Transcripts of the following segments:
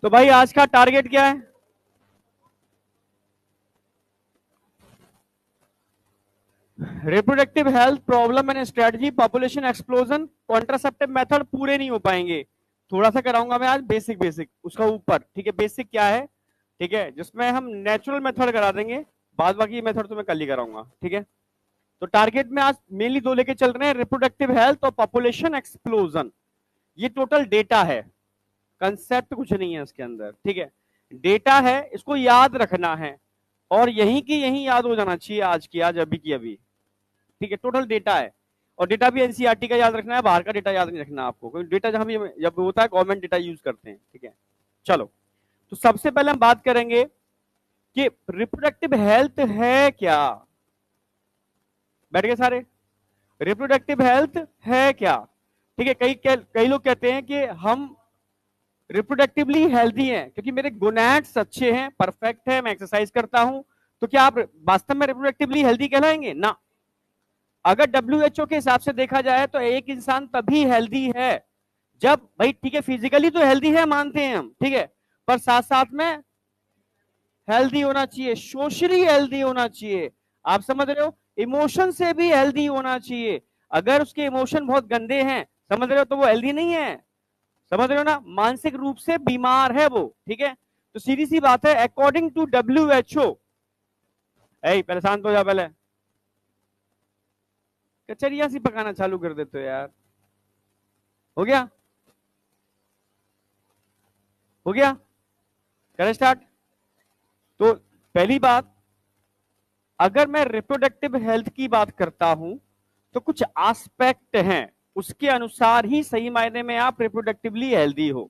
तो भाई आज का टारगेट क्या है? Reproductive health problem and strategy, population explosion, contraceptive method पूरे नहीं हो पाएंगे, थोड़ा सा कराऊंगा मैं आज बेसिक बेसिक उसका ऊपर। ठीक है, बेसिक क्या है, ठीक है, जिसमें हम नेचुरल मेथड करा देंगे, बाद बाकी मेथड तो मैं कल ही कराऊंगा। ठीक है, तो टारगेट में आज मेनली दो लेके चल रहे हैं, रिप्रोडक्टिव हेल्थ और पॉपुलेशन एक्सप्लोजन। ये टोटल डेटा है, कंसेप्ट कुछ नहीं है इसके अंदर। ठीक है, डेटा है, इसको याद रखना है और यहीं की यहीं याद हो जाना चाहिए, आज की आज, अभी की अभी। ठीक है, टोटल डेटा है और डेटा भी एनसीईआरटी का याद रखना है, बाहर का डेटा याद नहीं रखना आपको, क्योंकि डेटा जहां भी जब होता है गवर्नमेंट डेटा यूज करते हैं। ठीक है, चलो, तो सबसे पहले हम बात करेंगे कि रिप्रोडक्टिव हेल्थ है क्या। बैठ गए सारे? रिप्रोडक्टिव हेल्थ है क्या? ठीक है, कई लोग कहते हैं कि हम रिप्रोडक्टिवली हेल्दी हैं क्योंकि मेरे गोनैड्स अच्छे हैं, परफेक्ट है, मैं एक्सरसाइज करता हूं। तो क्या आप वास्तव में रिप्रोडक्टिवली हेल्दी कहलाएंगे ना? अगर डब्ल्यूएचओ के हिसाब से देखा जाए तो एक इंसान तभी हेल्दी है जब, भाई ठीक है, फिजिकली तो हेल्दी है मानते हैं हम, ठीक है, पर साथ साथ में हेल्दी होना चाहिए, सोशली हेल्दी होना चाहिए। आप समझ रहे हो? इमोशन से भी हेल्दी होना चाहिए। अगर उसके इमोशन बहुत गंदे हैं, समझ रहे हो, तो वो हेल्दी नहीं है। समझ रहे हो ना? मानसिक रूप से बीमार है वो। ठीक है, तो सीधी सी बात है, अकॉर्डिंग टू डब्ल्यूएचओ, पहले शांत हो जा, पहले कचरिया सी पकाना चालू कर देते हो यार। हो गया? हो गया? करें स्टार्ट। तो पहली बात, अगर मैं रिप्रोडक्टिव हेल्थ की बात करता हूं तो कुछ एस्पेक्ट हैं, उसके अनुसार ही सही मायने में आप रिप्रोडक्टिवली हेल्दी हो।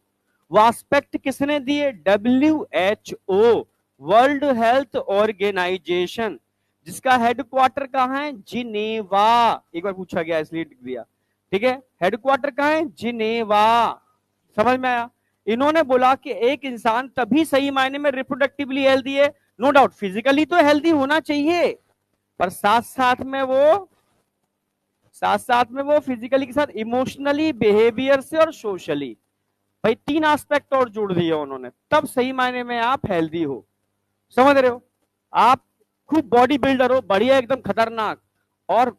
वो एस्पेक्ट किसने दिए? डब्ल्यूएचओ, वर्ल्ड हेल्थ ऑर्गेनाइजेशन, जिसका हेडक्वार्टर कहां है? जिनेवा। एक बार पूछा गया इसलिए लिख दिया। ठीक है, हेडक्वार्टर कहां है? जिनेवा। समझ में आया? इन्होंने बोला कि एक इंसान तभी सही मायने में रिप्रोडक्टिवली हेल्दी है, नो डाउट फिजिकली तो हेल्दी होना चाहिए, पर साथ साथ में वो फिजिकली के साथ इमोशनली, बिहेवियर से और सोशली, भाई तीन एस्पेक्ट और जोड़ दिए उन्होंने, तब सही मायने में आप हेल्दी हो। समझ रहे हो? आप खूब बॉडी बिल्डर हो, बढ़िया एकदम खतरनाक, और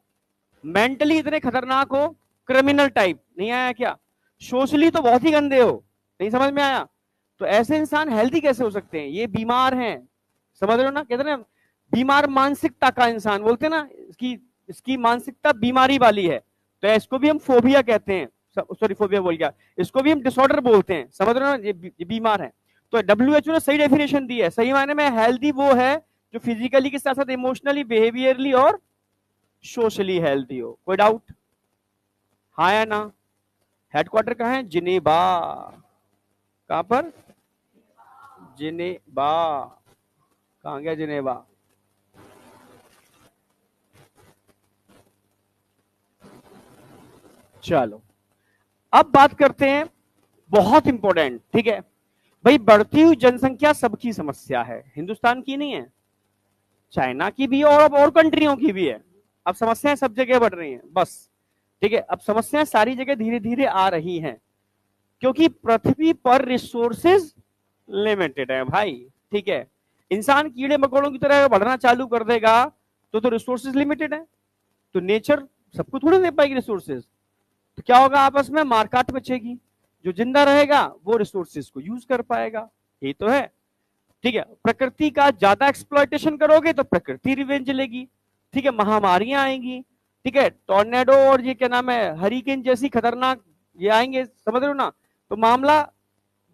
मेंटली इतने खतरनाक हो, क्रिमिनल टाइप, नहीं आया क्या? सोशली तो बहुत ही गंदे हो, नहीं समझ में आया? तो ऐसे इंसान हेल्दी कैसे हो सकते हैं? ये बीमार हैं। समझ रहे हो ना? कहते हैं ना, बीमार मानसिकता का इंसान बोलते हैं ना, इसकी इसकी मानसिकता बीमारी वाली है, तो इसको भी हम फोबिया कहते हैं। सॉरी, फोबिया बोल गया, इसको भी हम डिसऑर्डर बोलते हैं। समझ रहे हो ना? ये बीमार है। तो डब्ल्यूएचओ ने सही डेफिनेशन दी है, सही मायने में हेल्दी वो है जो फिजिकली के साथ साथ इमोशनली, बिहेवियरली और सोशली हेल्दी हो। कोई डाउट? हाँ या ना? हेडक्वार्टर कहाँ है? जिनेवा। कहां पर? जिनेवा। कहां गया जिनेवा? चलो, अब बात करते हैं, बहुत इंपॉर्टेंट। ठीक है भाई, बढ़ती हुई जनसंख्या सबकी समस्या है, हिंदुस्तान की नहीं है, चाइना की भी है और अब और कंट्रियों की भी है। अब समस्याएं सब जगह बढ़ रही हैं, बस। ठीक है, अब समस्याएं सारी जगह धीरे धीरे आ रही हैं क्योंकि पृथ्वी पर रिसोर्सेज लिमिटेड है भाई। ठीक है, इंसान कीड़े मकोड़ों की तरह बढ़ना चालू कर देगा तो रिसोर्सेज लिमिटेड है, तो नेचर सबको थोड़ी दे पाएगी रिसोर्सेज। तो क्या होगा? आपस में मारकाट बचेगी, जो जिंदा रहेगा वो रिसोर्सेज को यूज कर पाएगा। यही तो है। ठीक है, प्रकृति का ज्यादा एक्सप्लॉयटेशन करोगे तो प्रकृति रिवेंज लेगी। ठीक है, महामारियां आएंगी, ठीक है, टॉर्नेडो और ये क्या नाम है, हरिकेन जैसी खतरनाक ये आएंगे, समझ रहे हो ना? तो मामला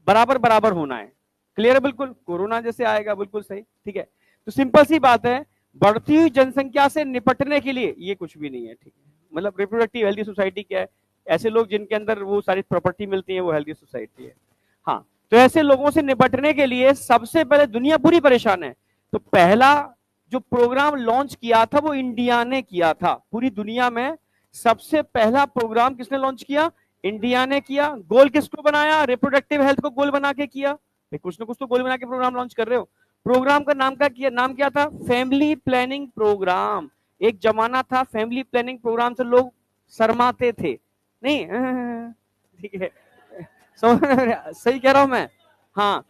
बराबर बराबर होना है। क्लियर है? बिल्कुल कोरोना जैसे आएगा, बिल्कुल सही। ठीक है, तो सिंपल सी बात है, बढ़ती हुई जनसंख्या से निपटने के लिए ये कुछ भी नहीं है। ठीक है, मतलब रिप्रोडक्टिव हेल्दी सोसाइटी क्या है? ऐसे लोग जिनके अंदर वो सारी प्रॉपर्टी मिलती है, वो हेल्दी सोसाइटी है। हाँ, तो ऐसे लोगों से निपटने के लिए सबसे पहले, दुनिया पूरी परेशान है, तो पहला जो प्रोग्राम लॉन्च किया था वो इंडिया ने किया था। पूरी दुनिया में सबसे पहला प्रोग्राम किसने लॉन्च किया? इंडिया ने किया। गोल किसको बनाया? रिप्रोडक्टिव हेल्थ को गोल बना के किया। कुछ ना कुछ तो गोल बना के प्रोग्राम लॉन्च कर रहे हो। प्रोग्राम का नाम क्या था? Family planning program. एक जमाना था फैमिली प्लानिंग प्रोग्राम से लोग शर्माते थे, नहीं ठीक है, सही कह रहा हूं मैं? हाँ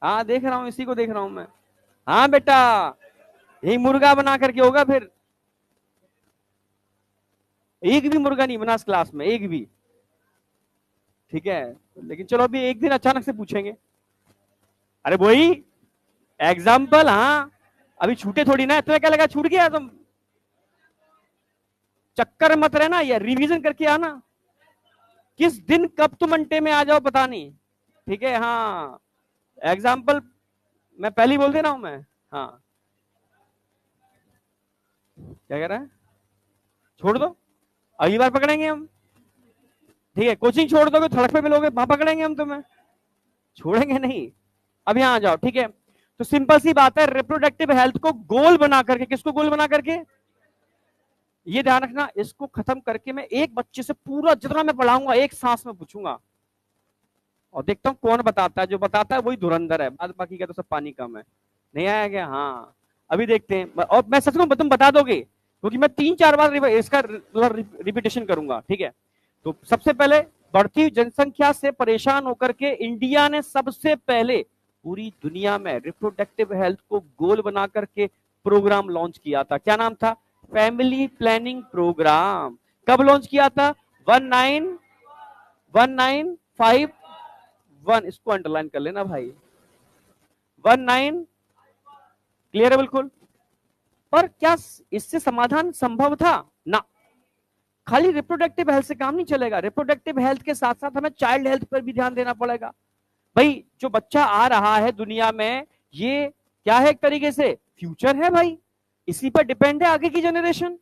हाँ देख रहा हूँ, इसी को देख रहा हूँ मैं। हाँ बेटा, यही मुर्गा बना करके होगा फिर। एक भी मुर्गा नहीं बना इस क्लास में, एक भी। ठीक है, लेकिन चलो अभी एक दिन अचानक से पूछेंगे। अरे वही एग्जाम्पल, हाँ अभी छूटे थोड़ी ना, तुम्हें क्या लगा छूट गया? तुम चक्कर मत रहना, या रिवीजन करके आना। किस दिन कब तुम अंटे में आ जाओ पता नहीं। ठीक है, हाँ एग्जाम्पल मैं पहले ही बोल दे रहा हूं मैं। हाँ क्या कह रहा है? छोड़ दो, अगली बार पकड़ेंगे हम। ठीक है, कोचिंग छोड़ दोगे, सड़क पे मिलोगे, वहां पकड़ेंगे हम तुम्हें, छोड़ेंगे नहीं। अब यहाँ आ जाओ। ठीक है, तो सिंपल सी बात है, रिप्रोडक्टिव हेल्थ को गोल बना करके, किसको गोल बना करके? ये ध्यान रखना, इसको खत्म करके मैं एक बच्चे से पूरा जितना मैं पढ़ाऊंगा एक सांस में पूछूंगा, और देखता हूँ कौन बताता है। जो बताता है वही धुरंधर है, बाद बाकी का तो सब पानी कम है। नहीं आया क्या? हाँ अभी देखते हैं, और मैं सच में तुम बता दोगे, क्योंकि मैं 3-4 बार इसका रिपीटेशन करूंगा। ठीक है, तो सबसे पहले बढ़ती हुई जनसंख्या से परेशान होकर के इंडिया ने सबसे पहले पूरी दुनिया में रिप्रोडक्टिव हेल्थ को गोल बना करके प्रोग्राम लॉन्च किया था। क्या नाम था? Family planning program. कब लॉन्च किया था? 1951, इसको अंडरलाइन कर लेना भाई। 19, क्लियर है बिल्कुल? पर क्या इससे समाधान संभव था? ना, खाली रिप्रोडक्टिव हेल्थ से काम नहीं चलेगा। रिप्रोडक्टिव हेल्थ के साथ साथ हमें चाइल्ड हेल्थ पर भी ध्यान देना पड़ेगा। भाई जो बच्चा आ रहा है दुनिया में, ये क्या है? एक तरीके से फ्यूचर है भाई, इसी पर डिपेंड है आगे की जनरेशन।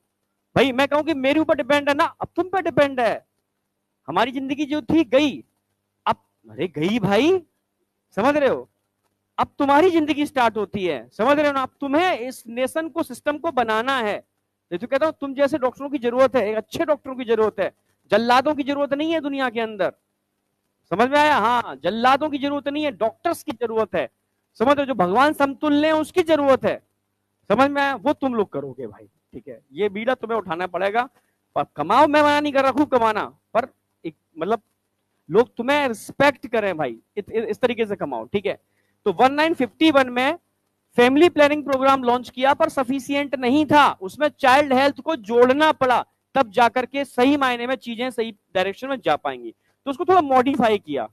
भाई मैं कहूं कि मेरे ऊपर डिपेंड है ना, अब तुम पर डिपेंड है। हमारी जिंदगी जो थी गई, अब अरे गई भाई, समझ रहे हो? अब तुम्हारी जिंदगी स्टार्ट होती है, समझ रहे हो ना? अब तुम्हें इस नेशन को, सिस्टम को बनाना है। तो कहता हूं तुम जैसे डॉक्टरों की जरूरत है, अच्छे डॉक्टरों की जरूरत है, जल्लादों की जरूरत नहीं है दुनिया के अंदर। समझ में आया? हाँ, जल्लादों की जरूरत नहीं है, डॉक्टर्स की जरूरत है। समझ रहे हो? जो भगवान समतुल्य है उसकी जरूरत है। समझ में आया? वो तुम लोग करोगे भाई। ठीक है, ये बीड़ा तुम्हें उठाना पड़ेगा। पर कमाओ, मैं मना नहीं कर रहा, खूब कमाना, पर एक मतलब लोग तुम्हें रिस्पेक्ट करें भाई, इस तरीके से कमाओ। ठीक है, तो 1951 में फैमिली प्लानिंग प्रोग्राम लॉन्च किया, पर सफिशियंट नहीं था, उसमें चाइल्ड हेल्थ को जोड़ना पड़ा, तब जाकर के सही मायने में चीजें सही डायरेक्शन में जा पाएंगी। तो उसको थोड़ा मॉडिफाई किया।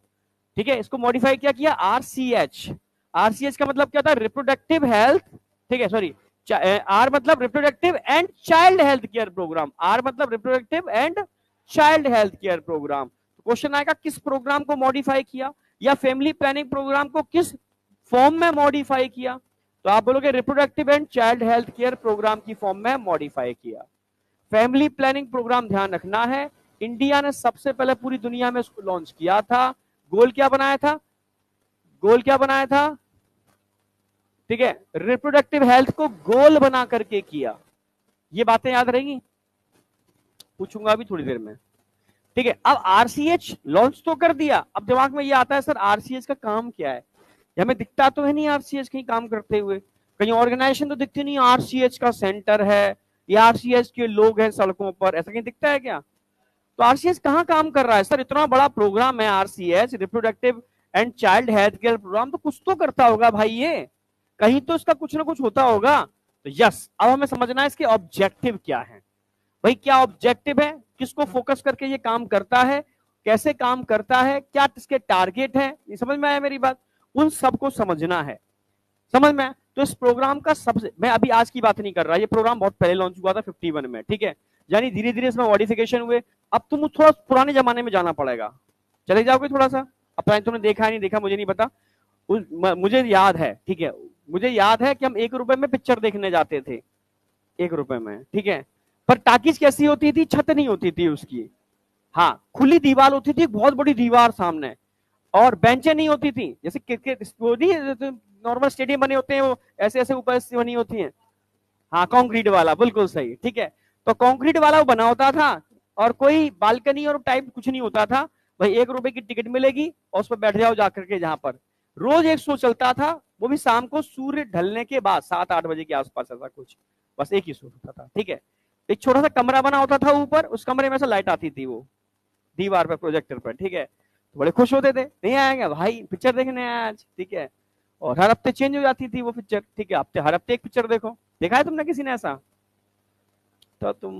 ठीक है, इसको मॉडिफाई क्या किया? आरसीएच। आरसीएच का मतलब क्या था? Reproductive health. ठीक है, सॉरी, आर मतलब reproductive and child health care programme. R मतलब reproductive and child health care programme. Question आएगा किस प्रोग्राम को मॉडिफाई किया, या फैमिली प्लानिंग प्रोग्राम को किस फॉर्म में मॉडिफाई किया? तो आप बोलोगे reproductive and child health care program की फॉर्म में मॉडिफाई किया। फैमिली प्लानिंग प्रोग्राम ध्यान रखना है, इंडिया ने सबसे पहले पूरी दुनिया में इसको लॉन्च किया था। गोल क्या बनाया था? गोल क्या बनाया था? ठीक है, रिप्रोडक्टिव हेल्थ को गोल बना करके किया। ये बातें याद रहेंगी? पूछूंगा अभी थोड़ी देर में। ठीक है, अब आरसीएच लॉन्च तो कर दिया, अब दिमाग में ये आता है सर आरसीएच का काम क्या है? हमें दिखता तो है नहीं आरसीएच कहीं काम करते हुए, कहीं ऑर्गेनाइजेशन तो दिखती नहीं आरसीएच का सेंटर है या आरसीएच के लोग हैं सड़कों पर, ऐसा कहीं दिखता है क्या? तो आरसीएच कहाँ काम कर रहा है सर? इतना बड़ा प्रोग्राम है RCH, reproductive and child health care program, तो कुछ तो करता होगा भाई, ये कहीं तो इसका कुछ ना कुछ होता होगा। तो यस, अब हमें समझना है इसके ऑब्जेक्टिव क्या है। भाई क्या ऑब्जेक्टिव है, किसको फोकस करके ये काम करता है, कैसे काम करता है, क्या इसके टारगेट है, ये समझ में आया मेरी बात? उन सबको समझना है, समझ में आया? तो इस प्रोग्राम का सबसे, मैं अभी आज की बात नहीं कर रहा, ये प्रोग्राम बहुत पहले लॉन्च हुआ था 51 में। ठीक है, यानी धीरे धीरे इसमें मॉडिफिकेशन हुए। अब तुम थोड़ा पुराने जमाने में जाना पड़ेगा, चले जाओगे थोड़ा सा। अब तुमने देखा है नहीं देखा मुझे नहीं पता, मुझे याद है, ठीक है, मुझे याद है कि हम 1 रुपए में पिक्चर देखने जाते थे, 1 रुपए में। ठीक है, पर टाकीज कैसी होती थी? छत नहीं होती थी उसकी, हाँ खुली दीवार होती थी, बहुत बड़ी दीवार सामने, और बेंचें नहीं होती थी, जैसे क्रिकेट नॉर्मल स्टेडियम बने होते हैं वो ऐसे ऐसे ऊपर से बनी होती हैं। हाँ कंक्रीट वाला, बिल्कुल सही। ठीक है, तो कंक्रीट वाला वो बना होता था, और कोई बालकनी और टाइप कुछ नहीं होता था। भाई 1 रुपए की टिकट मिलेगी और उस पर बैठ जाओ जाकर के, जहां पर रोज एक शो चलता था, वो भी शाम को सूर्य ढलने के बाद 7-8 बजे के आसपास, ऐसा कुछ, बस एक ही शो होता था। ठीक है, एक छोटा सा कमरा बना होता था ऊपर, उस कमरे में से लाइट आती थी, वो दीवार पर, प्रोजेक्टर पर, ठीक है। तो बड़े खुश होते थे, नहीं आएगा भाई पिक्चर देखने आया आज, ठीक है। और हर हफ्ते चेंज हो जाती थी वो पिक्चर, ठीक है, हफ्ते हर हफ्ते एक पिक्चर देखो। देखा है तुमने किसी ने ऐसा? तो तुम,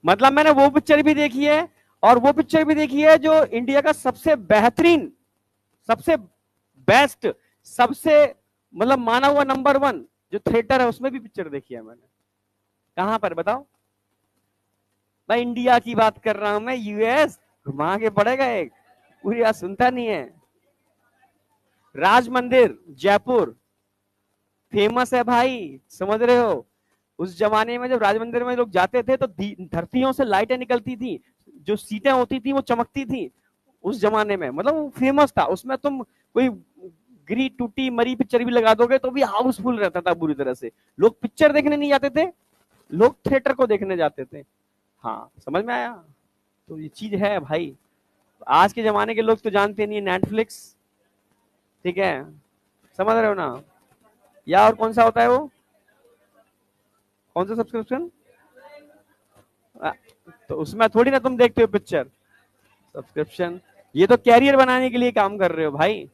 मतलब मैंने वो पिक्चर भी देखी है, और वो पिक्चर भी देखी है जो इंडिया का सबसे बेहतरीन, सबसे बेस्ट, सबसे मतलब माना हुआ नंबर वन जो थिएटर है, उसमें भी पिक्चर देखी है मैंने। कहां पर बताओ? मैं इंडिया की बात कर रहा हूं, मैं यूएस घुमा के पड़ेगा एक, पूरी बात सुनता नहीं है। राज मंदिर जयपुर फेमस है भाई, समझ रहे हो? उस जमाने में जब राज मंदिर में लोग जाते थे तो धरतियों से लाइटें निकलती थी, जो सीटें होती थी वो चमकती थी उस जमाने में, मतलब वो फेमस था। उसमें तुम कोई गिरी टूटी मरी पिक्चर भी लगा दोगे तो भी हाउसफुल रहता था बुरी तरह से। लोग पिक्चर देखने नहीं जाते थे, लोग थिएटर को देखने जाते थे। हाँ, समझ में आया? तो ये चीज है भाई। आज के जमाने के लोग तो जानते नहीं, नेटफ्लिक्स, ठीक है, समझ रहे हो ना? या और कौन सा होता है वो, कौन सा सब्सक्रिप्शन? तो उसमें थोड़ी ना तुम देखते हो पिक्चर, सब्सक्रिप्शन। ये तो कैरियर बनाने के लिए काम कर रहे हो भाई।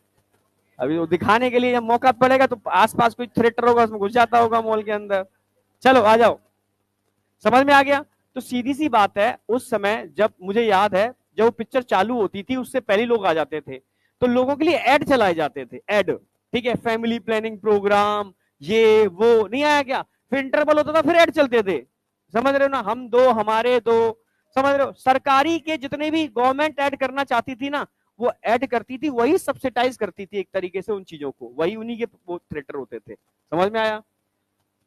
अभी वो दिखाने के लिए जब मौका पड़ेगा तो आसपास कोई थिएटर होगा उसमें घुस जाता होगा मॉल के अंदर। चलो आ जाओ, समझ में आ गया? तो सीधी सी बात है, उस समय जब मुझे याद है, जब वो पिक्चर चालू होती थी उससे पहले लोग आ जाते थे, तो लोगों के लिए ऐड चलाए जाते थे, ऐड, ठीक है, फैमिली प्लानिंग प्रोग्राम, ये वो, नहीं आया क्या? फिर इंटरवल होता था, फिर ऐड चलते थे, समझ रहे हो ना? हम दो हमारे दो, समझ रहे हो? सरकारी के जितने भी गवर्नमेंट ऐड करना चाहती थी ना, वो ऐड करती थी, वही सब्सिडाइज करती थी एक तरीके से उन चीजों को, वही उन्हीं के वो थिएटर होते थे। समझ में आया?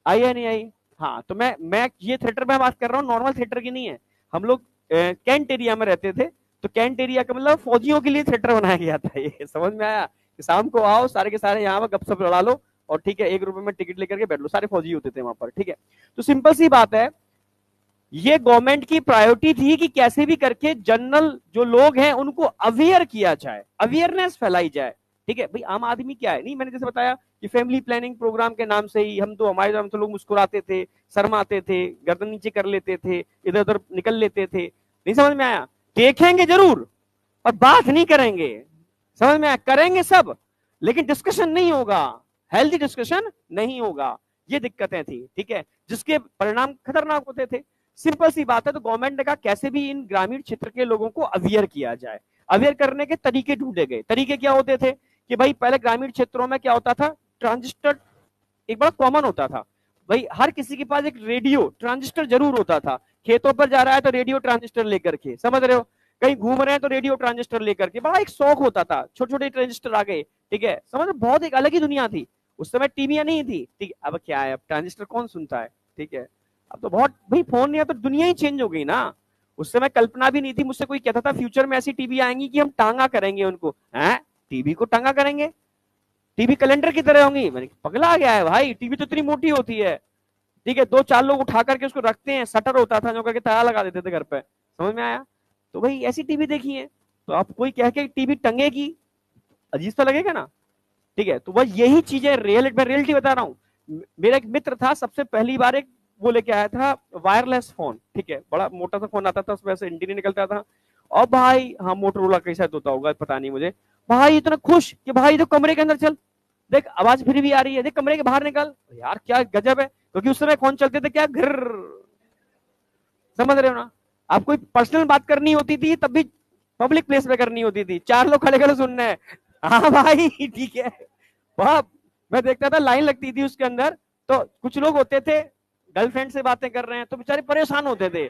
आई या नहीं आई? हाँ, तो मैं ये थिएटर में बात कर रहा हूँ, नॉर्मल थिएटर की नहीं है। हम लोग कैंट एरिया में रहते थे, तो कैंट एरिया का मतलब फौजियों के लिए थिएटर बनाया गया था ये। समझ में आया? कि शाम को आओ सारे के सारे यहाँ पर गपशप लड़ा लो, और ठीक है, 1 रुपए में टिकट लेकर के बैठ लो, सारे फौजी होते थे वहां पर, ठीक है। तो सिंपल सी बात है, ये गवर्नमेंट की प्रायोरिटी थी कि कैसे भी करके जनरल जो लोग हैं उनको अवेयर किया जाए, अवेयरनेस फैलाई जाए, ठीक है भाई। आम आदमी क्या है, नहीं, मैंने जैसे बताया कि फैमिली प्लानिंग प्रोग्राम के नाम से ही हम तो, हमारे नाम तो लोग मुस्कुराते थे, शर्माते थे, गर्दन नीचे कर लेते थे, इधर उधर निकल लेते थे। नहीं समझ में आया? देखेंगे जरूर और बात नहीं करेंगे, समझ में आया? करेंगे सब, लेकिन डिस्कशन नहीं होगा, हेल्दी डिस्कशन नहीं होगा। ये दिक्कतें थी, ठीक है, जिसके परिणाम खतरनाक होते थे। सिंपल सी बात है, तो गवर्नमेंट ने कहा कैसे भी इन ग्रामीण क्षेत्र के लोगों को अवेयर किया जाए। अवेयर करने के तरीके ढूंढे गए। तरीके क्या होते थे कि भाई पहले ग्रामीण क्षेत्रों में क्या होता था, ट्रांजिस्टर एक बड़ा कॉमन होता था भाई, हर किसी के पास एक रेडियो ट्रांजिस्टर जरूर होता था। खेतों पर जा रहा है तो रेडियो ट्रांजिस्टर लेकर के, समझ रहे हो? कहीं घूम रहे हैं तो रेडियो ट्रांजिस्टर लेकर के, बड़ा एक शौक होता था। छोटे छोटे ट्रांजिस्टर आ गए, ठीक है, समझ, बहुत एक अलग ही दुनिया थी। उस समय टीवियां नहीं थी, ठीक है, अब क्या है, अब ट्रांजिस्टर कौन सुनता है, ठीक है। अब तो बहुत भाई फोन नहीं है तो दुनिया ही चेंज हो गई ना। उस समय कल्पना भी नहीं थी, मुझसे कोई कहता था फ्यूचर में ऐसी टीवी आएंगी कि हम टांगा करेंगे उनको, हैं, टीवी को टांगा करेंगे, टीवी कैलेंडर की तरह होंगी। मैंने पगला गया है भाई, टीवी तो इतनी मोटी होती है, ठीक है, 2-4 लोग उठा करके उसको रखते हैं, शटर होता था जो करके ताला लगा देते थे घर पे। समझ में आया? तो भाई ऐसी टीवी देखी है, तो आप कोई कह के टीवी टंगेगी, अजीब सा लगेगा ना, ठीक है। तो वह यही चीजें मैं रियलिटी बता रहा हूँ। मेरा एक मित्र था, सबसे पहली बार एक वो लेके आया था वायरलेस फोन, ठीक है, बड़ा मोटा सा फोन आता था, उसमें से एंटीना निकलता था। और भाई, हाँ, मोटरोला के साथ होता होगा, पता नहीं मुझे। भाई इतना खुश कि भाई तो कमरे के अंदर चल, देख आवाज फिर भी आ रही है, देख कमरे के बाहर निकल, यार क्या गजब है। क्योंकि उस समय फोन चलते थे क्या, घर, समझ रहे हो ना? आप कोई पर्सनल बात करनी होती थी तब भी पब्लिक प्लेस पे करनी होती थी, 4 लोग खड़े खड़े सुनने हैं, हाँ भाई ठीक है। वहां मैं देखता था लाइन लगती थी उसके अंदर, तो कुछ लोग होते थे गर्लफ्रेंड से बातें कर रहे हैं तो बेचारे परेशान होते थे,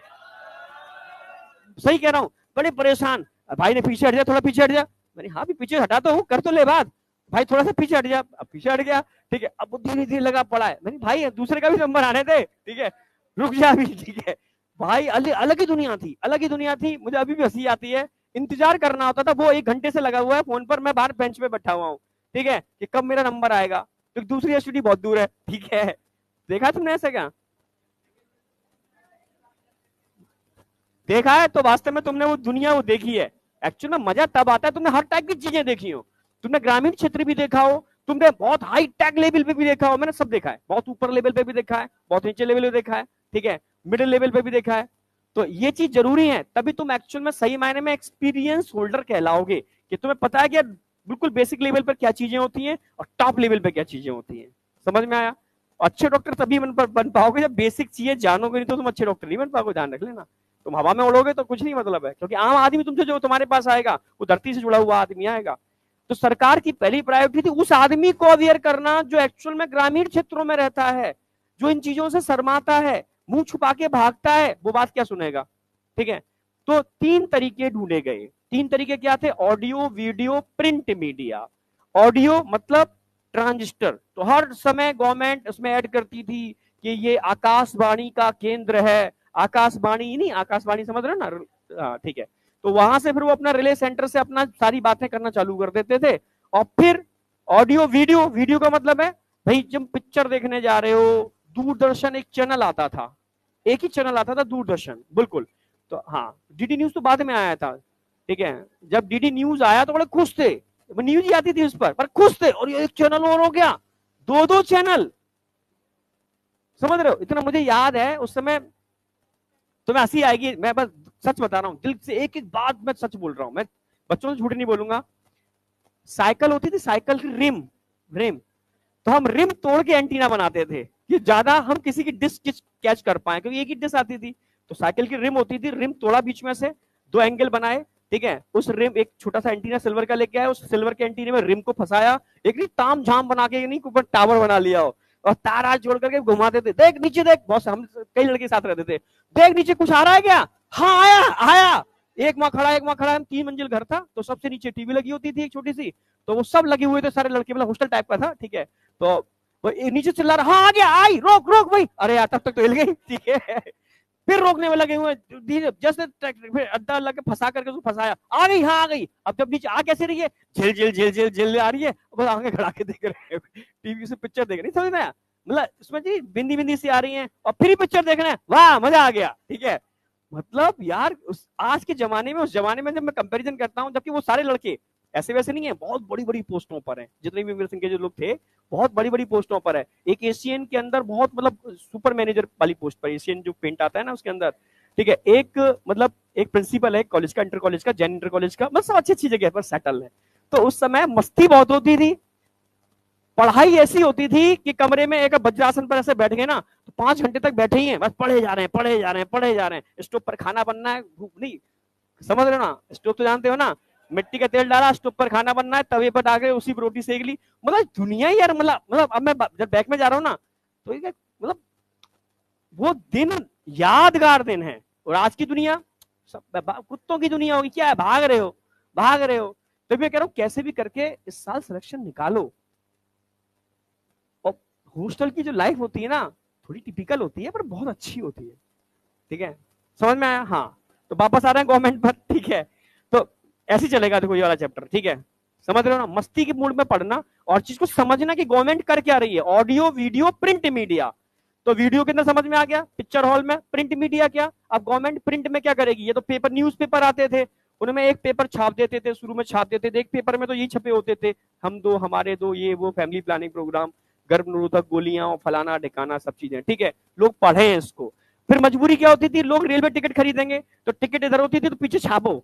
सही कह रहा हूँ, बड़े परेशान। भाई ने पीछे हट जा, थोड़ा पीछे हट जा। मैंने हाँ भी पीछे हटा तो हूँ, कर तो ले बात। भाई थोड़ा सा पीछे हट जा, अब पीछे हट गया, ठीक है। अब धीरे धीरे लगा पड़ा है, मैंने भाई दूसरे का भी नंबर आने थे, ठीक है, रुक जा अभी, ठीक है। भाई अलग ही दुनिया थी, अलग ही दुनिया थी। मुझे अभी भी हंसी आती है, इंतजार करना होता था, वो 1 घंटे से लगा हुआ है फोन पर, मैं बाहर बेंच पे बैठा हुआ हूँ, ठीक है, कि कब मेरा नंबर आएगा, तो दूसरी एसटीडी बहुत दूर है, ठीक है। देखा तुमने ऐसा क्या? देखा है तो वास्तव में तुमने वो दुनिया वो देखी है। एक्चुअल में मजा तब आता है तुमने हर टाइप की चीजें देखी हो, तुमने ग्रामीण क्षेत्र भी देखा हो, तुमने बहुत हाई टेक लेवल पे भी देखा हो, मैंने सब देखा है, बहुत ऊपर लेवल पे भी देखा है, बहुत नीचे लेवल पे देखा है, ठीक है, मिडिल लेवल पे भी देखा है। तो ये चीज जरूरी है, तभी तुम एक्चुअल में सही मायने में एक्सपीरियंस होल्डर कहलाओगे, कि तुम्हें पता है कि बिल्कुल बेसिक लेवल पर क्या चीजें होती हैं और टॉप लेवल पे क्या चीजें होती हैं। समझ में आया? अच्छे डॉक्टर तभी बन पाओगे जब बेसिक चीजें जानोगे, नहीं तो तुम अच्छे डॉक्टर नहीं बन पाओगे, ध्यान रख लेना। तुम हवा में उड़ोगे तो कुछ नहीं मतलब है, क्योंकि आम आदमी तुमसे जो तुम्हारे पास आएगा वो धरती से जुड़ा हुआ आदमी आएगा। तो सरकार की पहली प्रायोरिटी थी उस आदमी को अवेयर करना जो एक्चुअल में ग्रामीण क्षेत्रों में रहता है, जो इन चीजों से शर्माता है, मुंह छुपा के भागता है, वो बात क्या सुनेगा, ठीक है। तो 3 तरीके ढूंढे गए। 3 तरीके क्या थे? Audio, video, print media. Audio मतलब ट्रांजिस्टर, तो हर समय गवर्नमेंट उसमें ऐड करती थी कि ये आकाशवाणी का केंद्र है, आकाशवाणी नहीं, आकाशवाणी समझ रहे हो ना, ठीक है। तो वहां से फिर वो अपना रिले सेंटर से अपना सारी बातें करना चालू कर देते थे। और फिर ऑडियो, वीडियो। वीडियो का मतलब है भाई जब पिक्चर देखने जा रहे हो, दूरदर्शन एक चैनल आता था, एक ही चैनल आता था, दूरदर्शन, बिल्कुल। तो हाँ, डीडी न्यूज तो बाद में आया था, ठीक है। जब डीडी न्यूज आया तो बड़े खुश थे, न्यूज ही आती थी उस पर खुश थे, और ये एक चैनल और हो गया, 2-2 चैनल। समझ रहे हो? इतना मुझे याद है उस समय, तुम्हें हंसी आएगी, मैं बस सच बता रहा हूँ, दिल से एक एक बात मैं सच बोल रहा हूँ, मैं बच्चों से झूठ नहीं बोलूंगा। साइकिल होती थी, साइकिल की रिम, रिम, तो हम रिम तोड़ के एंटीना बनाते थे कि ज्यादा हम किसी की डिस्क कैच कर पाए, क्योंकि एक ही डिस्क आती थी। तो साइकिल की रिम होती थी, रिम तोड़ा बीच में से, 2 एंगल बनाए, ठीक है। उस रिम, एक छोटा सा एंटीना सिल्वर का लेके आया, उस सिल्वर के एंटीने में रिम को फंसाया, एक नहीं ताम झाम बना के, नहीं ऊपर टावर बना लिया हो, और तार हाथ जोड़ करके घुमाते थे, देख नीचे देख, बहुत हम कई लड़के साथ रहते थे, देख नीचे कुछ आ रहा है क्या? हाँ आया आया। एक वहां खड़ा, एक वहां खड़ा, 3 मंजिल घर था, तो सबसे नीचे टीवी लगी होती थी एक छोटी सी, तो वो सब लगे हुए थे सारे लड़के, मतलब हॉस्टल टाइप का था, ठीक है। तो वो नीचे चिल्ला रहा, हाँ आ गया, आई रोक रोक भाई, अरे यार तब तक तो हिल गई, ठीक है। फिर रोकने में लगे हुए, जैसे फिर अड्डा लगा के फंसा करके उसको फंसाया, आ गई, हाँ आ गई। अब जब नीचे आ कैसे रही है, झिल झिल झिल झिल झिल आ रही है, बस आगे खड़ा के देख रहे हैं, टीवी से पिक्चर देख रहे, समझ में आया? मतलब उसमें जी बिंदी बिंदी सी आ रही है, और फिर पिक्चर देख रहे हैं, वाह मजा आ गया, ठीक है। मतलब यार उस आज के जमाने में, उस जमाने में जब मैं कंपैरिजन करता हूं, जबकि वो सारे लड़के ऐसे वैसे नहीं है, बहुत बड़ी बड़ी पोस्टों पर हैं, जितने भी वीर सिंह के जो लोग थे बहुत बड़ी बड़ी पोस्टों पर है। एक एशियन के अंदर बहुत मतलब सुपर मैनेजर वाली पोस्ट पर, एशियन जो पेंट आता है ना उसके अंदर, ठीक है। एक मतलब एक प्रिंसिपल है कॉलेज का, इंटर कॉलेज का, जैन इंटर कॉलेज का, मतलब अच्छी अच्छी जगह पर सेटल है। तो उस समय मस्ती बहुत होती थी, पढ़ाई ऐसी होती थी कि कमरे में एक वज्रासन पर ऐसे बैठ गए ना, तो 5 घंटे तक बैठे ही हैं, बस पढ़े जा रहे हैं, पढ़े जा रहे हैं, पढ़े जा रहे हैं। स्टोव पर खाना बनना है, नहीं समझ रहे हो ना, स्टोव तो जानते हो ना, मिट्टी का तेल डाला, स्टोव पर खाना बनना है, तवे पर डाल के उसी पर रोटी सेक ली। मतलब दुनिया ही यार, मतलब अब मैं जब बैक में जा रहा हूँ ना, तो ये मतलब वो दिन यादगार दिन है। और आज की दुनिया सब कुत्तों की दुनिया होगी, क्या है, भाग रहे हो, भाग रहे हो। तो मैं कह रहा हूँ कैसे भी करके इस साल सिलेक्शन निकालो। और हॉस्टल की जो लाइफ होती है ना, थोड़ी टिपिकल होती है पर बहुत अच्छी होती है, ठीक है। समझ में आया? हाँ। तो वापस आ रहे हैं गवर्नमेंट पर, ठीक है। तो ऐसे चलेगा, देखो ये वाला चैप्टर, ठीक है। समझ रहे हो ना, मस्ती के मूड में पढ़ना और चीज को समझना कि गवर्नमेंट कर क्या रही है। Audio, video, print media. तो वीडियो के अंदर समझ में आ गया, पिक्चर हॉल में। प्रिंट मीडिया क्या, अब गवर्नमेंट प्रिंट में क्या करेगी? ये तो पेपर, न्यूज़पेपर आते थे, उनमें एक पेपर छाप देते थे, शुरू में छाप देते थे, एक पेपर में तो यही छपे होते थे, हम दो, हमारे दो, ये वो, फैमिली प्लानिंग प्रोग्राम, गर्भ निरोधक गोलियां और फलाना ढिकाना सब चीजें, ठीक है। लोग पढ़े हैं इसको। फिर मजबूरी क्या होती थी, लोग रेलवे टिकट खरीदेंगे तो टिकट इधर होती थी तो पीछे छापो,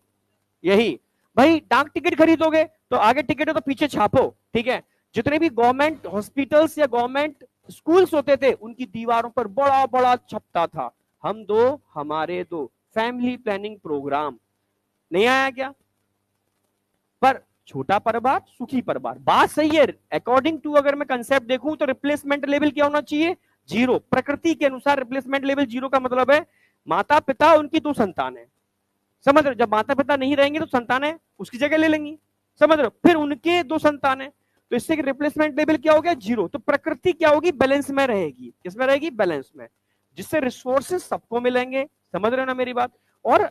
यही भाई डाक टिकट खरीदोगे तो आगे टिकट है तो पीछे छापो, ठीक है। जितने भी गवर्नमेंट हॉस्पिटल्स या गवर्नमेंट स्कूल्स होते थे उनकी दीवारों पर बड़ा बड़ा छपता था, हम दो, हमारे दो, फैमिली प्लानिंग प्रोग्राम। नहीं आया क्या? पर छोटा परिवार सुखी परिवार, बात सही है। अकॉर्डिंग टू अगर मैं कंसेप्ट देखूं तो रिप्लेसमेंट लेवल क्या होना चाहिए? 0। प्रकृति के अनुसार रिप्लेसमेंट लेवल 0 का मतलब है माता पिता, उनकी 2 संतान है। समझ रहे हो? जब माता पिता नहीं रहेंगे तो संतानें उसकी जगह ले लेंगी, समझ रहे हो? फिर उनके 2 संतानें, तो इससे रिप्लेसमेंट लेवल क्या हो गया? 0। तो प्रकृति क्या होगी? बैलेंस में रहेगी। किसमें रहेगी? बैलेंस में, जिससे रिसोर्सेस सबको मिलेंगे। समझ रहे हो ना मेरी बात? और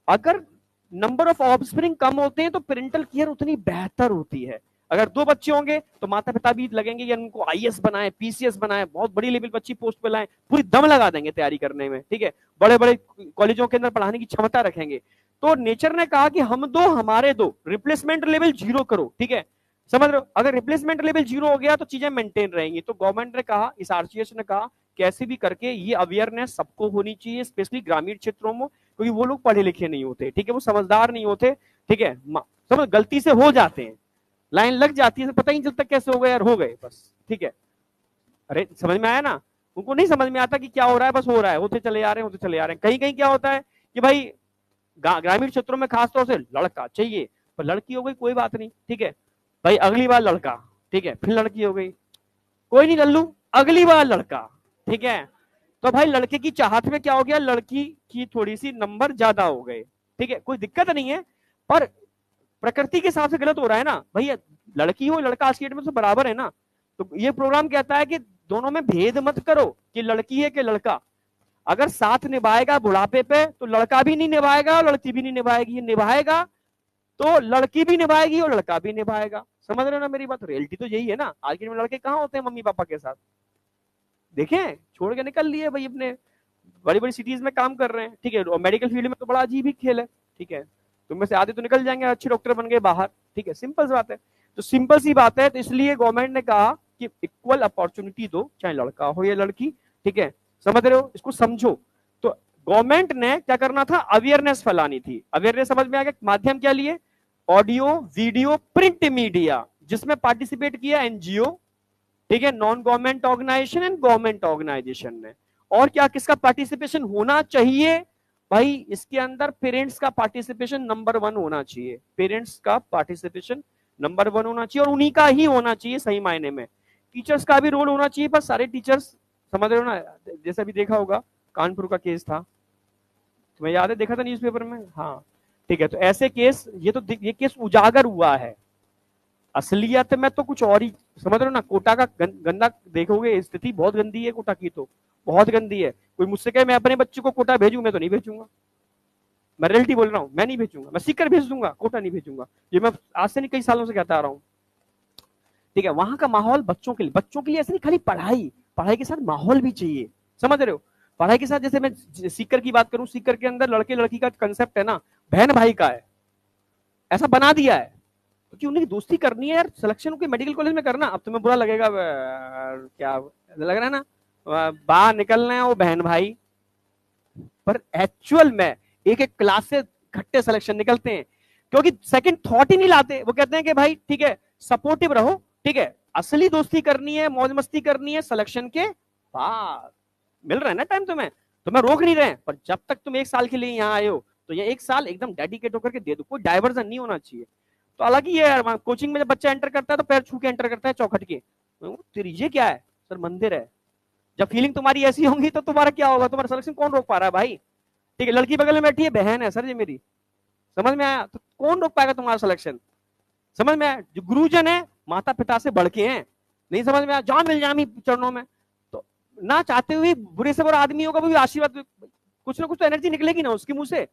अगर नंबर ऑफ ऑफस्प्रिंग कम होते हैं तो पेरेंटल केयर उतनी बेहतर होती है। अगर 2 बच्चे होंगे तो माता पिता भी लगेंगे या उनको आईएएस बनाए, पीसीएस बनाए, बहुत बड़ी लेवल बच्ची पोस्ट पे लाए, पूरी दम लगा देंगे तैयारी करने में, ठीक है। बड़े बड़े कॉलेजों के अंदर पढ़ाने की क्षमता रखेंगे। तो नेचर ने कहा कि हम दो, हमारे दो, रिप्लेसमेंट लेवल 0 करो, ठीक है। समझ रहे हो? अगर रिप्लेसमेंट लेवल 0 हो गया तो चीजें मेंटेन रहेंगी। तो गवर्नमेंट ने कहा, इस आरसीएस ने कहा कैसे भी करके ये अवेयरनेस सबको होनी चाहिए, स्पेशली ग्रामीण क्षेत्रों में, क्योंकि वो लोग पढ़े लिखे नहीं होते, ठीक है, वो समझदार नहीं होते, ठीक है, समझ, गलती से हो जाते हैं, लाइन लग जाती है, पता ही नहीं चलता कैसे हो गए यार, हो गए बस, ठीक है। अरे समझ में आया ना? उनको नहीं समझ में आता कि क्या हो रहा है, बस हो रहा है, होते चले जा रहे हैं, होते चले जा रहे हैं। कहीं कहीं क्या होता है कि भाई ग्रामीण क्षेत्रों में खासतौर से लड़का चाहिए, पर लड़की हो गई कोई बात नहीं, ठीक है भाई, अगली बार लड़का, ठीक है, फिर लड़की हो गई, कोई नहीं लल्लू, अगली बार लड़का, ठीक है। तो भाई लड़के की चाहत में क्या हो गया, लड़की की थोड़ी सी नंबर ज्यादा हो गए, ठीक है, कोई दिक्कत नहीं है, पर प्रकृति के हिसाब से गलत हो रहा है ना भैया। लड़की हो लड़का आज की डेट में तो बराबर है ना। तो ये प्रोग्राम कहता है कि दोनों में भेद मत करो कि लड़की है कि लड़का। अगर साथ निभाएगा बुढ़ापे पे तो लड़का भी नहीं निभाएगा और लड़की भी नहीं निभाएगी, ये निभाएगा तो लड़की भी निभाएगी और लड़का भी निभाएगा। समझ रहे हो ना मेरी बात? रियलिटी तो यही है ना। आज के लड़के कहाँ होते हैं मम्मी पापा के साथ, देखें छोड़ के निकल लिए भाई, अपने बड़ी बड़ी सिटीज में काम कर रहे हैं, ठीक है, और मेडिकल फील्ड में तो बड़ा अजीब ही खेल है, ठीक है, तुम में से आधे तो निकल जाएंगे, अच्छे डॉक्टर बन गए बाहर, ठीक है, सिंपल सी बात है। तो सिंपल सी बात है, तो इसलिए गवर्नमेंट ने कहा कि इक्वल अपॉर्चुनिटी दो, चाहे लड़का हो या लड़की, ठीक है, समझ रहे हो, इसको समझो। तो गवर्नमेंट ने क्या करना था, अवेयरनेस फैलानी थी। अवेयरनेस समझ में आ गया, माध्यम क्या लिए, ऑडियो वीडियो प्रिंट मीडिया, जिसमें पार्टिसिपेट किया एनजीओ, ठीक है, non government organization and government organization ने। और क्या किसका पार्टिसिपेशन होना चाहिए भाई, इसके अंदर पेरेंट्स का पार्टिसिपेशन नंबर 1 होना चाहिए, पेरेंट्स का पार्टिसिपेशन नंबर 1 होना चाहिए, और उन्हीं का ही होना चाहिए सही मायने में। टीचर्स का भी रोल होना चाहिए, पर सारे टीचर्स, समझ रहे हो ना, जैसे अभी देखा होगा कानपुर का केस था, तुम्हें याद है, देखा था न्यूज़पेपर में, हाँ ठीक है। तो ऐसे केस, ये केस उजागर हुआ है, असलियत में तो कुछ और ही, समझ रहे हो ना। कोटा का गंदा देखोगे, स्थिति बहुत गंदी है कोटा की, तो बहुत गंदी है। कोई मुझसे कहे मैं अपने बच्चे को कोटा भेजूं, मैं तो नहीं भेजूंगा, मैं रियलिटी बोल रहा हूं, मैं नहीं भेजूंगा, मैं सीकर भेज दूंगा, कोटा नहीं भेजूंगा। ये मैं आज से नहीं कई सालों से कहता आ रहा हूं, ठीक है। वहां का माहौल बच्चों के लिए ऐसे नहीं, खाली पढ़ाई, पढ़ाई के साथ माहौल भी चाहिए, समझ रहे हो। पढ़ाई के साथ, जैसे मैं सीकर की बात करूं, सीकर के अंदर लड़के लड़की का कंसेप्ट है ना, बहन भाई का है, ऐसा बना दिया है, क्योंकि उन्हें दोस्ती करनी है यार। सिलेक्शन कोई मेडिकल कॉलेज में करना, अब तुम्हें बुरा लगेगा, क्या लग रहा है ना, बाहर निकलना है वो बहन भाई, पर एक्चुअल में एक एक क्लास से खट्टे सिलेक्शन निकलते हैं, क्योंकि सेकंड थॉट ही नहीं लाते। वो कहते हैं कि भाई ठीक है सपोर्टिव रहो, ठीक है, असली दोस्ती करनी है, मौज मस्ती करनी है सिलेक्शन के बाद। मिल रहा है ना टाइम तुम्हें रोक नहीं रहे, पर जब तक तुम 1 साल के लिए यहाँ आए हो तो ये 1 साल एकदम डेडिकेट होकर के दे दो, कोई डाइवर्जन नहीं होना चाहिए। तो हालांकि ये यार कोचिंग में जब बच्चा एंटर करता है तो पैर छू के एंटर करता है चौखट के, तेरी ये क्या है सर, मंदिर है। जब फीलिंग तुम्हारी ऐसी होगी तो तुम्हारा क्या होगा, तुम्हारा सिलेक्शन कौन रोक पा रहा है भाई, ठीक है। लड़की बगल में बैठी है, बहन है सर ये मेरी, समझ में आया, तो कौन रोक पाएगा तुम्हारा सिलेक्शन, समझ में आया। जो गुरुजन है माता पिता से बढ़ के हैं, नहीं समझ में आया, जान मिल जामी चरणों में, तो ना चाहते हुए बुरे से बुरा आदमी होगा वो भी आशीर्वाद, कुछ ना कुछ तो एनर्जी निकलेगी ना उसके मुंह से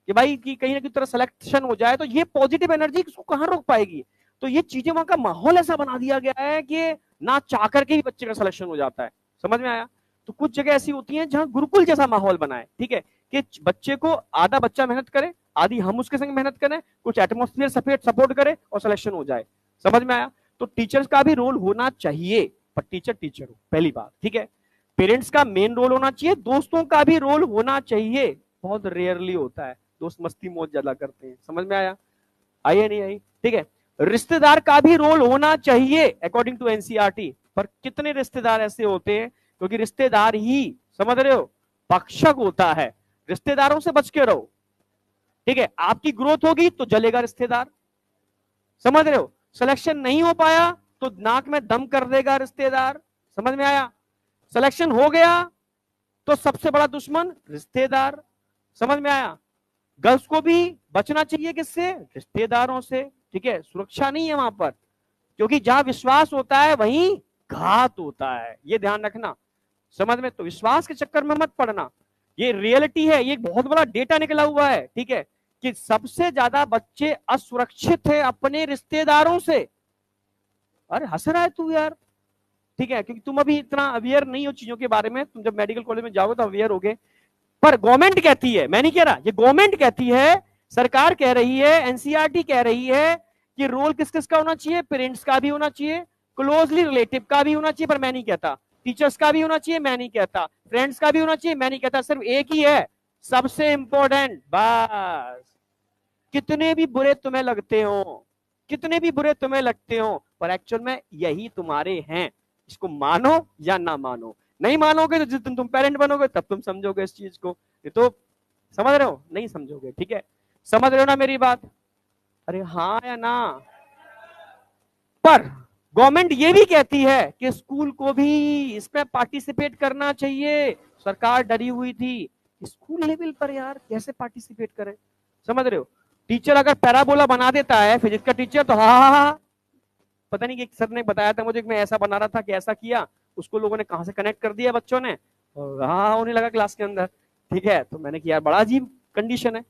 कि भाई कि कहीं ना कहीं तरह सिलेक्शन हो जाए, तो ये पॉजिटिव एनर्जी उसको कहां रोक पाएगी। तो ये चीजें, वहां का माहौल ऐसा बना दिया गया है कि ना चाह करके ही बच्चे का सिलेक्शन हो जाता है, समझ में आया। तो कुछ जगह ऐसी होती हैं जहां गुरुकुल जैसा माहौल बनाए, ठीक है, कि बच्चे को आधा बच्चा मेहनत करे, आधी हम उसके संग मेहनत करें, कुछ एटमोस्फियर सपोर्ट करे और सिलेक्शन हो जाए, समझ में आया। तो टीचर्स का भी रोल होना चाहिए, पर टीचर हो, पहली बात, ठीक है। पेरेंट्स का मेन रोल होना चाहिए, दोस्तों का भी रोल होना चाहिए, बहुत रेयरली होता है, दोस्त मस्ती मौज ज्यादा करते हैं, समझ में आया, आई या नहीं आई, ठीक है। रिश्तेदार का भी रोल होना चाहिए अकॉर्डिंग टू एनसीईआरटी, पर कितने रिश्तेदार ऐसे होते हैं, क्योंकि रिश्तेदार ही, समझ रहे हो, भक्षक होता है, रिश्तेदारों से बच के रहो, ठीक है। आपकी ग्रोथ होगी तो जलेगा रिश्तेदार, समझ रहे हो। सिलेक्शन नहीं हो पाया तो नाक में दम कर देगा रिश्तेदार, समझ में आया। सिलेक्शन हो गया तो सबसे बड़ा दुश्मन रिश्तेदार, समझ में आया। गर्ल्स को भी बचना चाहिए किससे, रिश्तेदारों से, ठीक है। सुरक्षा नहीं है वहां पर, क्योंकि जहां विश्वास होता है वहीं घात होता है, ये ध्यान रखना, समझ में। तो विश्वास के चक्कर में मत पड़ना, ये रियलिटी है, ये बहुत बड़ा डेटा निकला हुआ है, ठीक है, कि सबसे ज्यादा बच्चे असुरक्षित है अपने रिश्तेदारों से। अरे हंस रहा है तू यार, ठीक है, क्योंकि तुम अभी इतना अवेयर नहीं हो चीजों के बारे में, तुम जब मेडिकल कॉलेज में जाओगे तो अवेयर होगे। पर गवर्नमेंट कहती है, मैं नहीं कह रहा, ये गवर्नमेंट कहती है, सरकार कह रही है, एनसीईआरटी कह रही है कि रोल किस किस का होना चाहिए, पेरेंट्स का भी होना चाहिए, क्लोजली रिलेटिव का भी होना चाहिए, पर मैं नहीं कहता, टीचर्स का भी होना चाहिए, मैं नहीं कहता, फ्रेंड्स का भी होना चाहिए, मैं नहीं कहता, सिर्फ एक ही है सबसे इंपॉर्टेंट, बस। कितने भी बुरे तुम्हें लगते हो, कितने भी बुरे तुम्हें लगते हो, पर एक्चुअल में यही तुम्हारे हैं, इसको मानो या ना मानो। नहीं मानोगे तो जिस दिन तुम पेरेंट बनोगे तब तुम समझोगे इस चीज को, ये तो समझ रहे हो, नहीं समझोगे, ठीक है, समझ रहे हो ना मेरी बात, अरे हाँ या ना। पर गवर्नमेंट ये भी कहती है कि स्कूल को भी इसमें पार्टिसिपेट करना चाहिए। सरकार डरी हुई थी स्कूल लेवल पर यार कैसे पार्टिसिपेट करें, समझ रहे हो। टीचर अगर पैराबोला बना देता है फिजिक्स का टीचर, तो हाँ, पता नहीं कि सर ने बताया था मुझे कि मैं ऐसा बना रहा था कि ऐसा किया, उसको लोगों ने कहां से कनेक्ट कर दिया बच्चों ने, और हाँ होने लगा क्लास के अंदर, ठीक है। तो मैंने किया बड़ा अजीब कंडीशन है,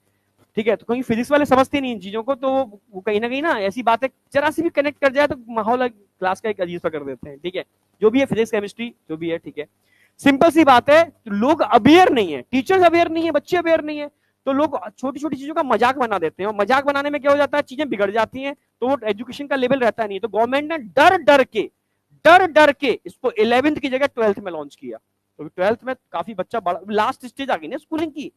ठीक है। तो कहीं फिजिक्स वाले समझते नहीं इन चीजों को, तो वो कहीं ना कहीं ना ऐसी बातें जरा सी भी कनेक्ट कर जाए तो माहौल क्लास का एक अजीब सा कर देते हैं, ठीक है। जो भी है फिजिक्स केमिस्ट्री जो भी है, ठीक है, सिंपल सी बात है, लोग अवेयर नहीं है, टीचर्स अवेयर नहीं है, बच्चे अवेयर नहीं है, तो लोग छोटी छोटी चीजों का मजाक बना देते हैं, और मजाक बनाने में क्या हो जाता है, चीजें बिगड़ जाती हैं, तो वो एजुकेशन का लेवल रहता नहीं। तो गवर्नमेंट ने डर डर के इसको 11th की जगह 12th में लॉन्च किया, तो 12th में काफी बच्चा बड़ा लास्ट स्टेज आ गई ना स्कूलिंग की,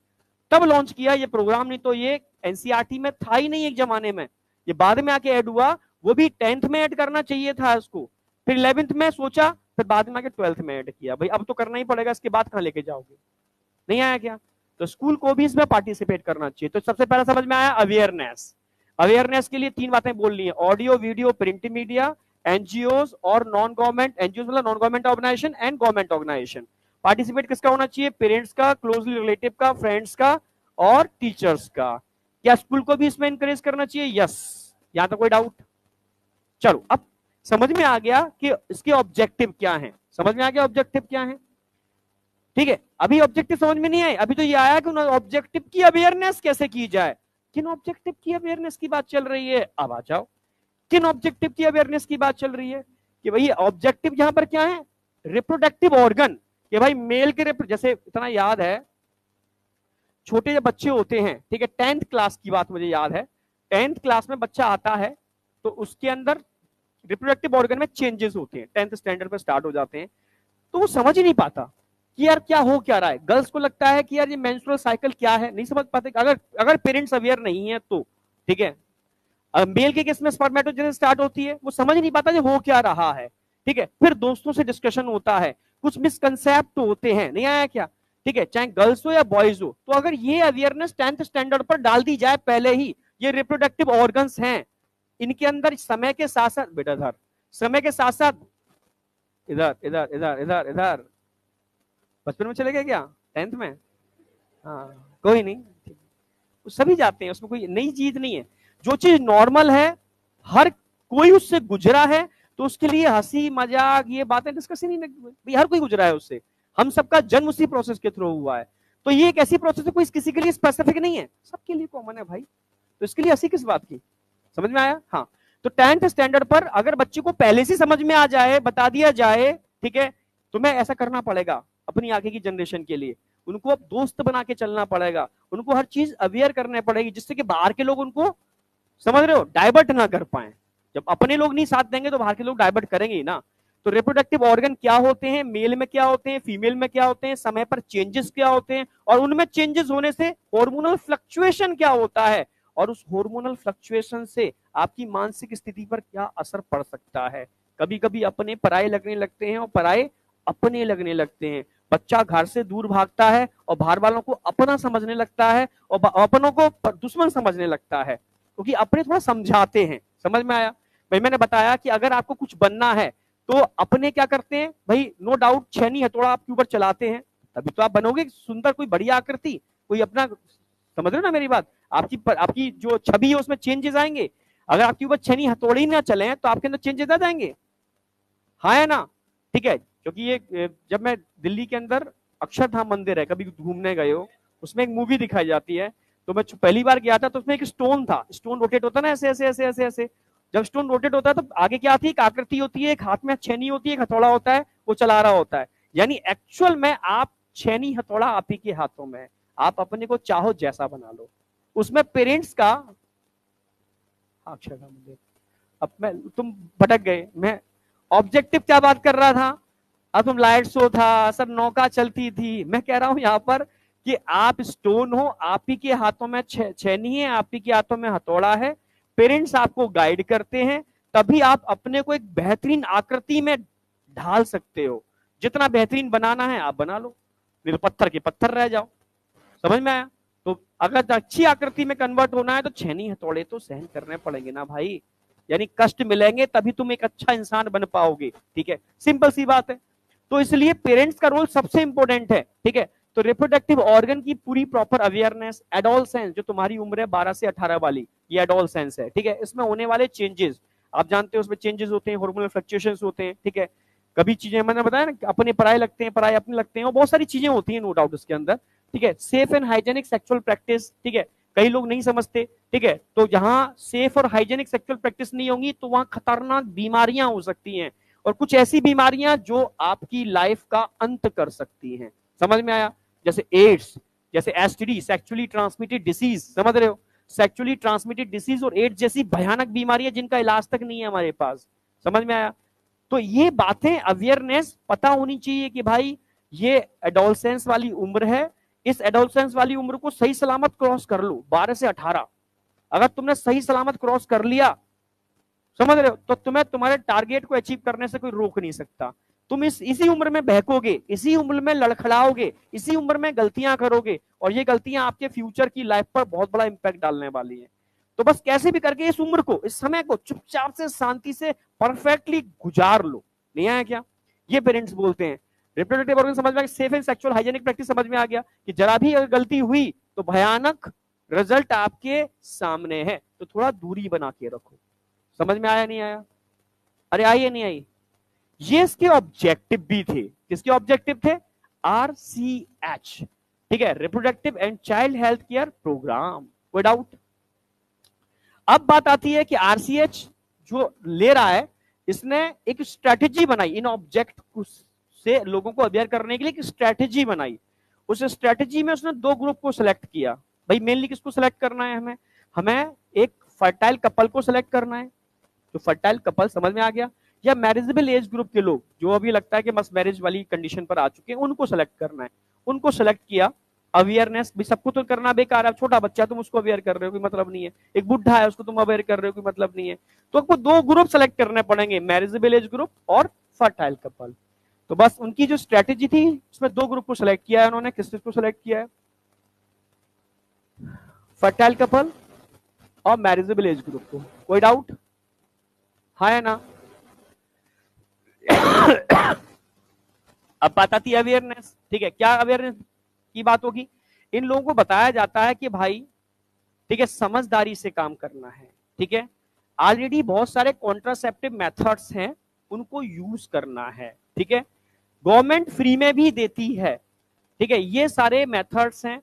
तब लॉन्च किया ये प्रोग्राम, नहीं तो ये एनसीईआरटी में था ही नहीं एक जमाने में, ये बाद में आके ऐड हुआ, वो भी 10th में ऐड करना चाहिए था इसको, फिर 11th में सोचा, फिर बाद में आके 12th में ऐड किया, भाई अब तो करना ही पड़ेगा, इसके बाद कहां लेके जाओगे, नहीं आया क्या। तो स्कूल को भी इसमें पार्टिसिपेट करना चाहिए। तो सबसे पहला समझ में आया अवेयरनेस, अवेयरनेस के लिए 3 बातें बोलनी है, audio video print media, NGO और नॉन गवर्नमेंट, एनजीओ मतलब non government organization and government organization. Participate किसका होना चाहिए, पेरेंट्स का, क्लोजली रिलेटिव का, फ्रेंड्स का और टीचर्स का। क्या स्कूल को भी इसमें इंकरेज करना चाहिए, यस, यहां तो कोई डाउट। चलो अब समझ में आ गया कि इसके ऑब्जेक्टिव क्या है, समझ में आ गया ऑब्जेक्टिव क्या है, ठीक है। अभी ऑब्जेक्टिव समझ में नहीं आए, अभी तो ये आया कि ऑब्जेक्टिव की अवेयरनेस कैसे की जाए, किन ऑब्जेक्टिव की अवेयरनेस की बात चल रही है, अब आ जाओ, किन ऑब्जेक्टिव की अवेयरनेस की बात चल रही है, कि भाई ऑब्जेक्टिव यहां पर क्या है, रिप्रोडक्टिव ऑर्गन, कि भाई मेल के जैसे इतना याद है, छोटे जब बच्चे होते हैं, ठीक है, 10th क्लास की बात मुझे याद है, 10th क्लास में बच्चा आता है तो उसके अंदर रिप्रोडक्टिव ऑर्गन में चेंजेस होते हैं, 10th स्टैंडर्ड में स्टार्ट हो जाते हैं, तो वो समझ ही नहीं पाता कि यार क्या हो क्या रहा है। गर्ल्स को लगता है कि यार ये मेंस्ट्रुअल साइकिल क्या है, नहीं समझ पाते, अगर अगर पेरेंट्स अवेयर नहीं है तो, ठीक है। मेल के केस में स्पर्मेटोजेनेसिस स्टार्ट होती है, वो समझ नहीं पाता ये हो क्या रहा है, ठीक है। फिर दोस्तों से डिस्कशन होता है, कुछ मिसकंसेप्ट होते हैं, नहीं आया क्या, ठीक है, चाहे गर्ल्स हो या बॉयज हो। तो अगर ये अवेयरनेस 10th स्टैंडर्ड पर डाल दी जाए पहले ही, ये रिप्रोडक्टिव ऑर्गन्स हैं, इनके अंदर समय के साथ साथ, बेटा इधर, समय के साथ साथ, इधर इधर इधर इधर इधर, बचपन में चले गए क्या 10th में, हाँ कोई नहीं, सभी जाते हैं, उसमें कोई नई चीज नहीं है, जो चीज नॉर्मल है, हर कोई उससे गुजरा है, तो उसके लिए हंसी मजाक ये बातें डिस्कस ही नहीं, हर कोई गुजरा है उससे, हम सबका जन्म उसी प्रोसेस के थ्रू हुआ है, तो ये एक ऐसी प्रोसेस है कोई किसी के लिए स्पेसिफिक नहीं है, सबके लिए कॉमन है भाई, तो इसके लिए हंसी किस बात की, समझ में आया। हाँ, तो 10th स्टैंडर्ड पर अगर बच्चे को पहले से समझ में आ जाए, बता दिया जाए, ठीक है, तुम्हें ऐसा करना पड़ेगा अपनी आगे की जनरेशन के लिए, उनको अब दोस्त बना के चलना पड़ेगा, उनको हर चीज अवेयर करने पड़ेगी, जिससे कि बाहर के लोग उनको, समझ रहे हो, डाइवर्ट ना कर पाए। जब अपने लोग नहीं साथ देंगे तो बाहर के लोग डाइवर्ट करेंगे ही ना। तो रिप्रोडक्टिव ऑर्गन क्या होते हैं, मेल में क्या होते हैं, फीमेल में क्या होते हैं, समय पर चेंजेस क्या होते हैं, और उनमें चेंजेस होने से हार्मोनल फ्लक्चुएशन क्या होता है, और उस हार्मोनल फ्लक्चुएशन से आपकी मानसिक स्थिति पर क्या असर पड़ सकता है। कभी कभी अपने पराये लगने लगते हैं और पराये अपने लगने लगते हैं, बच्चा घर से दूर भागता है और बाहर वालों को अपना समझने लगता है और अपनों को दुश्मन समझने लगता है, क्योंकि अपने थोड़ा समझाते हैं, समझ में आया। भाई मैंने बताया कि अगर आपको कुछ बनना है तो अपने क्या करते हैं भाई, नो डाउट छेनी हथौड़ा आपके ऊपर चलाते हैं, तभी तो आप बनोगे सुंदर कोई बढ़िया आकृति, कोई अपना, समझ रहे हो ना मेरी बात, आपकी जो छवि है उसमें चेंजेस आएंगे। अगर आपके ऊपर छेनी हथौड़ी ना चले तो आपके अंदर चेंजेस आ जाएंगे, हाँ है ना, ठीक है। क्योंकि ये जब मैं दिल्ली के अंदर अक्षरधाम मंदिर है, कभी घूमने गए हो, उसमें एक मूवी दिखाई जाती है, तो मैं पहली बार गया था तो उसमें एक स्टोन था, स्टोन रोटेट होता है ना, ऐसे ऐसे ऐसे ऐसे ऐसे, जब स्टोन रोटेट होता है तो आगे क्या आती है, एक आकृति होती है, एक हाथ में छेनी होती है, एक हथौड़ा होता है, वो चला रहा होता है, यानी एक्चुअल में आप छेनी हथौड़ा आप ही के हाथों में, आप अपने को चाहो जैसा बना लो। उसमें पेरेंट्स का, अक्षरधाम मंदिर, अब मैं, तुम भटक गए, मैं ऑब्जेक्टिव क्या बात कर रहा था, अब तुम लाइट शो था, सब नौका चलती थी, मैं कह रहा हूं यहाँ पर कि आप स्टोन हो, आप ही के हाथों में छेनी है, आप ही के हाथों में हथौड़ा है, पेरेंट्स आपको गाइड करते हैं, तभी आप अपने को एक बेहतरीन आकृति में ढाल सकते हो। जितना बेहतरीन बनाना है आप बना लो, नहीं तो पत्थर के पत्थर रह जाओ। समझ में आया? तो अगर अच्छी आकृति में कन्वर्ट होना है तो छेनी हथौड़े तो सहन करने पड़ेंगे ना भाई, यानी कष्ट मिलेंगे तभी तुम एक अच्छा इंसान बन पाओगे। ठीक है, सिंपल सी बात है। तो इसलिए पेरेंट्स का रोल सबसे इंपॉर्टेंट है। ठीक है, तो रिप्रोडक्टिव ऑर्गन की पूरी प्रॉपर अवेयरनेस, एडोलसेंस, जो तुम्हारी उम्र है 12 से 18 वाली, ये एडोलसेंस है। ठीक है, इसमें होने वाले चेंजेस आप जानते हो, उसमें चेंजेस होते हैं, हार्मोनल फ्लक्चुएशंस होते हैं। ठीक है, कभी चीजें मैंने बताया ना, अपने पराये लगते हैं, पराये अपने लगते हैं, और बहुत सारी चीजें होती हैं नो डाउट इसके अंदर। ठीक है, safe and hygienic sexual practice, ठीक है, कई लोग नहीं समझते। ठीक है, तो जहां सेफ और हाइजेनिक सेक्सुअल प्रैक्टिस नहीं होंगी तो वहां खतरनाक बीमारियां हो सकती हैं, और कुछ ऐसी बीमारियां जो आपकी लाइफ का अंत कर सकती हैं। समझ में आया? जैसे एड्स, जैसे एसटीडी, सेक्सुअली ट्रांसमिटेड डिसीज, समझ रहे हो? सेक्सुअली ट्रांसमिटेड डिसीज और एड्स जैसी भयानक बीमारियां जिनका इलाज तक नहीं है हमारे पास। समझ में आया? तो ये बातें, अवेयरनेस पता होनी चाहिए कि भाई ये एडोलसेंस वाली उम्र है, इस एडोलसेंस वाली उम्र को सही सलामत क्रॉस कर लो, 12 से 18। अगर तुमने सही सलामत क्रॉस कर लिया, समझ रहे हो, तो तुम्हें तुम्हारे टारगेट को अचीव करने से कोई रोक नहीं सकता। तुम इसी उम्र में बहकोगे, इसी उम्र में लड़खड़ाओगे, इसी उम्र में गलतियां करोगे, और ये गलतियां आपके फ्यूचर की लाइफ पर बहुत बड़ा इंपैक्ट डालने वाली है। तो बस कैसे भी करके इस उम्र को, इस समय को चुपचाप से, शांति से, परफेक्टली गुजार लो। नहीं आया क्या? ये पेरेंट्स बोलते हैं। रिप्रोडक्टिव ऑर्गन समझ में आ गया, safe and sexual hygienic practice समझ में आ गया कि जरा भी अगर गलती हुई तो भयानक रिजल्ट आपके सामने है, तो थोड़ा दूरी बना के रखो। समझ में आया नहीं आया? अरे आई या नहीं आई? ये इसके ऑब्जेक्टिव भी थे। किसके ऑब्जेक्टिव थे? RCH, ठीक है, reproductive and child health care program. कोई डाउट? अब बात आती है कि RCH जो ले रहा है, इसने एक स्ट्रेटेजी बनाई, इन ऑब्जेक्ट से लोगों को अवेयर करने के लिए एक स्ट्रेटेजी बनाई। उस स्ट्रेटेजी में उसने 2 ग्रुप को सिलेक्ट किया। भाई मेनली किसको सिलेक्ट करना है? हमें हमें एक फर्टाइल कपल को सिलेक्ट करना है। तो फर्टाइल कपल समझ में आ गया, या मैरिजेबल एज ग्रुप के लोग जो अभी लगता है कि बस मैरिज वाली कंडीशन पर आ चुके हैं, उनको सेलेक्ट करना है। उनको सेलेक्ट किया। अवेयरनेस भी सबको तो करना बेकार है, छोटा बच्चा तुम उसको अवेयर कर रहे हो, कोई मतलब नहीं है। एक बुढ़ा है उसको तुम अवेयर कर रहे हो, कोई मतलब नहीं है। तो आपको 2 ग्रुप सेलेक्ट करने पड़ेंगे, मैरिजेबल एज ग्रुप और फर्टाइल कपल। तो बस उनकी जो स्ट्रेटेजी थी उसमें 2 ग्रुप को सिलेक्ट किया है उन्होंने। किस किस को सिलेक्ट किया है? फर्टाइल कपल और मैरिजेबल एज ग्रुप को। कोई डाउट? हाँ या ना? अब बात आती है अवेयरनेस। ठीक है, क्या अवेयरनेस की बात होगी? इन लोगों को बताया जाता है कि भाई, ठीक है, समझदारी से काम करना है। ठीक है, ऑलरेडी बहुत सारे कॉन्ट्रासेप्टिव मेथड्स हैं, उनको यूज करना है। ठीक है, गवर्नमेंट फ्री में भी देती है। ठीक है, ये सारे मेथड्स हैं,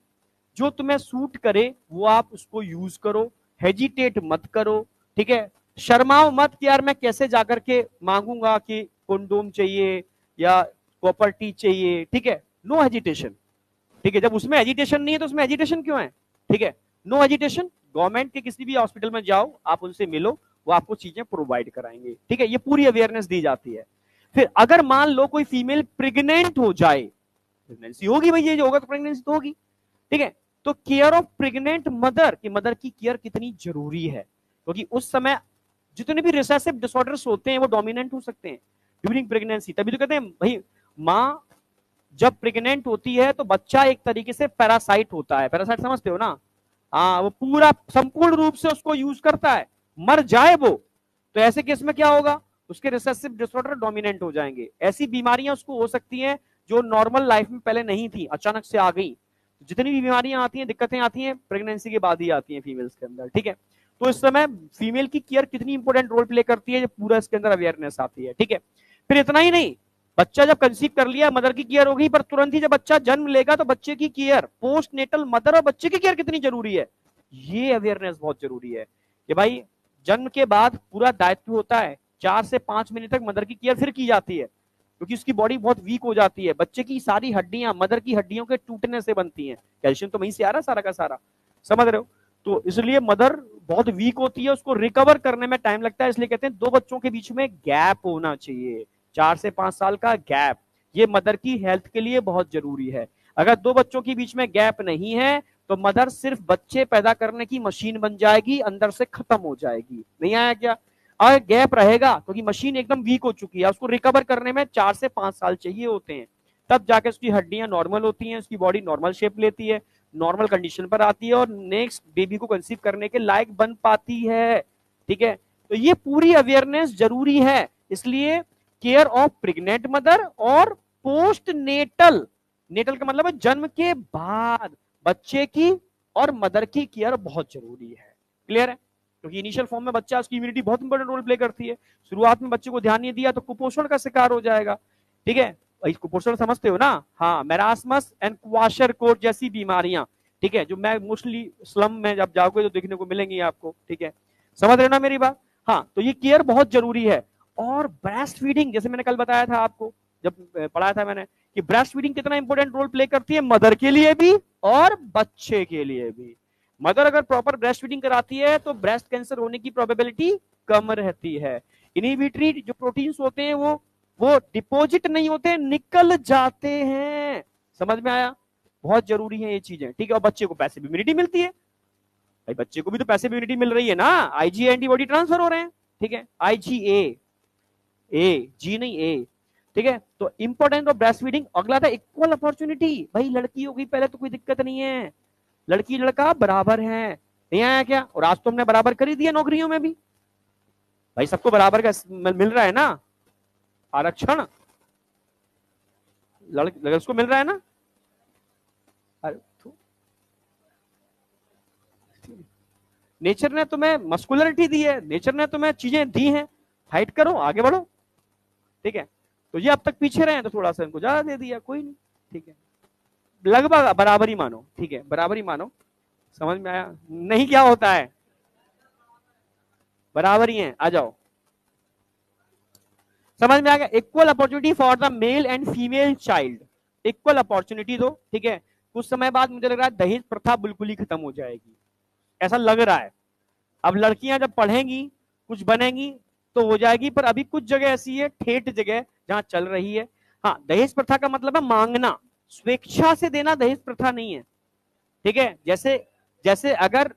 जो तुम्हें सूट करे वो आप उसको यूज करो, हेजिटेट मत करो। ठीक है, शर्माओ मत कि यार मैं कैसे जाकर के मांगूंगा कि कंडोम चाहिए या प्रॉपर्टी चाहिए। ठीक है, नो हेजिटेशन। ठीक है, जब उसमें हेजिटेशन नहीं है तो उसमें हेजिटेशन क्यों है? ठीक है, नो हेजिटेशन। गवर्नमेंट के किसी भी हॉस्पिटल में जाओ, आप उनसे मिलो, वो आपको चीजें प्रोवाइड कराएंगे। ठीक है, ये पूरी अवेयरनेस दी जाती है। फिर अगर मान लो कोई फीमेल प्रेग्नेंट हो जाए, प्रेगनेंसी होगी भाई, ये जो होगा तो प्रेगनेंसी तो होगी। ठीक है, तो केयर ऑफ प्रेग्नेंट मदर, कि मदर की केयर कितनी जरूरी है, क्योंकि उस समय जितने भी रिसेसिव डिसऑर्डर्स होते हैं वो डोमिनेंट हो सकते हैं ड्यूरिंग प्रेगनेंसी। तभी तो कहते हैं भाई, माँ जब प्रेग्नेंट होती है तो बच्चा एक तरीके से पैरासाइट होता है। पैरासाइट समझते हो ना? हाँ, वो पूरा संपूर्ण रूप से उसको यूज करता है। मर जाए वो, तो ऐसे केस में क्या होगा? उसके रिसेसिव डिसऑर्डर डोमिनेंट हो जाएंगे। ऐसी बीमारियां उसको हो सकती हैं जो नॉर्मल लाइफ में पहले नहीं थी, अचानक से आ गई। जितनी भी बीमारियां आती हैं, दिक्कतें आती हैं, प्रेगनेंसी के बाद ही आती हैं फीमेल्स के अंदर। ठीक है, तो इस समय फीमेल की केयर कितनी इंपॉर्टेंट रोल प्ले करती है, पूरा इसके अंदर अवेयरनेस आती है। ठीक है, फिर इतना ही नहीं, बच्चा जब कंसीव कर लिया, मदर की केयर होगी, पर तुरंत ही जब बच्चा जन्म लेगा तो बच्चे की केयर, पोस्ट नेटल मदर और बच्चे की केयर कितनी जरूरी है, ये अवेयरनेस बहुत जरूरी है। कि भाई जन्म के बाद पूरा दायित्व होता है, 4 से 5 महीने तक मदर की केयर फिर की जाती है, क्योंकि उसकी बॉडी बहुत वीक हो जाती है। बच्चे की सारी हड्डियां मदर की हड्डियों के टूटने से बनती हैं, कैल्शियम तो वहीं से आ रहा है सारा का सारा। समझ रहे हो? तो इसलिए मदर बहुत वीक होती है, उसको रिकवर करने में टाइम लगता है, इसलिए कहते हैं 2 बच्चों के बीच में गैप होना चाहिए, 4 से 5 साल का गैप। ये मदर की हेल्थ के लिए बहुत जरूरी है। अगर 2 बच्चों के बीच में गैप नहीं है तो मदर सिर्फ बच्चे पैदा करने की मशीन बन जाएगी, अंदर से खत्म हो जाएगी। नहीं आया क्या? अगर गैप रहेगा क्योंकि मशीन एकदम वीक हो चुकी है, उसको रिकवर करने में 4 से 5 साल चाहिए होते हैं, तब जाके उसकी हड्डियां नॉर्मल होती हैं, उसकी बॉडी नॉर्मल शेप लेती है, नॉर्मल कंडीशन पर आती है और नेक्स्ट बेबी को कंसीव करने के लायक बन पाती है। ठीक है, तो ये पूरी अवेयरनेस जरूरी है। इसलिए केयर ऑफ प्रेग्नेंट मदर और पोस्ट नेटल, नेटल का मतलब है जन्म के बाद बच्चे की और मदर की केयर बहुत जरूरी है। क्लियर है? क्योंकि इनिशियल फॉर्म में बच्चा, उसकी इम्यूनिटी बहुत इंपॉर्टेंट रोल प्ले करती है। शुरुआत में बच्चे को ध्यान नहीं दिया तो कुपोषण का शिकार हो जाएगा। ठीक है, कुपोषण समझते हो ना? हाँ, मेरास्मस एंड क्वाशरकोट जैसी बीमारियां, ठीक है, जो मैं मोस्टली स्लम में जब जाओगे तो देखने को मिलेंगी आपको। ठीक है, समझ रहे हो ना मेरी बात? हाँ, तो ये केयर बहुत जरूरी है। और ब्रेस्ट फीडिंग, जैसे मैंने कल बताया था आपको, जब पढ़ाया था मैंने कि ब्रेस्ट फीडिंग कितना इंपॉर्टेंट रोल प्ले करती है मदर के लिए भी और बच्चे के लिए भी। मदर अगर प्रॉपर ब्रेस्ट फीडिंग कराती है तो ब्रेस्ट कैंसर होने की प्रोबेबिलिटी कम रहती है। इनहिबिटरी जो प्रोटीन्स होते हैं वो डिपॉजिट नहीं होते, निकल जाते हैं। समझ में आया? बहुत जरूरी है ये चीजें। ठीक है, और बच्चे को पैसिव इम्यूनिटी मिलती है। भाई बच्चे को भी तो पैसिव इम्यूनिटी मिल रही है ना, आईजीए एंटीबॉडी ट्रांसफर हो रहे हैं। ठीक है, आईजीए, ए जी नहीं ए। ठीक है, तो इंपॉर्टेंस ऑफ ब्रेस्ट फीडिंग। अगला था इक्वल अपॉर्चुनिटी। भाई लड़की होगी पहले तो कोई दिक्कत नहीं है, लड़की लड़का बराबर है। नहीं आया क्या? और आज तो हमने बराबर कर ही दिया नौकरियों में भी। भाई सबको बराबर का मिल रहा है ना आरक्षण, लड़कों मिल रहा है ना? नेचर ने तुम्हें मस्कुलरिटी दी है, नेचर ने तुम्हें चीजें दी हैं, फाइट करो, आगे बढ़ो। ठीक है, तो ये अब तक पीछे रहे हैं तो थोड़ा सा इनको ज्यादा दे दिया, कोई नहीं। ठीक है, लगभग बराबर ही मानो। ठीक है, बराबर ही मानो। समझ में आया? नहीं क्या होता है, बराबर ही है। आ जाओ, समझ में आ गया? Equal opportunity for the male and female child, equal opportunity दो। ठीक है, कुछ समय बाद मुझे लग रहा है दहेज प्रथा बिल्कुल ही खत्म हो जाएगी, ऐसा लग रहा है। अब लड़कियां जब पढ़ेंगी कुछ बनेंगी तो हो जाएगी, पर अभी कुछ जगह ऐसी है, ठेठ जगह जहां चल रही है। हाँ, दहेज प्रथा का मतलब है मांगना, स्वेच्छा से देना दहेज प्रथा नहीं है। ठीक है, जैसे जैसे अगर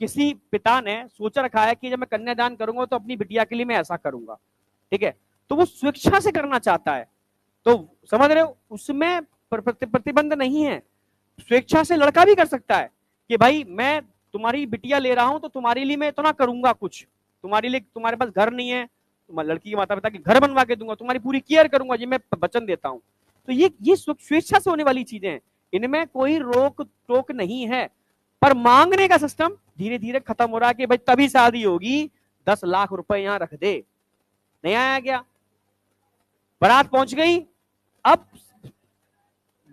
किसी पिता ने सोच रखा है कि जब मैं कन्यादान करूंगा तो अपनी बिटिया के लिए मैं ऐसा करूंगा, ठीक है, तो वो स्वेच्छा से करना चाहता है, तो समझ रहे हो, उसमें प्रतिबंध नहीं है। स्वेच्छा से लड़का भी कर सकता है कि भाई मैं तुम्हारी बिटिया ले रहा हूं तो तुम्हारे लिए मैं इतना करूंगा, कुछ तुम्हारे लिए, तुम्हारे पास घर नहीं है, लड़की के माता पिता के घर बनवा के दूंगा, तुम्हारी पूरी केयर करूंगा, ये मैं वचन देता हूं। तो ये स्वेच्छा से होने वाली चीजें हैं, इनमें कोई रोक टोक नहीं है। पर मांगने का सिस्टम धीरे धीरे खत्म हो रहा है कि भाई तभी शादी होगी, 10 लाख रुपए यहां रख दे। नहीं आया क्या? बारात पहुंच गई, अब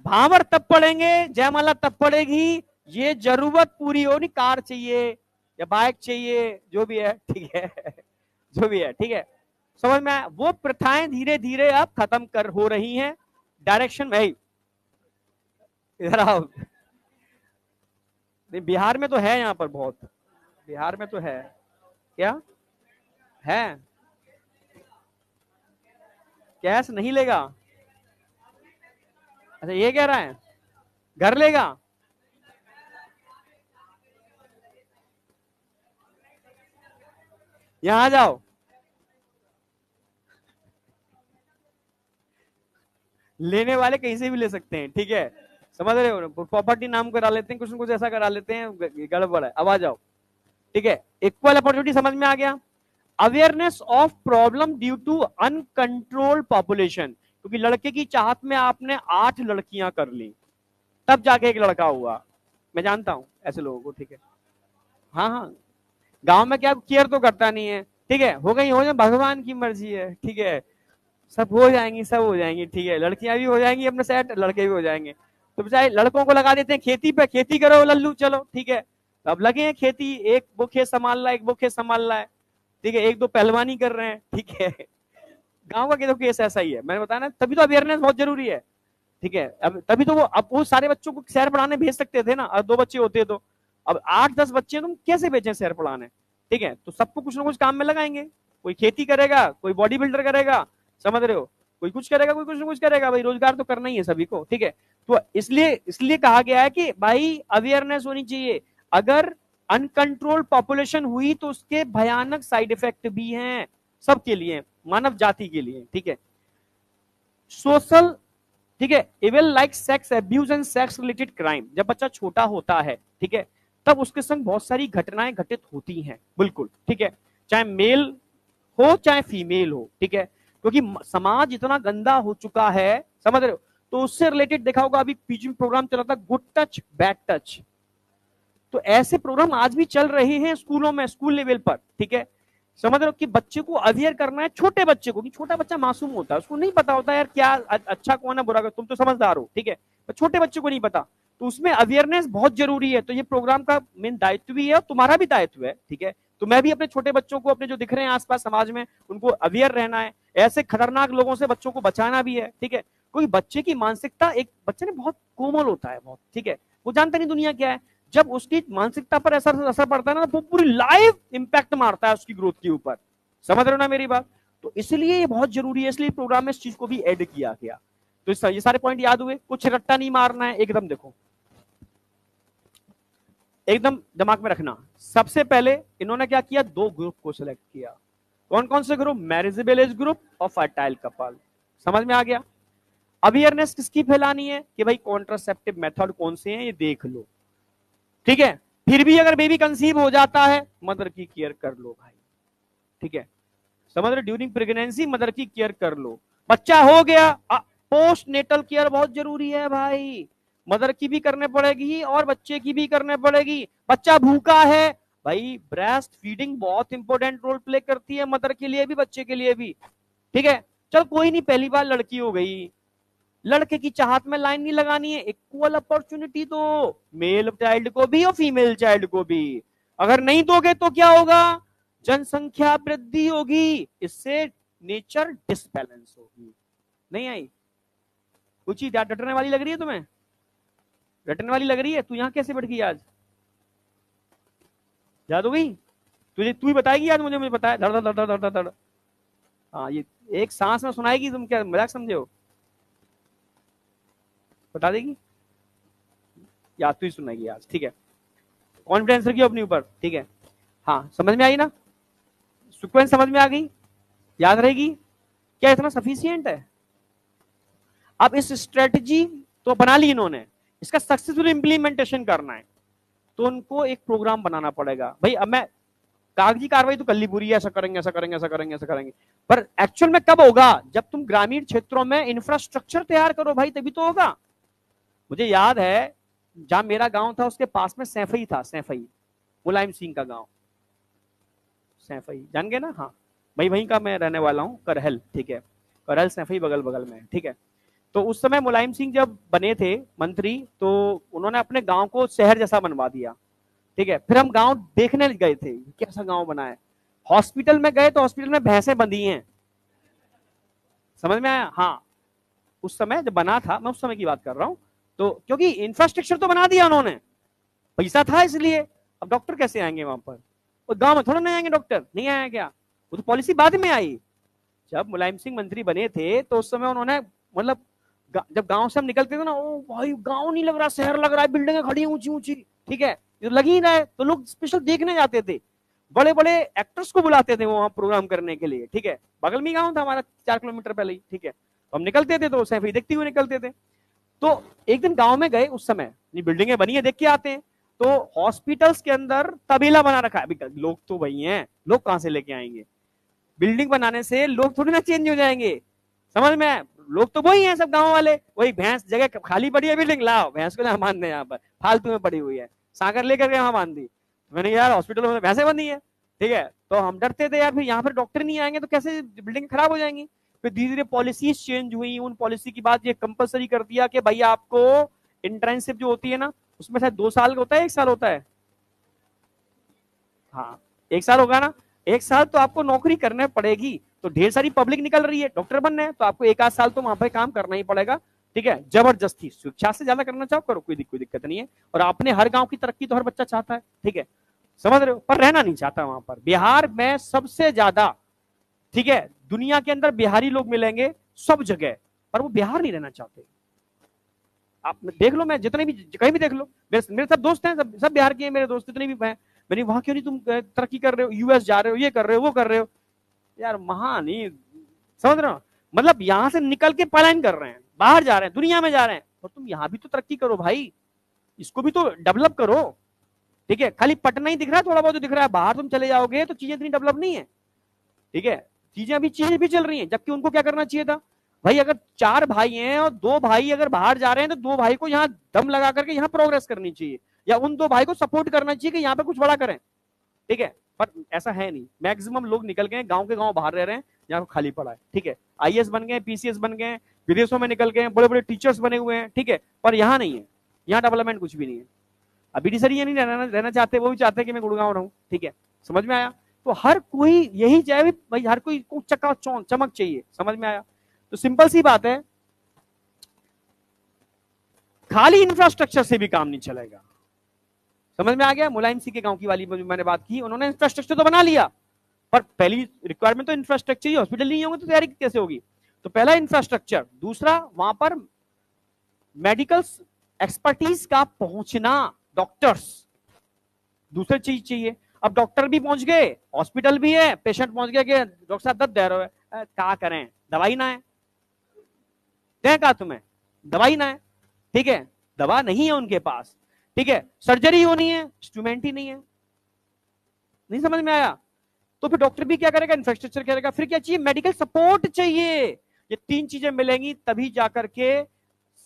भावर तब पड़ेंगे, जयमाला तब पड़ेगी, ये जरूरत पूरी हो, नहीं कार चाहिए या बाइक चाहिए, जो भी है। ठीक है, जो भी है। ठीक है, समझ में आया? वो प्रथाएं धीरे धीरे अब खत्म कर हो रही हैं। डायरेक्शन में इधर आओ, बिहार में तो है, यहाँ पर बहुत, बिहार में तो है। क्या है? कैश नहीं लेगा? अच्छा ये कह रहा है घर लेगा। यहां आ जाओ, लेने वाले कहीं से भी ले सकते हैं। ठीक है, समझ रहे हो? प्रॉपर्टी नाम करा लेते हैं, कुछ न कुछ ऐसा करा लेते हैं, गड़बड़ है। अब आ जाओ। ठीक है, इक्वल अपॉर्चुनिटी समझ में आ गया। Awareness of problem due to uncontrolled population, क्योंकि लड़के की चाहत में आपने 8 लड़कियां कर ली, तब जाके एक लड़का हुआ। मैं जानता हूं ऐसे लोगों को। ठीक है, हाँ हाँ, गांव में क्या केयर तो करता नहीं है। ठीक है, हो गई हो जाए, भगवान की मर्जी है। ठीक है, सब हो जाएंगी, सब हो जाएंगी। ठीक है, लड़कियां भी हो जाएंगी अपने सेट, लड़के भी हो जाएंगे। तो बेचारे लड़कों को लगा देते हैं खेती पे, खेती करो लल्लू, चलो। ठीक है, तो अब लगे हैं खेती, एक वो खेत संभाल रहा है, एक वो खेत संभाल रहा है। ठीक है, एक दो पहलवानी कर रहे हैं। ठीक है, गांव का तो केस ऐसा ही है, मैंने बताया ना, तभी तो अवेयरनेस बहुत जरूरी है। ठीक है, अब तभी तो वो, अब वो सारे बच्चों को शहर पढ़ाने भेज सकते थे ना, अब 2 बच्चे होते तो अब 8-10 बच्चे तुम कैसे भेजें शहर पढ़ाने, ठीक है, तो सबको कुछ ना कुछ काम में लगाएंगे, कोई खेती करेगा, कोई बॉडी बिल्डर करेगा, समझ रहे हो, कोई कुछ करेगा, कोई कुछ ना कुछ करेगा, भाई रोजगार तो करना ही है सभी को, ठीक है। तो इसलिए इसलिए कहा गया है कि भाई अवेयरनेस होनी चाहिए। अगर अनकंट्रोल पॉपुलेशन हुई तो उसके भयानक साइड इफेक्ट भी हैं सबके लिए, मानव जाति के लिए, ठीक है। सोशल, ठीक है, evil like sex abuse and sex related crime, जब बच्चा छोटा होता है, ठीक है, तब उसके संग बहुत सारी घटनाएं घटित होती हैं, बिल्कुल, ठीक है, चाहे मेल हो चाहे फीमेल हो, ठीक है, क्योंकि समाज इतना गंदा हो चुका है, समझ रहे हो। तो उससे रिलेटेड देखा होगा अभी पीजी प्रोग्राम चला था, गुड टच बैड टच, तो ऐसे प्रोग्राम आज भी चल रहे हैं स्कूलों में, स्कूल लेवल पर, ठीक है। समझ रहे हो कि बच्चे को अवेयर करना है, छोटे बच्चे को, कि छोटा बच्चा मासूम होता है, उसको नहीं पता होता यार क्या अच्छा कौन है बुरा, तुम तो समझदार हो, ठीक है, पर छोटे बच्चे को नहीं पता, तो उसमें अवेयरनेस बहुत जरूरी है। तो ये प्रोग्राम का मेन दायित्व भी है और तुम्हारा भी दायित्व है, ठीक है। तो मैं भी अपने छोटे बच्चों को, अपने जो दिख रहे हैं आसपास समाज में, उनको अवेयर रहना है, ऐसे खतरनाक लोगों से बच्चों को बचाना भी है, ठीक है। कोई बच्चे की मानसिकता, एक बच्चे ने बहुत कोमल होता है बहुत, ठीक है, वो जानता नहीं दुनिया क्या है, जब उसकी मानसिकता पर असर पड़ता है ना, तो पूरी लाइफ इंपैक्ट मारता है उसकी ग्रोथ के ऊपर, समझ रहे हो ना मेरी बात। तो इसलिए ये बहुत जरूरी है, इसलिए प्रोग्राम में इस चीज को भी ऐड किया गया। तो ये सारे पॉइंट याद हुए, कुछ रट्टा नहीं मारना है, एकदम देखो, एकदम दिमाग में रखना। सबसे पहले इन्होंने क्या किया, 2 ग्रुप को सिलेक्ट किया, कौन कौन से ग्रुप, मैरिजेबल एज ग्रुप और फर्टाइल कपल, समझ में आ गया। अवेयरनेस किसकी फैलानी है कि भाई कॉन्ट्रासेप्टिव मेथड कौन से हैं ये देख लो, ठीक है। फिर भी अगर बेबी कंसीव हो जाता है, मदर की केयर कर लो भाई, ठीक है, समझ रहे, ड्यूरिंग प्रेगनेंसी मदर की केयर कर लो। बच्चा हो गया, पोस्ट नेटल केयर बहुत जरूरी है भाई, मदर की भी करने पड़ेगी और बच्चे की भी करने पड़ेगी। बच्चा भूखा है भाई, ब्रेस्ट फीडिंग बहुत इंपॉर्टेंट रोल प्ले करती है, मदर के लिए भी बच्चे के लिए भी, ठीक है। चल कोई नहीं, पहली बार लड़की हो गई, लड़के की चाहत में लाइन नहीं लगानी है, इक्वल अपॉर्चुनिटी दो, मेल चाइल्ड को भी और फीमेल चाइल्ड को भी। अगर नहीं दोगे तो क्या होगा, जनसंख्या वृद्धि होगी, इससे नेचर डिसबैलेंस होगी। नहीं आई कुछ चीज डटने वाली लग रही है तुम्हें, रटने वाली लग रही है, तू यहाँ कैसे बैठ गई आज, याद हो गई तुझे, तू ही बताएगी आज, मुझे बताया धड़ धड़ धड़ धड़ धड़, हाँ ये एक सांस में सुनाएगी, तुम क्या मजाक समझे हो, बता देगी, याद तू ही सुनाएगी आज, ठीक है। कॉन्फिडेंस रखियो अपने ऊपर, ठीक है। हाँ समझ में आई ना, सीक्वेंस समझ में आ गई, याद रहेगी, क्या इतना सफिशियंट है। अब इस स्ट्रेटजी तो बना ली इन्होंने, इसका सक्सेसफुल इंप्लीमेंटेशन करना है, तो उनको एक प्रोग्राम बनाना पड़ेगा। भाई अब मैं कागजी कार्रवाई तो कर ली पूरी, ऐसा करेंगे ऐसा करेंगे ऐसा करेंगे ऐसा करेंगे, पर एक्चुअल में कब होगा, जब तुम ग्रामीण क्षेत्रों में इंफ्रास्ट्रक्चर तैयार करो भाई, तभी तो होगा। मुझे याद है जहां मेरा गांव था उसके पास में सैफई था, सैफई, मुलायम सिंह का गांव, सैफई जान गए ना, हाँ भाई वहीं का मैं रहने वाला हूँ, करहल, ठीक है, करहल सैफई बगल बगल में, ठीक है। तो उस समय मुलायम सिंह जब बने थे मंत्री, तो उन्होंने अपने गांव को शहर जैसा बनवा दिया, ठीक है। फिर हम गांव देखने गए थे, कैसा गांव बना है, हॉस्पिटल में गए तो हॉस्पिटल में भैंसें बंधी हैं, समझ में आया, हाँ उस समय जब बना था, मैं उस समय की बात कर रहा हूँ, तो क्योंकि इंफ्रास्ट्रक्चर तो बना दिया उन्होंने, पैसा था इसलिए। अब डॉक्टर कैसे आएंगे वहां पर, और गांव में थोड़ा नहीं आएंगे डॉक्टर, नहीं आया क्या, वो तो पॉलिसी बाद में आई। जब मुलायम सिंह मंत्री बने थे तो उस समय उन्होंने, मतलब जब गांव से हम निकलते थे ना, ओ भाई गांव नहीं लग रहा, शहर लग रहा है, बिल्डिंगें खड़ी ऊंची ऊंची, ठीक है, लग ही रहा है, तो लोग स्पेशल देखने जाते थे, बड़े बड़े एक्टर्स को बुलाते थे वहां प्रोग्राम करने के लिए, ठीक है। बगल में गांव था हमारा 4 किलोमीटर पहले ही, ठीक है, तो हम निकलते थे तो सैफई देखते हुए निकलते थे। तो एक दिन गांव में गए, उस समय बिल्डिंगें बनी है, देख के आते हैं, तो हॉस्पिटल्स के अंदर तबेला बना रखा है। लोग तो वही हैं, लोग कहां से लेके आएंगे, बिल्डिंग बनाने से लोग थोड़ी ना चेंज हो जाएंगे, समझ में, लोग तो वही हैं सब गांव वाले, वही भैंस जगह खाली पड़ी है, बिल्डिंग लाओ भैंस को बांध दे, यहाँ पर फालतू में पड़ी हुई है, सागर लेकर के वहां बांध दी, मैंने यार हॉस्पिटल में भैंसे बंधी है, ठीक है। तो हम डरते थे यार, फिर यहाँ पर डॉक्टर नहीं आएंगे तो कैसे बिल्डिंग खराब हो जाएंगी। फिर धीरे धीरे पॉलिसीज चेंज हुई, उन पॉलिसी की बात ये कंपलसरी कर दिया कि भाई आपको इंटर्नशिप जो होती है ना, उसमें शायद 2 साल का होता है, 1 साल होता है, हाँ 1 साल होगा ना, 1 साल तो आपको नौकरी करने पड़ेगी। तो ढेर सारी पब्लिक निकल रही है, डॉक्टर बनना है तो आपको 1 आध साल तो वहां पर काम करना ही पड़ेगा, ठीक है, जबरदस्ती शिक्षा से ज्यादा करना चाहो करो, कोई दिक्कत नहीं है। और आपने हर गांव की तरक्की तो हर बच्चा चाहता है, ठीक है, समझ रहे हो, पर रहना नहीं चाहता वहां पर। बिहार में सबसे ज्यादा, ठीक है, दुनिया के अंदर बिहारी लोग मिलेंगे सब जगह, पर वो बिहार नहीं रहना चाहते। आप देख लो, मैं जितने भी कहीं भी देख लो, मेरे सब दोस्त हैं, सब बिहार के हैं मेरे दोस्त, जितने भी हैं। मैंने वहां क्यों नहीं तुम तरक्की कर रहे हो, यूएस जा रहे हो, ये कर रहे हो, वो कर रहे हो, यार वहां नहीं, समझ रहे हो, मतलब यहां से निकल के पलायन कर रहे हैं, बाहर जा रहे हैं, दुनिया में जा रहे हैं, और तुम यहाँ भी तो तरक्की करो भाई, इसको भी तो डेवलप करो, ठीक है। खाली पटना ही दिख रहा है, थोड़ा बहुत दिख रहा है, बाहर तुम चले जाओगे तो चीजें इतनी डेवलप नहीं है, ठीक है, चीजें भी चल रही हैं। जबकि उनको क्या करना चाहिए था भाई, अगर 4 भाई हैं और 2 भाई अगर बाहर जा रहे हैं तो 2 भाई को यहाँ दम लगा करके यहाँ प्रोग्रेस करनी चाहिए, या उन 2 भाई को सपोर्ट करना चाहिए कि यहाँ पे कुछ बड़ा करें, ठीक है। पर ऐसा है नहीं, मैक्सिमम लोग निकल गए गांव के गांव बाहर रह रहे हैं, यहाँ खाली पड़ा है, ठीक है, आईएएस बन गए, पीसीएस बन गए, विदेशों में निकल गए, बड़े बड़े टीचर्स बने हुए हैं, ठीक है, पर यहाँ नहीं है, यहाँ डेवलपमेंट कुछ भी नहीं है। अभी सर ये नहीं रहना चाहते, वो भी चाहते हैं कि मैं गुड़गांव रहूं, ठीक है, समझ में आया। तो हर कोई यही चाहे भाई, हर कोई को चक्का चमक चाहिए, समझ में आया। तो सिंपल सी बात है, खाली इंफ्रास्ट्रक्चर से भी काम नहीं चलेगा, समझ में आ गया। मुलायम सिंह के गांव की वाली मैंने बात की, उन्होंने इंफ्रास्ट्रक्चर तो बना लिया, पर पहली रिक्वायरमेंट तो इंफ्रास्ट्रक्चर ही, हॉस्पिटल नहीं होंगे तो तैयारी कैसे होगी। तो पहला इंफ्रास्ट्रक्चर, दूसरा वहां पर मेडिकल एक्सपर्टीज का पहुंचना, डॉक्टर्स, दूसरी चीज चाहिए। अब डॉक्टर भी पहुंच गए, हॉस्पिटल भी है, पेशेंट पहुंच गया कि डॉक्टर साहब दर्द दे रहे हो, क्या करें, दवाई ना है, क्या कहा तुम्हें, दवाई ना है, ठीक है, दवा नहीं है उनके पास, ठीक है, सर्जरी होनी है, इंस्ट्रूमेंट ही नहीं है, नहीं समझ में आया। तो फिर डॉक्टर भी क्या करेगा, इंफ्रास्ट्रक्चर करेगा, फिर क्या चाहिए, मेडिकल सपोर्ट चाहिए। ये 3 चीजें मिलेंगी तभी जाकर के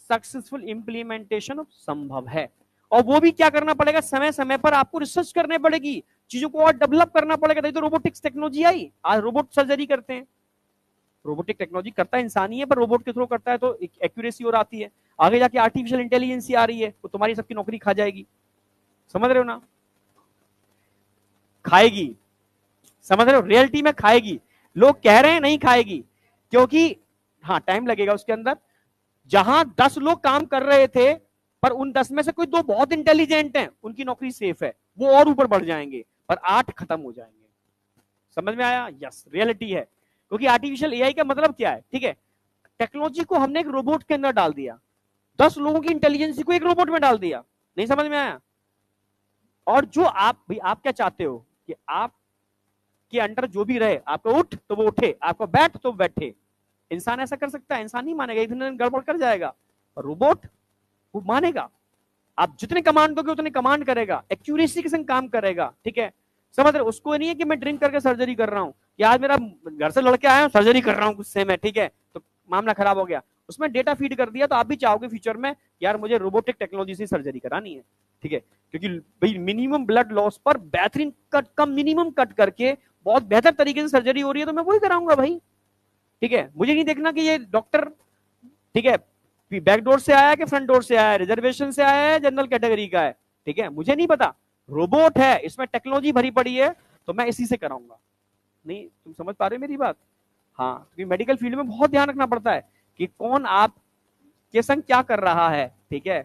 सक्सेसफुल इंप्लीमेंटेशन संभव है। और वो भी क्या करना पड़ेगा, समय समय पर आपको रिसर्च करने पड़ेगी, चीजों को और डेवलप करना पड़ेगा। नहीं तो रोबोटिक्स टेक्नोलॉजी आई, आज रोबोट सर्जरी करते हैं, रोबोटिक टेक्नोलॉजी करता है इंसान ही है, पर रोबोट के थ्रू करता है तो एक्यूरेसी और आती है। आगे जाके आर्टिफिशियल इंटेलिजेंस आ रही है, वो तुम्हारी सबकी नौकरी खा जाएगी, समझ रहे हो ना, खाएगी, समझ रहे हो, रियलिटी में खाएगी। लोग कह रहे हैं नहीं खाएगी, क्योंकि हाँ टाइम लगेगा उसके अंदर। जहां 10 लोग काम कर रहे थे, पर उन 10 में से कोई 2 बहुत इंटेलिजेंट हैं, उनकी नौकरी सेफ है, वो और ऊपर बढ़ जाएंगे, पर 8 खत्म हो जाएंगे, समझ में आया। यस, रियलिटी है, क्योंकि आर्टिफिशियल एआई का मतलब क्या है, ठीक है, टेक्नोलॉजी को हमने एक रोबोट के अंदर डाल दिया, 10 लोगों की इंटेलिजेंस को एक रोबोट में डाल दिया, नहीं समझ में आया। और जो आप भाई, आप क्या चाहते हो कि आप के अंडर जो भी रहे, आपको उठ तो वो उठे, आपको बैठ तो बैठे। इंसान ऐसा कर सकता है, इंसान नहीं मानेगा, एक दिन गड़बड़ कर जाएगा, रोबोट वो मानेगा। आप जितने कमांड दोगे उतने कमांड करेगा, एक्यूरेसी के संग काम करेगा, ठीक है, समझ रहे। उसको नहीं है कि मैं ड्रिंक करके सर्जरी कर रहा हूँ, कि आज मेरा घर से लड़के आए सर्जरी कर रहा हूँ गुस्से में, ठीक है, तो मामला खराब हो गया, उसमें डेटा फीड कर दिया। तो आप भी चाहोगे फ्यूचर में यार मुझे रोबोटिक टेक्नोलॉजी से सर्जरी करानी है, ठीक है, क्योंकि भाई मिनिमम ब्लड लॉस पर बेहतरीन कट, कम मिनिमम कट करके बहुत बेहतर तरीके से सर्जरी हो रही है, तो मैं वही कराऊंगा भाई, ठीक है। मुझे नहीं देखना कि ये डॉक्टर, ठीक है, बैक डोर से आया कि फ्रंट डोर से आया है, रिजर्वेशन से आया है, जनरल कैटेगरी का है, ठीक है, मुझे नहीं पता, रोबोट है, इसमें टेक्नोलॉजी भरी पड़ी है, तो मैं इसी से कराऊंगा। नहीं, तुम समझ पा रहे हो मेरी बात। हाँ, क्योंकि मेडिकल फील्ड में बहुत ध्यान रखना पड़ता है कि कौन आप के संग क्या कर रहा है, ठीक है।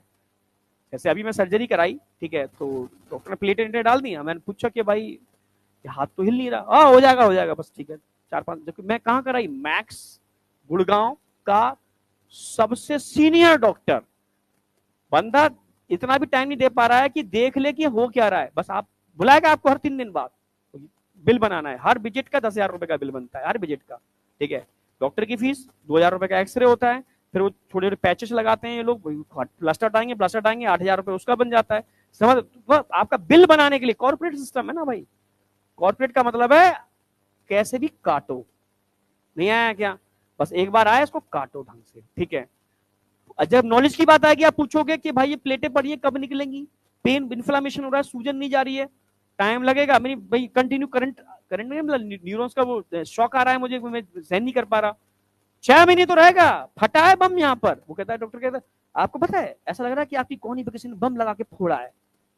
जैसे अभी मैं सर्जरी कराई, ठीक है, तो डॉक्टर ने प्लेटें डाल दी, मैंने पूछा कि भाई हाथ तो हिल नहीं रहा, हो जाएगा बस, ठीक है, 4-5, जबकि मैं कहाँ कराई, मैक्स गुड़गांव का सबसे सीनियर डॉक्टर, बंदा इतना भी टाइम नहीं दे पा रहा है कि देख ले कि हो क्या रहा है, बस आप बुलाएगा आपको हर 3 दिन बाद, बिल बनाना है, हर विजिट का 10,000 रुपए का बिल बनता है, हर विजिट का, ठीक है। डॉक्टर की फीस 2,000 रुपए का एक्सरे होता है, फिर वो छोटे छोटे पैचेस लगाते हैं ये लोग, प्लास्टर हटाएंगे 8,000 रुपए उसका बन जाता है, समझ। आपका बिल बनाने के लिए कॉर्पोरेट सिस्टम है ना भाई, कॉर्पोरेट का मतलब है कैसे भी काटो, नहीं आया क्या, बस एक बार आया इसको काटो ढंग से, ठीक है। जब नॉलेज की बात आएगी आप पूछोगे कि भाई ये प्लेटें पड़ी है कब निकलेंगी, पेन इन्फ्लामेशन हो रहा है, सूजन नहीं जा रही है, टाइम लगेगा, मेरी भाई कंटिन्यू करंट नहीं मतलब न्यूरॉन्स का वो शॉक आ रहा है मुझे, मैं सहन नहीं कर पा रहा, 6 महीने तो रहेगा, फटा है बम यहाँ पर। वो कहता है, डॉक्टर कहता है आपको पता है ऐसा लग रहा है कि आपकी कोहनी पे किसी ने बम लगा के फोड़ा है,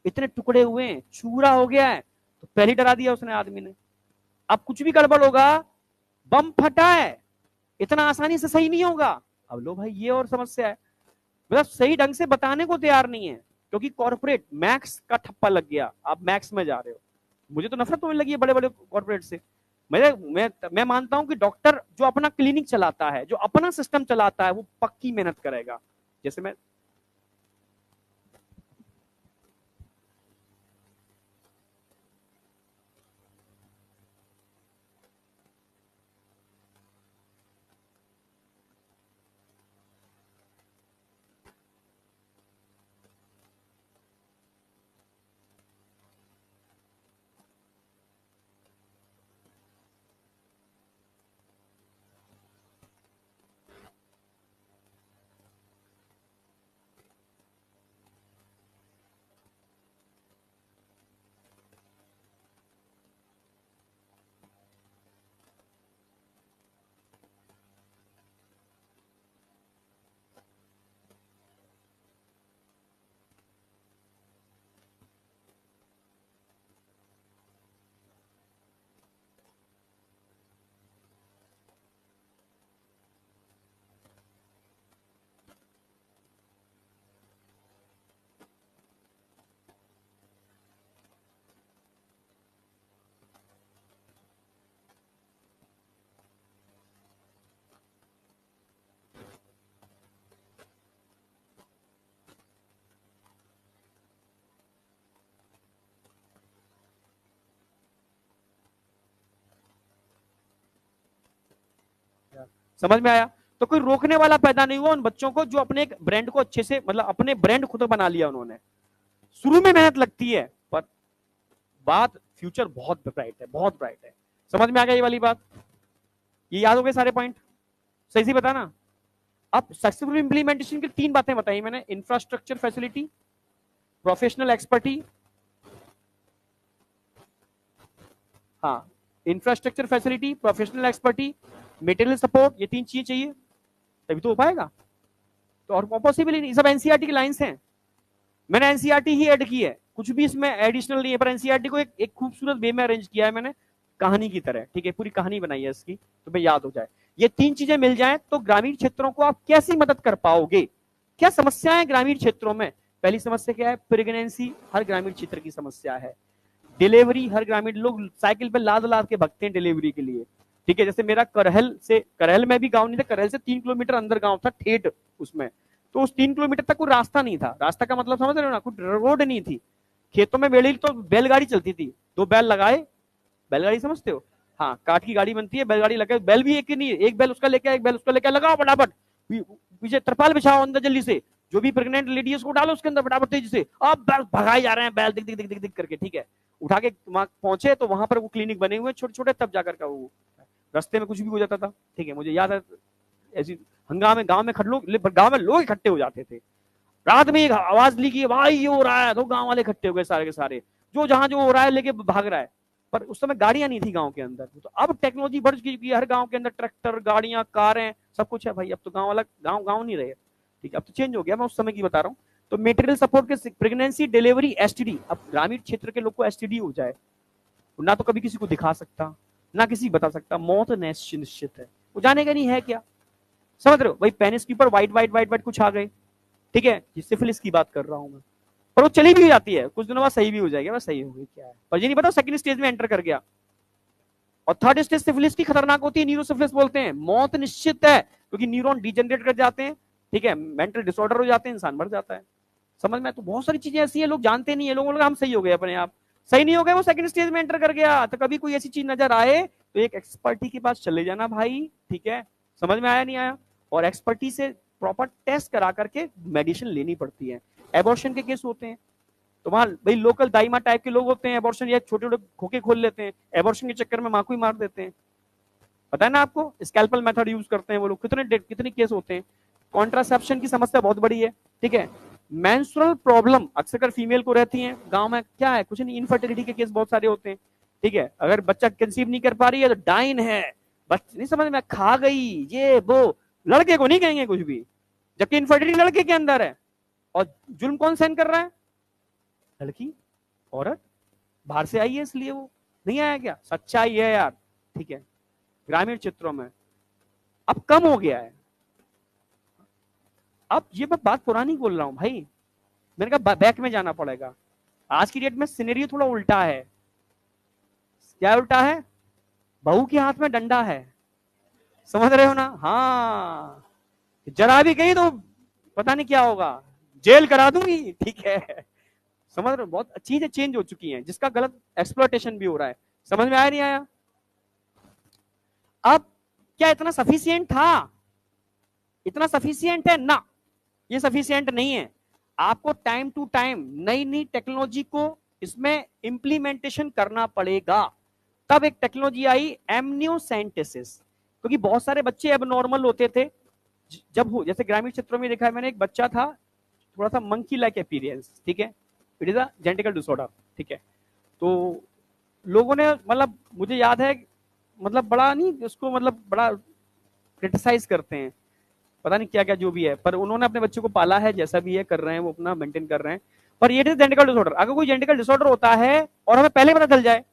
इतने टुकड़े हुए हैं, चूरा हो गया है, तो पहले डरा दिया उसने आदमी ने, अब कुछ भी गड़बड़ होगा, बम फटा है, इतना आसानी से सही नहीं होगा। अब लो भाई ये और समस्या है, मतलब सही ढंग से बताने को तैयार नहीं है, क्योंकि कॉर्पोरेट मैक्स का ठप्पा लग गया, आप मैक्स में जा रहे हो। मुझे तो नफरत होने लगी है बड़े बड़े कॉर्पोरेट से। मैं मानता हूं कि डॉक्टर जो अपना क्लिनिक चलाता है, जो अपना सिस्टम चलाता है, वो पक्की मेहनत करेगा। जैसे मैं समझ में आया? तो कोई रोकने वाला पैदा नहीं हुआ उन बच्चों को जो अपने एक ब्रांड को अच्छे से, मतलब अपने ब्रांड खुद बना लिया उन्होंने। शुरू में मेहनत लगती है, पर बात फ्यूचर बहुत ब्राइट है, बहुत ब्राइट है। समझ में आ गया ये वाली बात? ये याद हो गए सारे पॉइंट? सही से बताना। अब सक्सेसफुल इंप्लीमेंटेशन की 3 बातें बताई मैंने: इंफ्रास्ट्रक्चर फैसिलिटी, प्रोफेशनल एक्सपर्टी, हाँ, infrastructure facility, professional expertise, material support, ये 3 चीजें चाहिए तभी तो हो पाएगा। तो और पॉसिबल ही नहीं। सब एनसीईआरटी की लाइंस हैं, मैंने एनसीईआरटी ही ऐड की है, कुछ भी इसमें एडिशनल नहीं है, पर एनसीईआरटी को एक खूबसूरत वे में अरेंज किया है मैंने, कहानी की तरह। ठीक है, पूरी कहानी बनाई है इसकी, तुम्हें याद हो जाए। ये 3 चीजें मिल जाएं तो ग्रामीण क्षेत्रों को आप कैसी मदद कर पाओगे? क्या समस्याएं ग्रामीण क्षेत्रों में? पहली समस्या क्या है? प्रेगनेंसी हर ग्रामीण क्षेत्र की समस्या है। डिलीवरी, हर ग्रामीण लोग साइकिल पे लाद लाद के भगते हैं डिलीवरी के लिए। ठीक है, जैसे मेरा करहल में भी गांव नहीं था, करहल से 3 किलोमीटर अंदर गांव था ठेठ उसमें। तो उस 3 किलोमीटर तक कोई रास्ता नहीं था। रास्ता का मतलब समझ रहे हो ना, कोई रोड नहीं थी। खेतों में बेड़ी तो बैलगाड़ी चलती थी, 2 बैल लगाए, बैलगाड़ी समझते हो? हाँ, काठ की गाड़ी बनती है, बैलगाड़ी लगे, बैल भी एक ही नहीं है, एक बैल उसका लेके एक बैल उसका लेके लगाओ फटाफट, पीछे तरपाल बिछाओ अंदर जल्दी से, जो भी प्रेग्नेंट लेडी है उसको डालो उसके अंदर फटाफट तेजी से, अब बैल भगाए जा रहे हैं बैल, दिख दिख दिख दिख दिख करके। ठीक है, उठा के वहां पहुंचे तो वहां पर वो क्लिनिक बने हुए छोटे छोटे, तब जाकर का वो रास्ते में कुछ भी हो जाता था। ठीक है, मुझे याद है ऐसी हंगामे गांव में गांव में लोग इकट्ठे हो जाते थे। रात में एक आवाज ली कि भाई ये हो रहा है, तो गांव वाले इकट्ठे हो गए सारे के सारे, जो जहां जो हो रहा है लेके भाग रहा है। पर उस समय गाड़ियां नहीं थी गांव के अंदर, तो अब टेक्नोलॉजी बढ़ चुकी है, हर गांव के अंदर ट्रैक्टर, गाड़ियां, कारें, सब कुछ है भाई। अब तो गांव वाला गांव गांव नहीं रहे। ठीक है, अब तो चेंज हो गया, मैं उस समय की बता रहा हूँ। तो मेटेरियल सपोर्ट के प्रेगनेंसी, डिलीवरी, एसटीडी, अब ग्रामीण क्षेत्र के लोग को एसटीडी हो जाए, ना तो कभी किसी को दिखा सकता, ना किसी बता सकता, मौत निश्चित है, वो जानेगा नहीं है क्या। समझ रहे हो भाई? पेनिस के ऊपर व्हाइट व्हाइट व्हाइट व्हाइट कुछ आ गए, ठीक है, सिफिलिस की बात कर रहा हूं मैं, पर वो चली भी जाती है, कुछ दिनों बाद सही भी हो जाएगी, बस सही हो गई क्या है, पर ये नहीं पता सेकंड स्टेज में एंटर कर गया। और थर्ड स्टेज सिफिलिस की खतरनाक होती है, न्यूरोसिफिलिस बोलते हैं, मौत निश्चित है, क्योंकि न्यूरॉन डिजेनरेट कर जाते हैं। ठीक है, मेंटल डिसऑर्डर हो जाते हैं, इंसान मर जाता है। समझ में? तो बहुत सारी चीजें ऐसी है लोग जानते नहीं है, लोगों का हम सही हो गए अपने आप, सही नहीं हो गए, वो सेकंड स्टेज में एंटर कर गया। तो कभी कोई ऐसी चीज नजर आए तो एक एक्सपर्टी के पास चले जाना भाई। ठीक है, समझ में आया नहीं आया? और एक्सपर्टी से प्रॉपर टेस्ट करा करके मेडिसिन लेनी पड़ती है। एबॉर्शन के केस होते हैं तो वहां भाई लोकल दाइमा टाइप के लोग होते हैं, एबॉर्शन या छोटे छोटे खोखे खोल लेते हैं, एबॉर्शन के चक्कर में मां को ही मार देते हैं। पता है ना आपको? स्कैल्पल मेथड यूज करते हैं वो लोग, कितने केस होते हैं। कॉन्ट्रासेप्शन की समस्या बहुत बड़ी है। ठीक है, मेंस्ट्रुअल प्रॉब्लम अक्सर कर फीमेल को रहती है। गांव में क्या है, कुछ नहीं, इनफर्टिलिटी के केस बहुत सारे होते हैं। ठीक है, अगर बच्चा कंसीव नहीं कर पा रही है तो डाइन है, बच्चा नहीं समझ में, खा गई, ये वो, लड़के को नहीं कहेंगे कुछ भी, जबकि इनफर्टिलिटी लड़के के अंदर है। और जुल्म कौन सहन कर रहा है? लड़की, औरत, बाहर से आई है इसलिए वो नहीं आया क्या? सच्चाई है यार। ठीक है, ग्रामीण क्षेत्रों में अब कम हो गया है, अब ये मैं बात पुरानी बोल रहा हूं भाई, मैंने कहा बैक में जाना पड़ेगा। आज की डेट में सिनेरियो थोड़ा उल्टा है। क्या उल्टा है? बहू के हाथ में डंडा है, समझ रहे हो ना? हाँ, जरा भी गई तो पता नहीं क्या होगा, जेल करा दूंगी, ठीक है। समझ रहे हो? बहुत चीजें चेंज हो चुकी हैं, जिसका गलत एक्सप्लॉयटेशन भी हो रहा है। समझ में आया नहीं आया? अब क्या इतना सफिशियंट था? इतना सफिशियंट है ना? ये सफिशियंट नहीं है। आपको टाइम टू टाइम नई नई टेक्नोलॉजी को इसमें इंप्लीमेंटेशन करना पड़ेगा। तब एक टेक्नोलॉजी आई एमनियोसेंटेसिस, क्योंकि बहुत सारे बच्चे एबनॉर्मल होते थे। जब हो, जैसे ग्रामीण क्षेत्रों में देखा है मैंने, एक बच्चा था थोड़ा सा मंकी लाइक अपीयरेंस, ठीक है, it is a genetical disorder, ठीक है। तो लोगों ने, मतलब मुझे याद है, मतलब बड़ा नहीं उसको, मतलब बड़ा क्रिटिसाइज करते हैं, पता नहीं क्या क्या जो भी है, पर उन्होंने अपने बच्चे को पाला है, जैसा भी है कर रहे हैं, वो अपना मेंटेन कर रहे हैं। पर ये जेनेटिकल डिसऑर्डर, अगर कोई जेनेटिकल डिसऑर्डर होता है और हमें पहले पता चल जाए,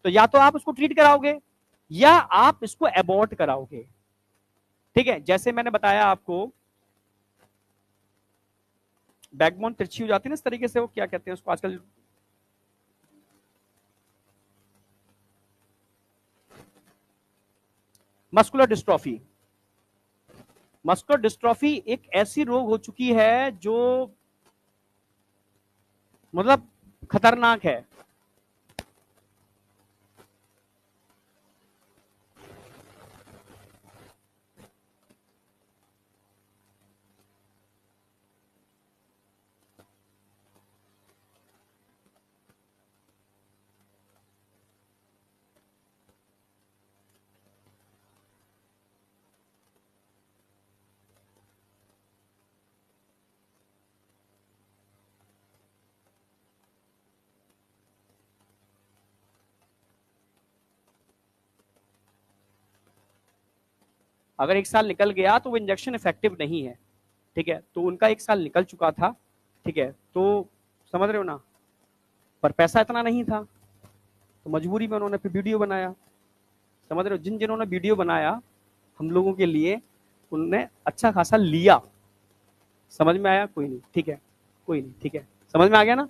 तो या तो आप उसको ट्रीट कराओगे या आप इसको एबॉर्ट कराओगे, ठीक है। जैसे मैंने बताया आपको, बैकबोन तिरछी हो जाती है ना इस तरीके से, वो क्या कहते हैं उसको आजकल, मस्कुलर डिस्ट्रॉफी। मस्कुलर डिस्ट्रॉफी एक ऐसी रोग हो चुकी है जो मतलब खतरनाक है। अगर एक साल निकल गया तो वो इंजेक्शन इफेक्टिव नहीं है, ठीक है। तो उनका एक साल निकल चुका था, ठीक है। तो समझ रहे हो ना, पर पैसा इतना नहीं था, तो मजबूरी में उन्होंने फिर वीडियो बनाया। समझ रहे हो, जिन जिन्होंने वीडियो बनाया हम लोगों के लिए, उनने अच्छा खासा लिया। समझ में आया? कोई नहीं, ठीक है, कोई नहीं, ठीक है, समझ में आ गया ना?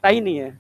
सही नहीं है।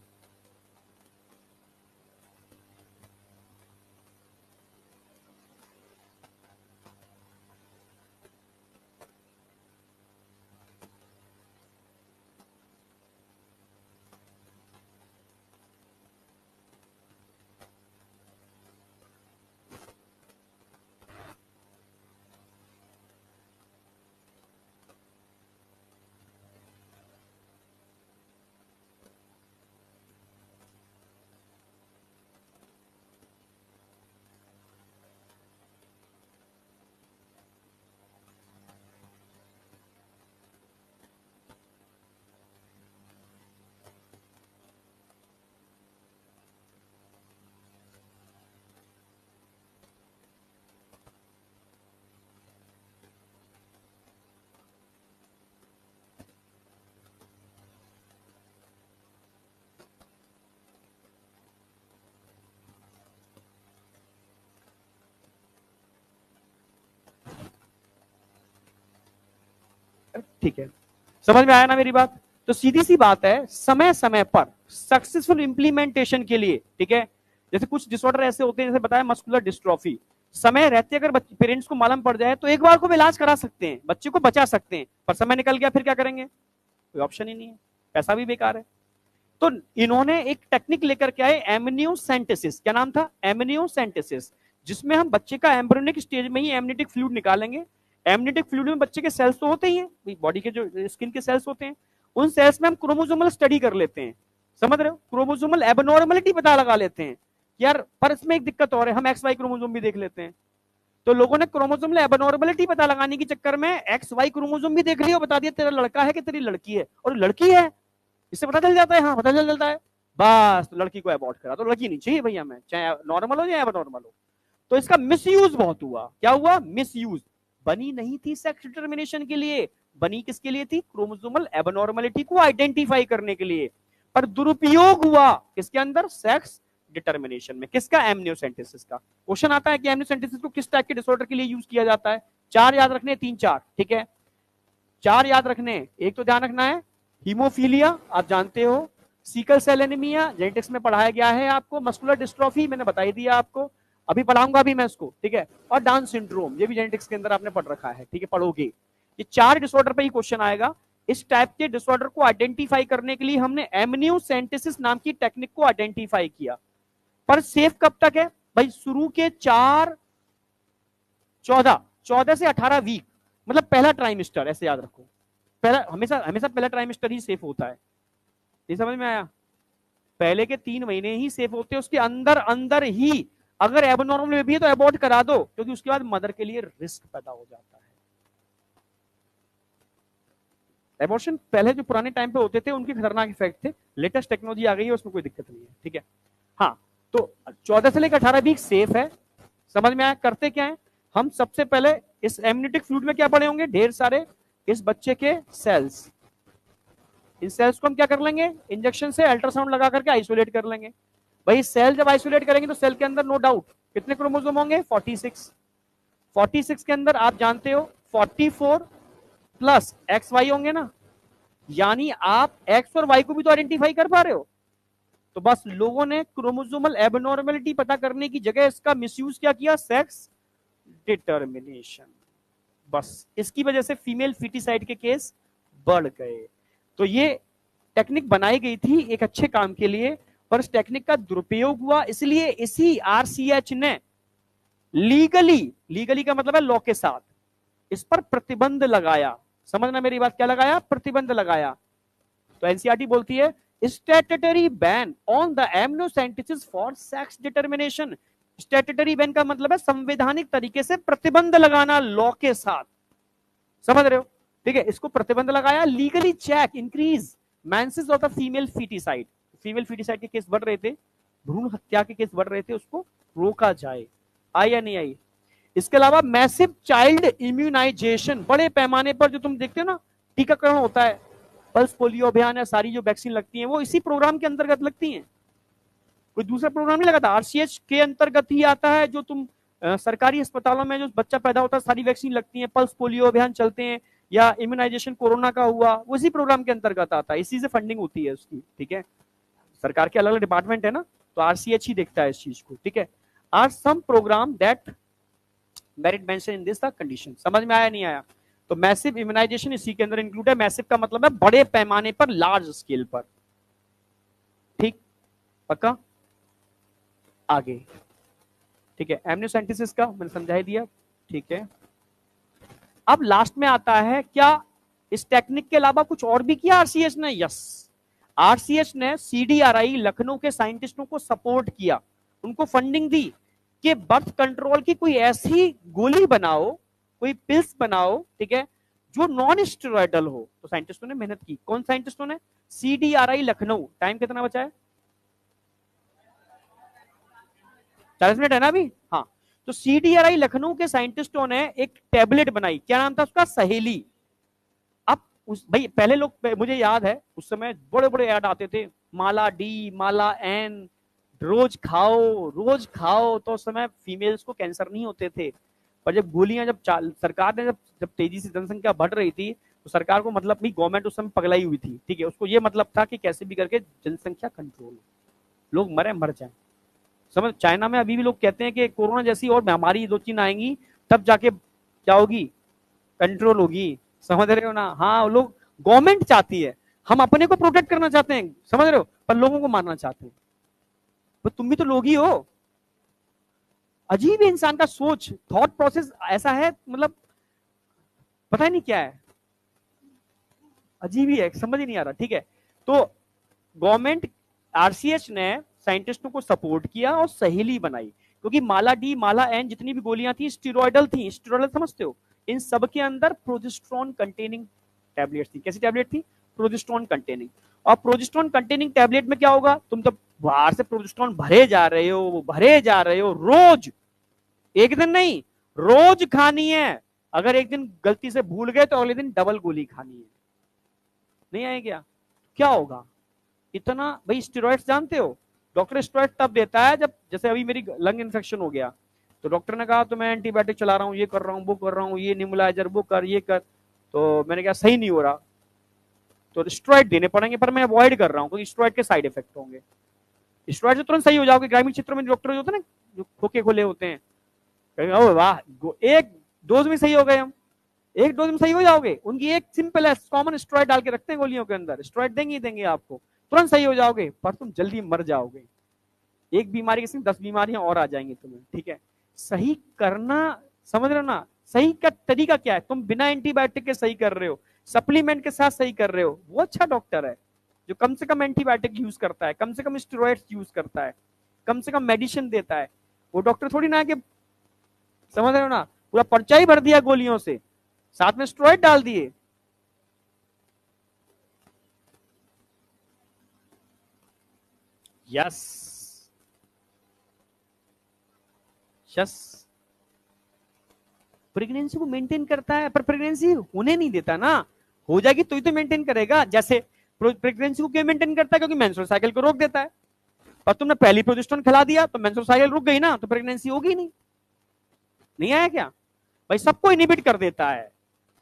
ठीक है, समझ में आया ना मेरी बात? तो सीधी सी बात है, समय समय पर सक्सेसफुल इंप्लीमेंटेशन के लिए, ठीक है, जैसे कुछ डिसऑर्डर ऐसे होते हैं, जैसे बताया मस्कुलर डिस्ट्रॉफी, समय रहते अगर पेरेंट्स को मालूम पड़ जाए तो एक बार को इलाज करा सकते हैं, बच्चे को बचा सकते हैं। पर समय निकल गया फिर क्या करेंगे? कोई ऑप्शन ही नहीं है, पैसा भी बेकार है। तो इन्होंने एक टेक्निक लेकर के आए, एमनियोसेंटेसिस। क्या नाम था? एमनियोसेंटेसिस, जिसमें हम बच्चे का एम्ब्रियोनिक स्टेज में ही एमनिटिक फ्लूइड निकालेंगे। एमनिटिक फ्लूइड में बच्चे के सेल्स तो होते ही हैं, बॉडी के जो स्किन के सेल्स होते हैं, उन सेल्स में हम क्रोमोसोमल स्टडी कर लेते हैं। समझ रहे हो? क्रोमोसोमल एबनॉर्मलिटी पता लगा लेते हैं यार, पर इसमें एक दिक्कत और है, हम एक्स वाई क्रोमोसोम भी देख लेते हैं। तो लोगों ने क्रोमोसोमल एबनॉर्मलिटी पता लगाने के चक्कर में एक्स वाई क्रोमोसोम भी देख लिया और बता दिया तेरा लड़का है कि तेरी लड़की है, और लड़की है, इससे पता चल जाता है, हाँ पता चल जाता है। बस तो लड़की को अबॉर्ट करा, तो लड़की नहीं चाहिए भैया, मैं चाहे नॉर्मल हो या अब नॉर्मल हो। तो इसका मिसयूज बहुत हुआ। क्या हुआ? मिसयूज। बनी नहीं थी सेक्स डिटर्मिनेशन के लिए, बनी किसके लिए थी? क्रोमोसोमल एबनॉर्मलिटी को आइडेंटिफाई करने के लिए। पर दुरुपयोग हुआ किसके अंदर? सेक्स डिटर्मिनेशन में। किसका? एमनियोसेंटेसिस का। क्वेश्चन आता है कि एमनियोसेंटेसिस को किस टाइप के डिसऑर्डर के लिए यूज किया जाता है? चार याद रखने, तीन चार, ठीक है, चार याद रखने। एक तो ध्यान रखना है हीमोफीलिया, आप जानते हो, सीकल सेल एनीमिया जेनेटिक्स में पढ़ाया गया है आपको, मस्कुलर डिस्ट्रॉफी मैंने बताई दिया आपको, अभी पढ़ाऊंगा भी मैं इसको, ठीक है, और डाउन सिंड्रोम, ये भी जेनेटिक्स के अंदर आपने पढ़ रखा है, ठीक है, पढ़ोगे। ये चार डिसऑर्डर पे ही क्वेश्चन आएगा। इस टाइप के डिसऑर्डर को आइडेंटिफाई करने के लिए हमने एमनियोसेंटेसिस नाम की टेक्निक को आइडेंटिफाई किया। पर सेफ कब तक है भाई? शुरू के 14 से 18 वीक, मतलब पहला ट्राइमेस्टर, ऐसे याद रखो। पहला हमेशा हमेशा पहला ट्राइमेस्टर ही सेफ होता है, ये समझ में आया? पहले के 3 महीने ही सेफ होते हैं, उसके अंदर अंदर ही अगर एबनॉर्मल भी है तो अबॉर्ट करा दो, क्योंकि उसके बाद मदर के लिए रिस्क पैदा हो जाता है। एबॉर्शन पहले जो पुराने टाइम पे होते थे उनके खतरनाक इफेक्ट थे, लेटेस्ट टेक्नोलॉजी आ गई है, उसमें कोई दिक्कत नहीं है, ठीक है। हाँ, तो 14 से लेकर 18 वीक सेफ है। समझ में आया? करते क्या है हम? सबसे पहले इस एमनियोटिक फ्लूइड में क्या पड़े होंगे? ढेर सारे इस बच्चे के सेल्स। इन सेल्स को हम क्या कर लेंगे? इंजेक्शन से अल्ट्रासाउंड लगा करके आइसोलेट कर लेंगे। भाई सेल जब आइसोलेट करेंगे तो सेल के अंदर नो डाउट कितने क्रोमोसोम होंगे? 46। 46 के अंदर आप जानते हो 44 प्लस एक्स वाई होंगे ना, यानी आप एक्स और वाई को भी तो आइडेंटिफाई कर पा रहे हो। तो बस लोगों ने क्रोमोसोमल एबनॉर्मेलिटी पता करने की जगह इसका मिसयूज क्या किया? Sex determination. बस इसकी वजह से फीमेल फिटिसाइड के केस बढ़ गए। तो ये टेक्निक बनाई गई थी एक अच्छे काम के लिए, पर इस टेक्निक का दुरुपयोग हुआ, इसलिए इसी आरसीएच ने लीगली का मतलब है लॉ के साथ, इस पर प्रतिबंध लगाया। समझना मेरी बात, क्या लगाया? प्रतिबंध लगाया। तो एनसीईआरटी बोलती है statutory ban on the amniocentesis for sex determination. Statutory ban का मतलब है संवैधानिक तरीके से प्रतिबंध लगाना लॉ के साथ, समझ रहे हो? ठीक है, इसको प्रतिबंध लगाया। Legally check increase menaces of the female foeticide. Female foeticide के केस बढ़ रहे थे, भ्रूण हत्या के केस बढ़ रहे थे, उसको रोका जाए। आई या नहीं आई? इसके अलावा मैसिव चाइल्ड इम्यूनाइजेशन, बड़े पैमाने पर जो तुम देखते हो ना टीकाकरण होता है, पल्स पोलियो अभियान या सारी जो वैक्सीन लगती हैं वो इसी प्रोग्राम के अंतर्गत लगती हैं, कोई दूसरा प्रोग्राम नहीं लगाता। आरसीएच के अंतर्गत ही आता है। जो तुम सरकारी अस्पतालों में जो बच्चा पैदा होता है सारी वैक्सीन लगती है, पल्स पोलियो अभियान चलते हैं, या इम्यूनाइजेशन कोरोना का हुआ, वो इसी प्रोग्राम के अंतर्गत आता है, इसी से फंडिंग होती है उसकी, ठीक है। सरकार के अलग अलग डिपार्टमेंट है ना, तो आरसीएच ही देखता है इस चीज को, ठीक है। Are some program that merit mention in this the condition. समझ में आया नहीं आया? तो मैसिव इम्यूनाइजेशन इसी के अंदर इंक्लूड है। मैसिव का मतलब है बड़े पैमाने पर, लार्ज स्केल पर, ठीक, पक्का? आगे, ठीक है, एमनियोसेंटेसिस का मैंने समझा ही दिया, ठीक है। अब लास्ट में आता है क्या इस टेक्निक के अलावा कुछ और भी किया आरसीएच ने? यस, आरसीएच ने सीडीआरआई लखनऊ के साइंटिस्टों को सपोर्ट किया, उनको फंडिंग दी कि बर्थ कंट्रोल की कोई ऐसी गोली बनाओ, कोई पिल्स बनाओ, ठीक है, जो नॉन स्टेरॉयडल हो। तो साइंटिस्टों ने मेहनत की। कौन साइंटिस्टों ने? सीडीआरआई लखनऊ। टाइम कितना बचा है? 40 मिनट है ना अभी? हाँ, तो सीडीआरआई लखनऊ के साइंटिस्टों ने एक टैबलेट बनाई, क्या नाम था उसका? सहेली। अब उस भाई पहले लोग, मुझे याद है उस समय बड़े बड़े ऐड आते थे, माला डी, माला एन, रोज खाओ रोज खाओ। तो उस समय फीमेल्स को कैंसर नहीं होते थे, पर जब गोलियां जब सरकार ने जब तेजी से जनसंख्या बढ़ रही थी, तो सरकार को मतलब भी, गवर्नमेंट उस समय पगलाई हुई थी, ठीक है, उसको ये मतलब था कि कैसे भी करके जनसंख्या कंट्रोल, लोग मरे मर जाए। समझ? चाइना में अभी भी लोग कहते हैं कि कोरोना जैसी और महामारी 2-3 आएंगी तब जाके क्या होगी? कंट्रोल होगी। समझ रहे हो ना? हाँ, लोग, गवर्नमेंट चाहती है, हम अपने को प्रोटेक्ट करना चाहते हैं, समझ रहे हो, पर लोगों को मारना चाहते हैं। तो तुम भी तो लोग ही हो। अजीब है इंसान का सोच, थॉट प्रोसेस ऐसा है, मतलब पता ही नहीं क्या है, अजीब ही है, समझ ही नहीं आ रहा, ठीक है। तो गवर्नमेंट, आरसीएच ने साइंटिस्टों को सपोर्ट किया और सहेली बनाई, क्योंकि माला डी, माला एन जितनी भी गोलियां थी स्टेरॉयडल थी। स्टेरॉयडल समझते हो? इन सब के अंदर प्रोजेस्टेरोन कंटेनिंग टैबलेट्स थी। कैसी टैबलेट थी? Progesterone containing. और प्रोजेस्टेरोन कंटेनिंग टैबलेट में क्या होगा, तुम तो बाहर से प्रोजेस्टेरोन भरे जा रहे हो रोज, एक दिन नहीं, रोज खानी है। अगर एक दिन गलती से भूल गए तो अगले दिन डबल गोली खानी है। नहीं आए क्या? क्या होगा इतना? भाई स्टेरॉइड्स जानते हो, डॉक्टर स्टेरॉइड तब देता है जब, जैसे अभी मेरी लंग इन्फेक्शन हो गया तो डॉक्टर ने कहा तो मैं एंटीबायोटिक चला रहा हूँ, ये कर रहा हूँ, वो कर रहा हूँ, ये निमुलाइजर, वो कर, ये कर, तो मैंने कहा सही नहीं हो रहा तो स्टेरॉइड देने पड़ेंगे, पर मैं अवॉइड कर रहा हूँ क्योंकि स्टेरॉइड के साइड इफेक्ट होंगे। स्टेरॉइड से तुरंत सही हो जाओगे। ग्रामीण क्षेत्रों में डॉक्टर होते हैं ना, जो खोखे खोले होते हैं, कहेंगे वाह एक डोज में सही हो गए हम, एक डोज में सही हो जाओगे। उनकी एक सिंपल है, कॉमन स्टेरॉइड डाल के रखते हैं गोलियों के अंदर, स्टेरॉइड देंगे ही देंगे आपको, तुरंत सही हो जाओगे, पर तुम जल्दी मर जाओगे। एक बीमारी के सिर्फ 10 बीमारियां और आ जाएंगी तुम्हें। ठीक है, सही करना, समझ रहे हो ना? सही का तरीका क्या है? तुम बिना एंटीबायोटिक के सही कर रहे हो, सप्लीमेंट के साथ सही कर रहे हो, वो अच्छा डॉक्टर है जो कम से कम एंटीबायोटिक यूज करता है, कम से कम स्टेरॉइड्स यूज करता है, कम से कम मेडिसिन देता है। वो डॉक्टर थोड़ी ना कि, समझ रहे हो ना, पूरा पर्चा ही भर दिया गोलियों से, साथ में स्टेरॉइड डाल दिए। यस यस, प्रेगनेंसी को मेंटेन करता है, पर प्रेगनेंसी होने नहीं देता ना। हो जाएगी तो ही तो मेंटेन करेगा। जैसे प्रेगनेंसी को क्यों मेंटेन करता है? क्योंकि मेंस्ट्रुअल साइकिल को रोक देता है। पर तुमने पहली प्रोजेस्टेरोन खिला दिया तो मेंस्ट्रुअल साइकिल रुक गई ना, तो प्रेगनेंसी होगी नहीं। नहीं आया क्या भाई? सबको इनिबिट कर देता है।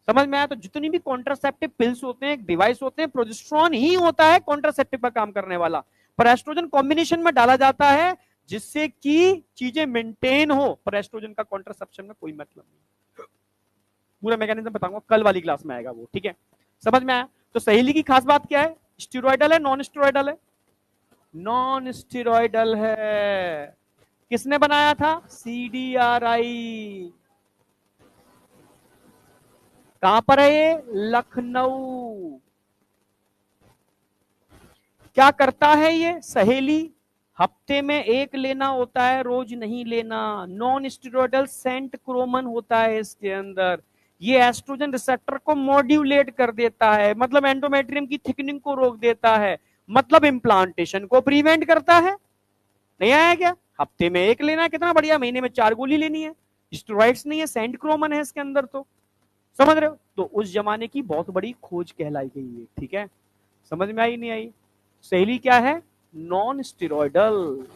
समझ में आया? तो जितनी भी कॉन्ट्रासेप्टिव पिल्स होते हैं, डिवाइस होते हैं, प्रोजेस्टेरोन ही होता है कॉन्ट्रासेप्टिव पर काम करने वाला। पर एस्ट्रोजन कॉम्बिनेशन में डाला जाता है जिससे कि चीजें मेंटेन हो, पर एस्ट्रोजन का कॉन्ट्रासेप्शन में कोई मतलब नहीं। पूरा मैकेनिज्म बताऊंगा, कल वाली क्लास में आएगा वो। ठीक है, समझ में आया? तो सहेली की खास बात क्या है? स्टेरॉइडल है, नॉन स्टेरॉइडल है? नॉन स्टेरॉइडल है। किसने बनाया था? CDRI। कहां पर है ये? लखनऊ। क्या करता है ये सहेली? हफ्ते में एक लेना होता है, रोज नहीं लेना। नॉन स्टेरॉइडल सेंट क्रोमन होता है इसके अंदर। ये एस्ट्रोजन रिसेप्टर को मॉड्यूलेट कर देता है, मतलब एंडोमेट्रियम की थिकनिंग को रोक देता है, मतलब इम्प्लांटेशन को प्रिवेंट करता है। नहीं आया क्या? हफ्ते में एक लेना है, कितना बढ़िया, महीने में 4 गोली लेनी है। स्टेरॉइड्स नहीं है, सेंट क्रोमन है इसके अंदर। तो समझ रहे हो? तो उस जमाने की बहुत बड़ी खोज कहलाई गई है। ठीक है, समझ में आई नहीं आई? सहेली क्या है? Non steroidal.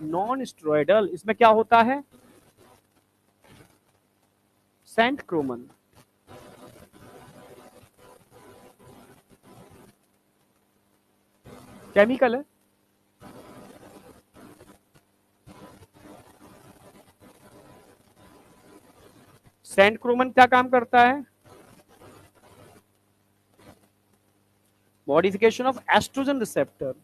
नॉन स्टेरॉइडल, इसमें क्या होता है? सेंट क्रोमन। केमिकल है। सेंट क्रोमन क्या काम करता है? Modification of oestrogen receptor.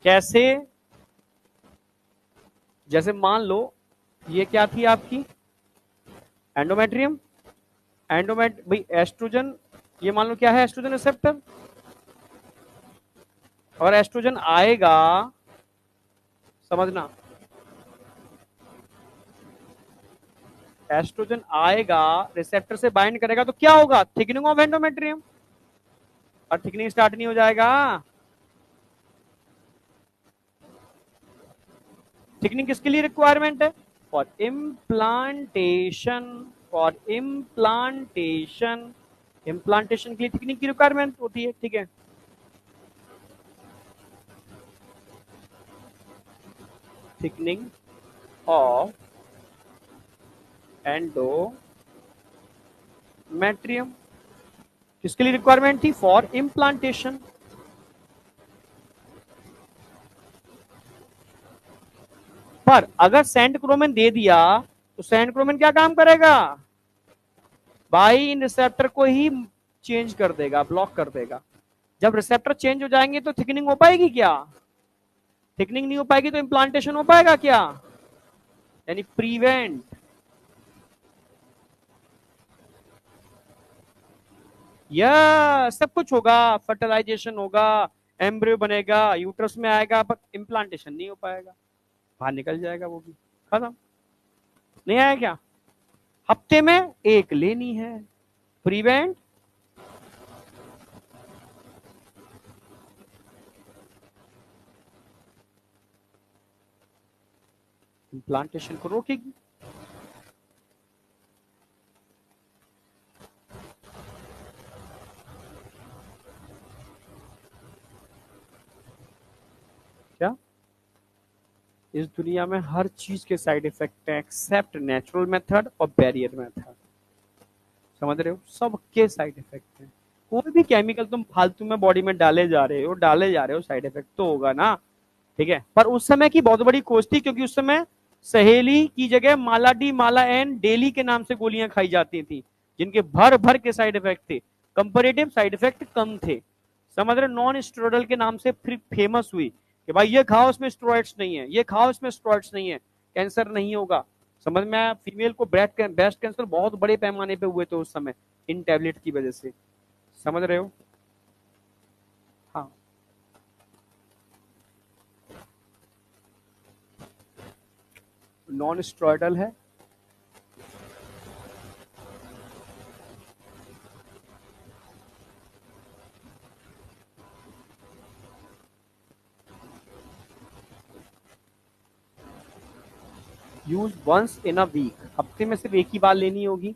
कैसे? जैसे मान लो ये क्या थी आपकी? एंडोमेट्रियम। भाई एस्ट्रोजन, ये मान लो क्या है? Oestrogen receptor. और एस्ट्रोजन आएगा, समझना, एस्ट्रोजन आएगा, रिसेप्टर से बाइंड करेगा तो क्या होगा? Thickening of endometrium. और थिकनिंग स्टार्ट नहीं हो जाएगा? थिकनिंग किसके लिए रिक्वायरमेंट है? For implantation. For implantation, implantation के लिए थिकनिंग की रिक्वायरमेंट होती है। ठीक है, थिकनिंग ऑफ एंडोमेट्रियम किसके लिए रिक्वायरमेंट थी? For implantation. पर अगर सेंट क्रोमेन दे दिया तो सेंट क्रोमेन क्या काम करेगा भाई? इन रिसेप्टर को ही चेंज कर देगा, ब्लॉक कर देगा। जब रिसेप्टर चेंज हो जाएंगे तो थिकनिंग हो पाएगी क्या? थिकनिंग नहीं हो पाएगी तो इम्प्लांटेशन हो पाएगा क्या? यानी प्रिवेंट, या सब कुछ होगा, फर्टिलाइजेशन होगा, एम्ब्रियो बनेगा, यूट्रस में आएगा, पर इम्प्लांटेशन नहीं हो पाएगा, बाहर निकल जाएगा, वो भी खत्म। नहीं आया क्या? हफ्ते में एक लेनी है, प्रिवेंट, इम्प्लांटेशन को रोकेगी। क्या? इस दुनिया में हर चीज के साइड इफेक्ट हैं एक्सेप्ट नेचुरल मेथड और बैरियर मेथड। समझ रहे हो? सबके साइड इफेक्ट हैं। कोई भी केमिकल तुम फालतू में बॉडी में डाले जा रहे हो, साइड इफेक्ट तो होगा ना। ठीक है, पर उस समय की बहुत बड़ी खोज थी, क्योंकि उस समय सहेली की जगह माला डी, माला एन, डेली के नाम से गोलियां खाई जाती थी, जिनके भर भर के साइड इफेक्ट थे, कंपेरेटिव साइड इफेक्ट कम थे। समझ रहे? नॉन स्टेरॉयडल के नाम से फिर फेमस हुई कि भाई ये खाओ, इसमें स्टेरॉइड्स नहीं है, ये खाओ, इसमें स्टेरॉइड्स नहीं है, कैंसर नहीं होगा। समझ में आया? फीमेल को ब्रेस्ट कैंसर बहुत बड़े पैमाने पे हुए थे उस समय, इन टैबलेट की वजह से। समझ रहे हो? हाँ, नॉन स्टेरॉयडल है। Use once in a week, हफ्ते में सिर्फ एक ही बार लेनी होगी।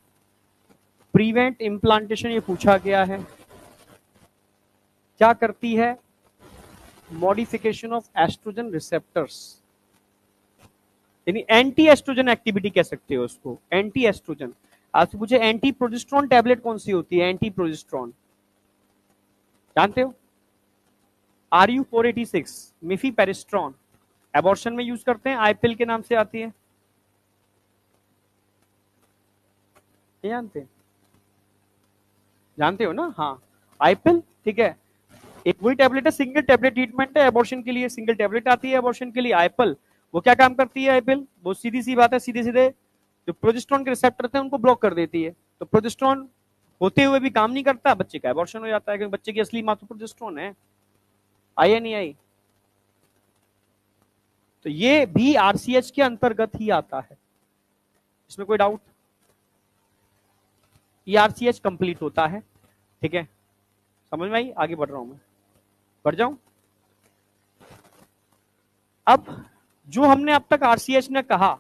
प्रीवेंट इम्प्लांटेशन, ये पूछा गया है। क्या करती है? मॉडिफिकेशन ऑफ एस्ट्रोजन रिसेप्टर्स, यानी एंटी एस्ट्रोजन एक्टिविटी कह सकते हो उसको, एंटी एस्ट्रोजन। आपसे पूछे एंटी प्रोजेस्ट्रॉन टैबलेट कौन सी होती है? एंटी प्रोजेस्ट्रॉन, जानते हो? RU486, मिफीपेरिस्ट्रॉन, एबॉर्शन में यूज करते हैं, आईपिल के नाम से आती है। नहीं जानते? जानते हो ना? हाँ, आईपिल, ठीक है। एक वही टैबलेट है, सिंगल टैबलेट ट्रीटमेंट है एबॉर्शन के लिए, सिंगल टैबलेट आती है एबॉर्शन के लिए, आईपिल। वो क्या काम करती है आईपिल? वो सीधी सी बात है, सीधे सीधे जो प्रोजेस्टेरॉन के रिसेप्टर थे उनको ब्लॉक कर देती है, तो प्रोजेस्टेरॉन होते हुए भी काम नहीं करता, बच्चे का एबॉर्शन हो जाता है, क्योंकि बच्चे की असली मां तो प्रोजेस्टेरॉन है। आई या नहीं आई? तो ये भी आरसीएच के अंतर्गत ही आता है, इसमें कोई डाउट? ये आरसीएच कंप्लीट होता है, ठीक है। समझ में आई? आगे बढ़ रहा हूं मैं, बढ़ जाऊं। अब जो हमने अब तक आरसीएच ने कहा,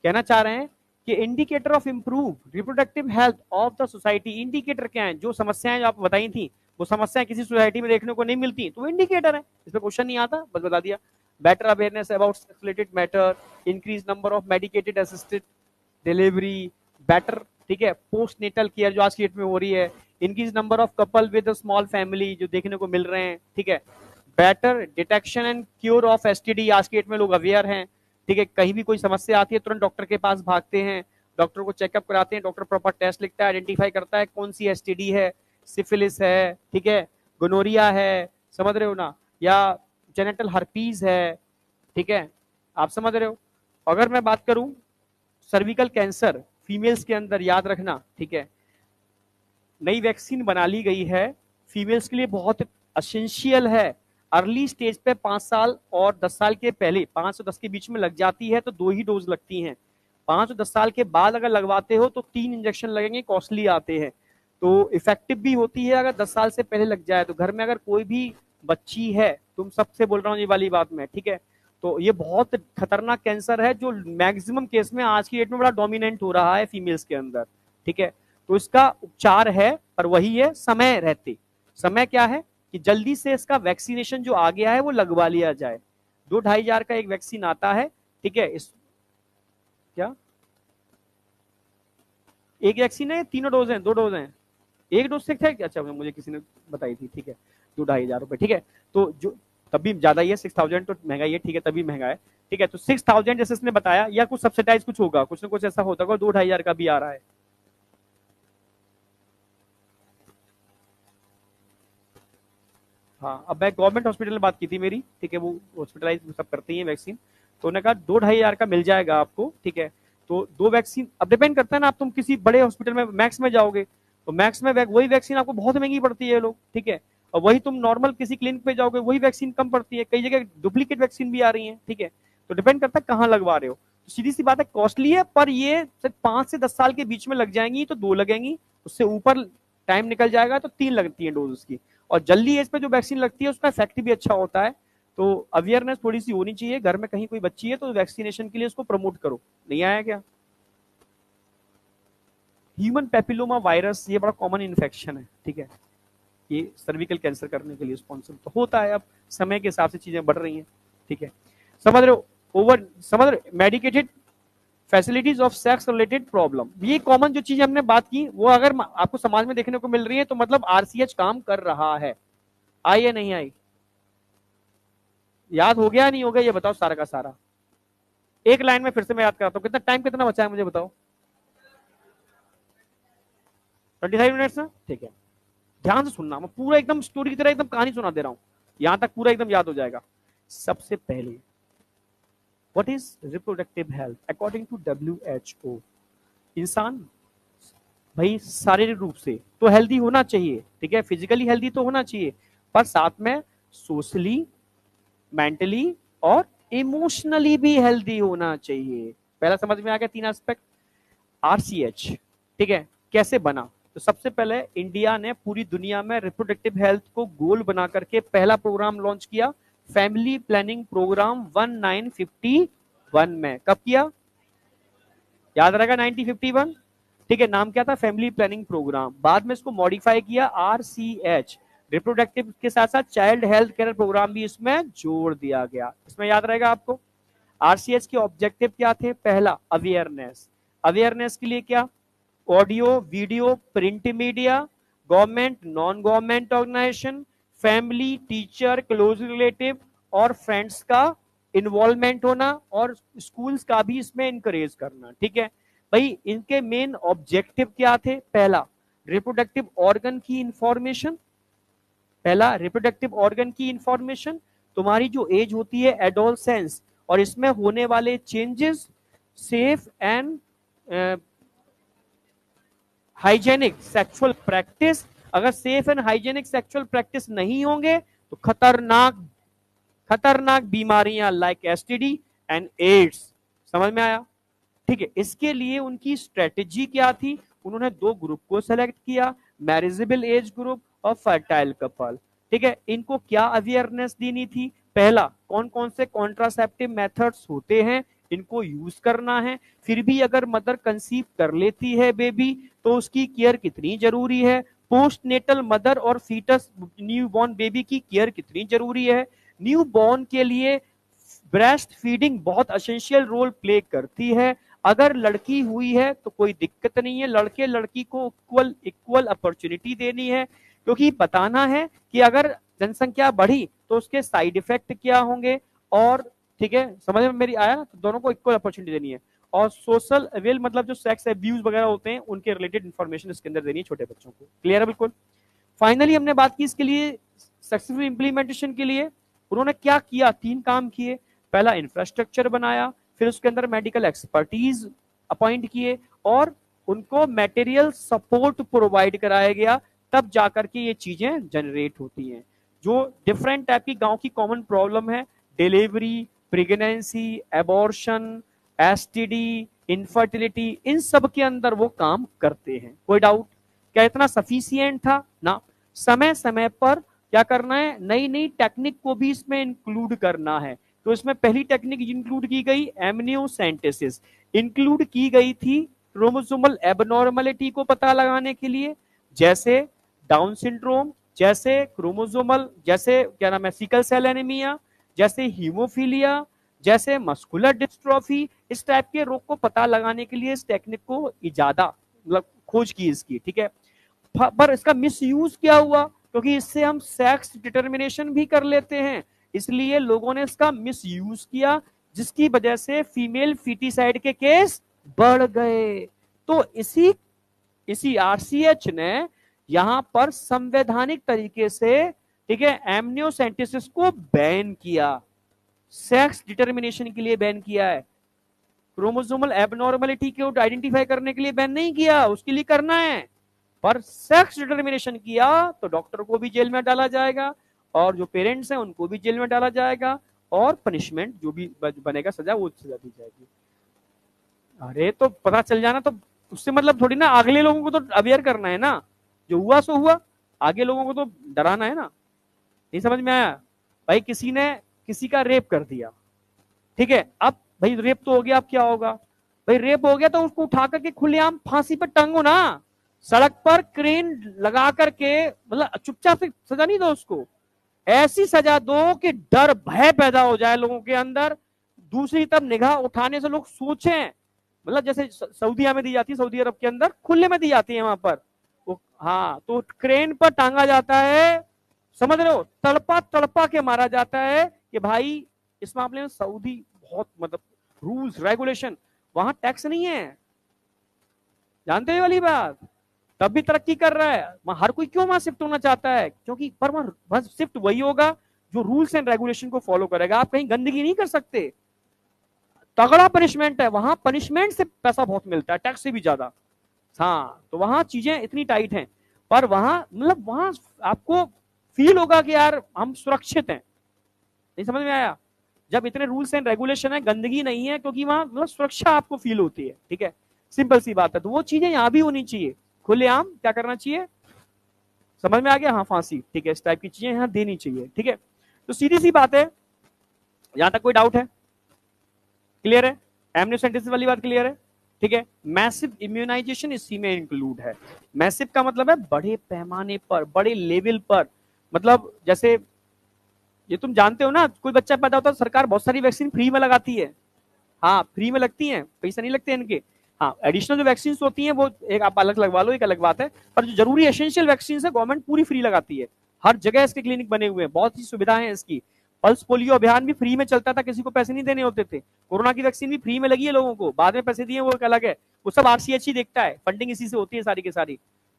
कहना चाह रहे हैं कि indicator of improve reproductive health of the society. Indicator क्या है? जो समस्याएं जो आप बताई थी, वो समस्याएं किसी सोसाइटी में देखने को नहीं मिलती, तो वो इंडिकेटर है, इसमें क्वेश्चन नहीं आता, बस बता दिया। Better awareness about sex related matter, increase number of medicated assisted delivery, better, ठीक है, पोस्ट नेटल केयर जो आज की डेट में हो रही है, increase number of couple with small family जो देखने को मिल रहे हैं, ठीक है। Better detection and cure of STD, आज की डेट में लोग अवेयर हैं, ठीक है। कहीं भी कोई समस्या आती है तुरंत डॉक्टर के पास भागते हैं, डॉक्टर को चेकअप कराते हैं, डॉक्टर प्रॉपर टेस्ट लिखता है, आइडेंटिफाई करता है कौन सी एसटीडी है, सिफिलिस है, ठीक है, गोनोरिया है, समझ रहे हो ना, या जेनेटल हर्पीज है, ठीक है। आप समझ रहे हो? अगर मैं बात करूं सर्विकल कैंसर फीमेल्स के अंदर, याद रखना, ठीक है, नई वैक्सीन बना ली गई है, फीमेल्स के लिए बहुत असेंशियल है। अर्ली स्टेज पे 5 साल और 10 साल के पहले, 5 और 10 के बीच में लग जाती है तो 2 ही डोज लगती हैं। 5 और 10 साल के बाद अगर लगवाते हो तो 3 इंजेक्शन लगेंगे, कॉस्टली आते हैं, तो इफेक्टिव भी होती है अगर 10 साल से पहले लग जाए तो। घर में अगर कोई भी बच्ची है, तुम सबसे बोल रहा हूँ ये वाली बात में, ठीक है, तो ये बहुत खतरनाक कैंसर है जो मैक्सिमम केस में आज की डेट में बड़ा डोमिनेंट हो रहा है फीमेल्स के अंदर, ठीक है। तो इसका उपचार है, पर वही है, समय रहते। समय क्या है कि जल्दी से इसका वैक्सीनेशन जो आ गया है वो लगवा लिया जाए। 2-2.5 हजार का एक वैक्सीन आता है, ठीक है। इस क्या एक वैक्सीन है, तीनों डोज हैं, 2 डोज हैं, एक डोज से क्या? अच्छा, मुझे किसी ने बताई थी, ठीक है। 2-2.5 हजार रुपए, ठीक है। तो जो तभी ज्यादा ही है, 6,000 तो महंगा ही है, ठीक है, तभी महंगा है, ठीक है। तो 6,000 जैसे इसने बताया, या कुछ सब्सिडाइज कुछ होगा, कुछ ना कुछ ऐसा होता होगा, 2-2.5 हजार का भी आ रहा है। हाँ, अब मैं गवर्नमेंट हॉस्पिटल में बात की थी मेरी, ठीक है, वो हॉस्पिटलाइज सब करते ही हैं वैक्सीन, तो उन्होंने कहा 2-2.5 हजार का मिल जाएगा आपको, ठीक है। तो 2 वैक्सीन, अब डिपेंड करता है ना, आप तुम किसी बड़े हॉस्पिटल में मैक्स में जाओगे तो मैक्स में वही वैक्सीन आपको बहुत महंगी पड़ती है लोग, ठीक है। और वही तुम नॉर्मल किसी क्लिनिक पे जाओगे वही वैक्सीन कम पड़ती है, कई जगह डुप्लीकेट वैक्सीन भी आ रही है, ठीक है। तो डिपेंड करता है कहाँ लगवा रहे हो। तो सीधी सी बात है कॉस्टली है, पर ये 5 से 10 साल के बीच में लग जाएंगी तो 2 लगेंगी, उससे ऊपर टाइम निकल जाएगा तो 3 लगती है डोज उसकी। और जल्दी एज पे जो वैक्सीन लगती है उसका इफेक्ट भी अच्छा होता है। तो अवेयरनेस थोड़ी सी होनी चाहिए, घर में कहीं कोई बच्ची है तो वैक्सीनेशन के लिए उसको प्रमोट करो। नहीं आया क्या? ह्यूमन पेपिलोमा वायरस ये बड़ा कॉमन इन्फेक्शन है, ठीक है। ये सर्विकल कैंसर करने के लिए स्पॉन्सर तो होता है, अब समय के हिसाब से चीजें बढ़ रही हैं, ठीक है। समझ रहे हो? समझ रहे, medicated facilities of sex related problem, ये कॉमन जो चीज हमने बात की वो अगर आपको समाज में देखने को मिल रही है तो मतलब आरसीएच काम कर रहा है। आई या नहीं आई? याद हो गया नहीं हो गया ये बताओ सारा का सारा? एक लाइन में फिर से मैं याद कराता हूँ, कितना टाइम कितना बचा है मुझे बताओ? 25 मिनट्स ना, ठीक है। ध्यान से सुनना, मैं पूरा एकदम स्टोरी की तरह एकदम कहानी सुना दे रहा हूं, यहां तक पूरा एकदम याद हो जाएगा। सबसे पहले what is reproductive health according to WHO? इंसान भाई शारीरिक रूप से तो हेल्दी होना चाहिए, ठीक है, फिजिकली हेल्दी तो होना चाहिए, पर साथ में सोशली, मेंटली और इमोशनली भी हेल्दी होना चाहिए। पहला समझ में आ गया 3 एस्पेक्ट। आरसीएच, ठीक है, कैसे बना? तो सबसे पहले इंडिया ने पूरी दुनिया में रिप्रोडक्टिव हेल्थ को गोल बना करके पहला प्रोग्राम लॉन्च किया, फैमिली प्लानिंग प्रोग्राम 1951 में। कब किया? याद रहेगा 1951, ठीक है। नाम क्या था? Family planning program. बाद में इसको मॉडिफाई किया आरसीएच, रिप्रोडक्टिव के साथ साथ चाइल्ड हेल्थ केयर प्रोग्राम भी इसमें जोड़ दिया गया। इसमें याद रहेगा आपको आरसीएच के ऑब्जेक्टिव क्या थे? पहला अवेयरनेस, अवेयरनेस के लिए क्या? Audio video print media, government non government organization, family teacher close relative और फ्रेंड्स का इन्वॉल्वमेंट होना, और स्कूल्स का भी इसमें इंकरेज करना, ठीक है भाई। इनके मेन ऑब्जेक्टिव क्या थे? पहला रिप्रोडक्टिव ऑर्गन की इंफॉर्मेशन, पहला रिप्रोडक्टिव ऑर्गन की इंफॉर्मेशन, तुम्हारी जो एज होती है एडोलसेंस, और इसमें होने वाले changes, safe and hygienic sexual practice. अगर safe and hygienic sexual practice नहीं होंगे तो खतरनाक खतरनाक बीमारियां लाइक एसटीडी एंड एड्स। समझ में आया? ठीक है। इसके लिए उनकी स्ट्रेटेजी क्या थी? उन्होंने 2 ग्रुप को सेलेक्ट किया, मैरिजेबल एज ग्रुप और फर्टाइल कपल, ठीक है। इनको क्या अवेयरनेस देनी थी? पहला, कौन कौन से कॉन्ट्रासेप्टिव मेथड्स होते हैं, इनको यूज करना है। फिर भी अगर मदर कंसीव कर लेती है बेबी तो उसकी केयर कितनी जरूरी है, पोस्ट नेटल मदर और फीटस न्यू बॉर्न बेबी की केयर कितनी जरूरी है। न्यू बॉर्न के लिए ब्रेस्ट फीडिंग बहुत असेंशियल रोल प्ले करती है। अगर लड़की हुई है तो कोई दिक्कत नहीं है, लड़के लड़की को इक्वल इक्वल अपॉर्चुनिटी देनी है, क्योंकि बताना है कि अगर जनसंख्या बढ़ी तो उसके साइड इफेक्ट क्या होंगे। और ठीक है, समझ में मेरी आया ना? तो दोनों को इक्वल अपॉर्चुनिटी देनी है। और सोशल अवेल मतलब जो सेक्स अब्यूज वगैरह होते हैं उनके रिलेटेड इंफॉर्मेशन इसके अंदर देनी है छोटे बच्चों को। क्लियर है बिल्कुल? फाइनली हमने बात की इसके लिए सक्सेसफुल इंप्लीमेंटेशन के लिए उन्होंने क्या किया? 3 काम किए। पहला इंफ्रास्ट्रक्चर बनाया, फिर उसके अंदर मेडिकल एक्सपर्टीज अपॉइंट किए और उनको मटेरियल सपोर्ट प्रोवाइड कराया गया, तब जाकर के ये चीजें जनरेट होती हैं। जो डिफरेंट टाइप की गांव की कॉमन प्रॉब्लम है, delivery, pregnancy, abortion, STD, infertility, इन सब के अंदर वो काम करते हैं। कोई डाउट? क्या इतना सफिशियंट था ना? समय समय पर क्या करना है, नई नई टेक्निक को भी इसमें इंक्लूड करना है। तो इसमें पहली टेक्निक इंक्लूड की गई एमनियोसेंटेसिस, इंक्लूड की गई थी क्रोमोसोमल एबनॉर्मलिटी को पता लगाने के लिए, जैसे डाउन सिंड्रोम, जैसे क्रोमोसोमल, जैसे क्या नाम है, सिकल सेल एनीमिया, जैसे हीमोफीलिया, जैसे मस्कुलर डिस्ट्रॉफी। इस टाइप के रोग को पता लगाने के लिए इस टेक्निक को इजादा मतलब खोज की इसकी, ठीक है। पर इसका मिस यूज क्या हुआ? क्योंकि इससे हम सेक्स डिटर्मिनेशन भी कर लेते हैं, इसलिए लोगों ने इसका मिस यूज किया, जिसकी वजह से फीमेल फीटिसाइड के केस बढ़ गए। तो इसी इसी आरसीएच ने यहां पर संवैधानिक तरीके से, ठीक है, एमनियोसेंटेसिस को बैन किया। सेक्स डिटर्मिनेशन के लिए बैन किया है, क्रोमोसोमल एबनॉर्मलिटी को आइडेंटिफाई करने के लिए बैन नहीं किया, उसके लिए करना है। पर सेक्स डिटर्मिनेशन किया तो डॉक्टर को भी जेल में डाला जाएगा, और जो पेरेंट्स हैं उनको भी जेल में डाला जाएगा, और पनिशमेंट जो भी बनेगा, सजा, वो सजा दी जाएगी। अरे तो पता चल जाना तो उससे मतलब थोड़ी ना, अगले लोगों को तो अवेयर करना है ना, जो हुआ सो हुआ, आगे लोगों को तो डराना है ना। नहीं समझ में आया? भाई किसी ने किसी का रेप कर दिया, ठीक है, अब भाई रेप तो हो गया, अब क्या होगा? भाई रेप हो गया तो उसको उठा करके खुलेआम फांसी पर टंगो ना, सड़क पर क्रेन लगा करके, मतलब चुपचाप से सजा नहीं दो उसको, ऐसी सजा दो कि डर भय पैदा हो जाए लोगों के अंदर। दूसरी तरफ निगाह उठाने से लोग सोचें, मतलब जैसे सऊदीया में दी जाती है, सऊदी अरब के अंदर खुले में दी जाती है वहां पर वो, हाँ, तो क्रेन पर टांगा जाता है, समझ रहे हो, तड़पा तड़पा के मारा जाता है कि भाई इस मामले में सऊदी बहुत मतलब रूल्स रेगुलेशन, वहां टैक्स नहीं है, जानते हैं वाली बात, तब भी तरक्की कर रहा है। हर कोई क्यों वहां शिफ्ट होना चाहता है? क्योंकि पर वहां शिफ्ट वही होगा जो रूल्स एंड रेगुलेशन को फॉलो करेगा। आप कहीं गंदगी नहीं कर सकते, तगड़ा पनिशमेंट है वहां, पनिशमेंट से पैसा बहुत मिलता है, टैक्स से भी ज्यादा। हाँ, तो वहां चीजें इतनी टाइट हैं, पर वहां मतलब वहां आपको फील होगा कि यार हम सुरक्षित हैं। नहीं समझ में आया? जब इतने रूल्स एंड रेगुलेशन है, गंदगी नहीं है, क्योंकि वहां मतलब सुरक्षा आपको फील होती है, ठीक है, सिंपल सी बात है। तो वो चीजें यहां भी होनी चाहिए, खुलेआम क्या करना चाहिए, समझ में आ गया? हाँ, फांसी, ठीक है, इस टाइप की चीजें यहां देनी चाहिए, ठीक है। तो सीधी सी बात है, यहां तक कोई डाउट है? क्लियर है? एमनियोसेंटेसिस वाली बात क्लियर है, ठीक है। मैसिव इम्यूनाइजेशन इसी में इंक्लूड है। मैसिव का मतलब है बड़े पैमाने पर, बड़े लेवल पर, मतलब जैसे ये तुम जानते हो ना, कोई बच्चा पैदा होता है तो सरकार बहुत सारी वैक्सीन फ्री में लगाती है, हाँ फ्री में लगती हैं, पैसा नहीं लगते इनके। हाँ, एडिशनल जो वैक्सीन होती हैं वो एक आप अलग लगवा लो, एक अलग बात है, पर जो जरूरी एसेंशियल वैक्सीन है गवर्नमेंट पूरी फ्री लगाती है। हर जगह इसके क्लिनिक बने हुए हैं, बहुत सी सुविधाएं हैं इसकी। पल्स पोलियो अभियान भी फ्री में चलता था, किसी को पैसे नहीं देने होते थे। कोरोना की वैक्सीन भी फ्री में लगी है लोगों को, बाद में पैसे दिए वो एक अलग है, वो सब आरसीएच ही देखता है, फंडिंग इसी से होती है सारी की सारी।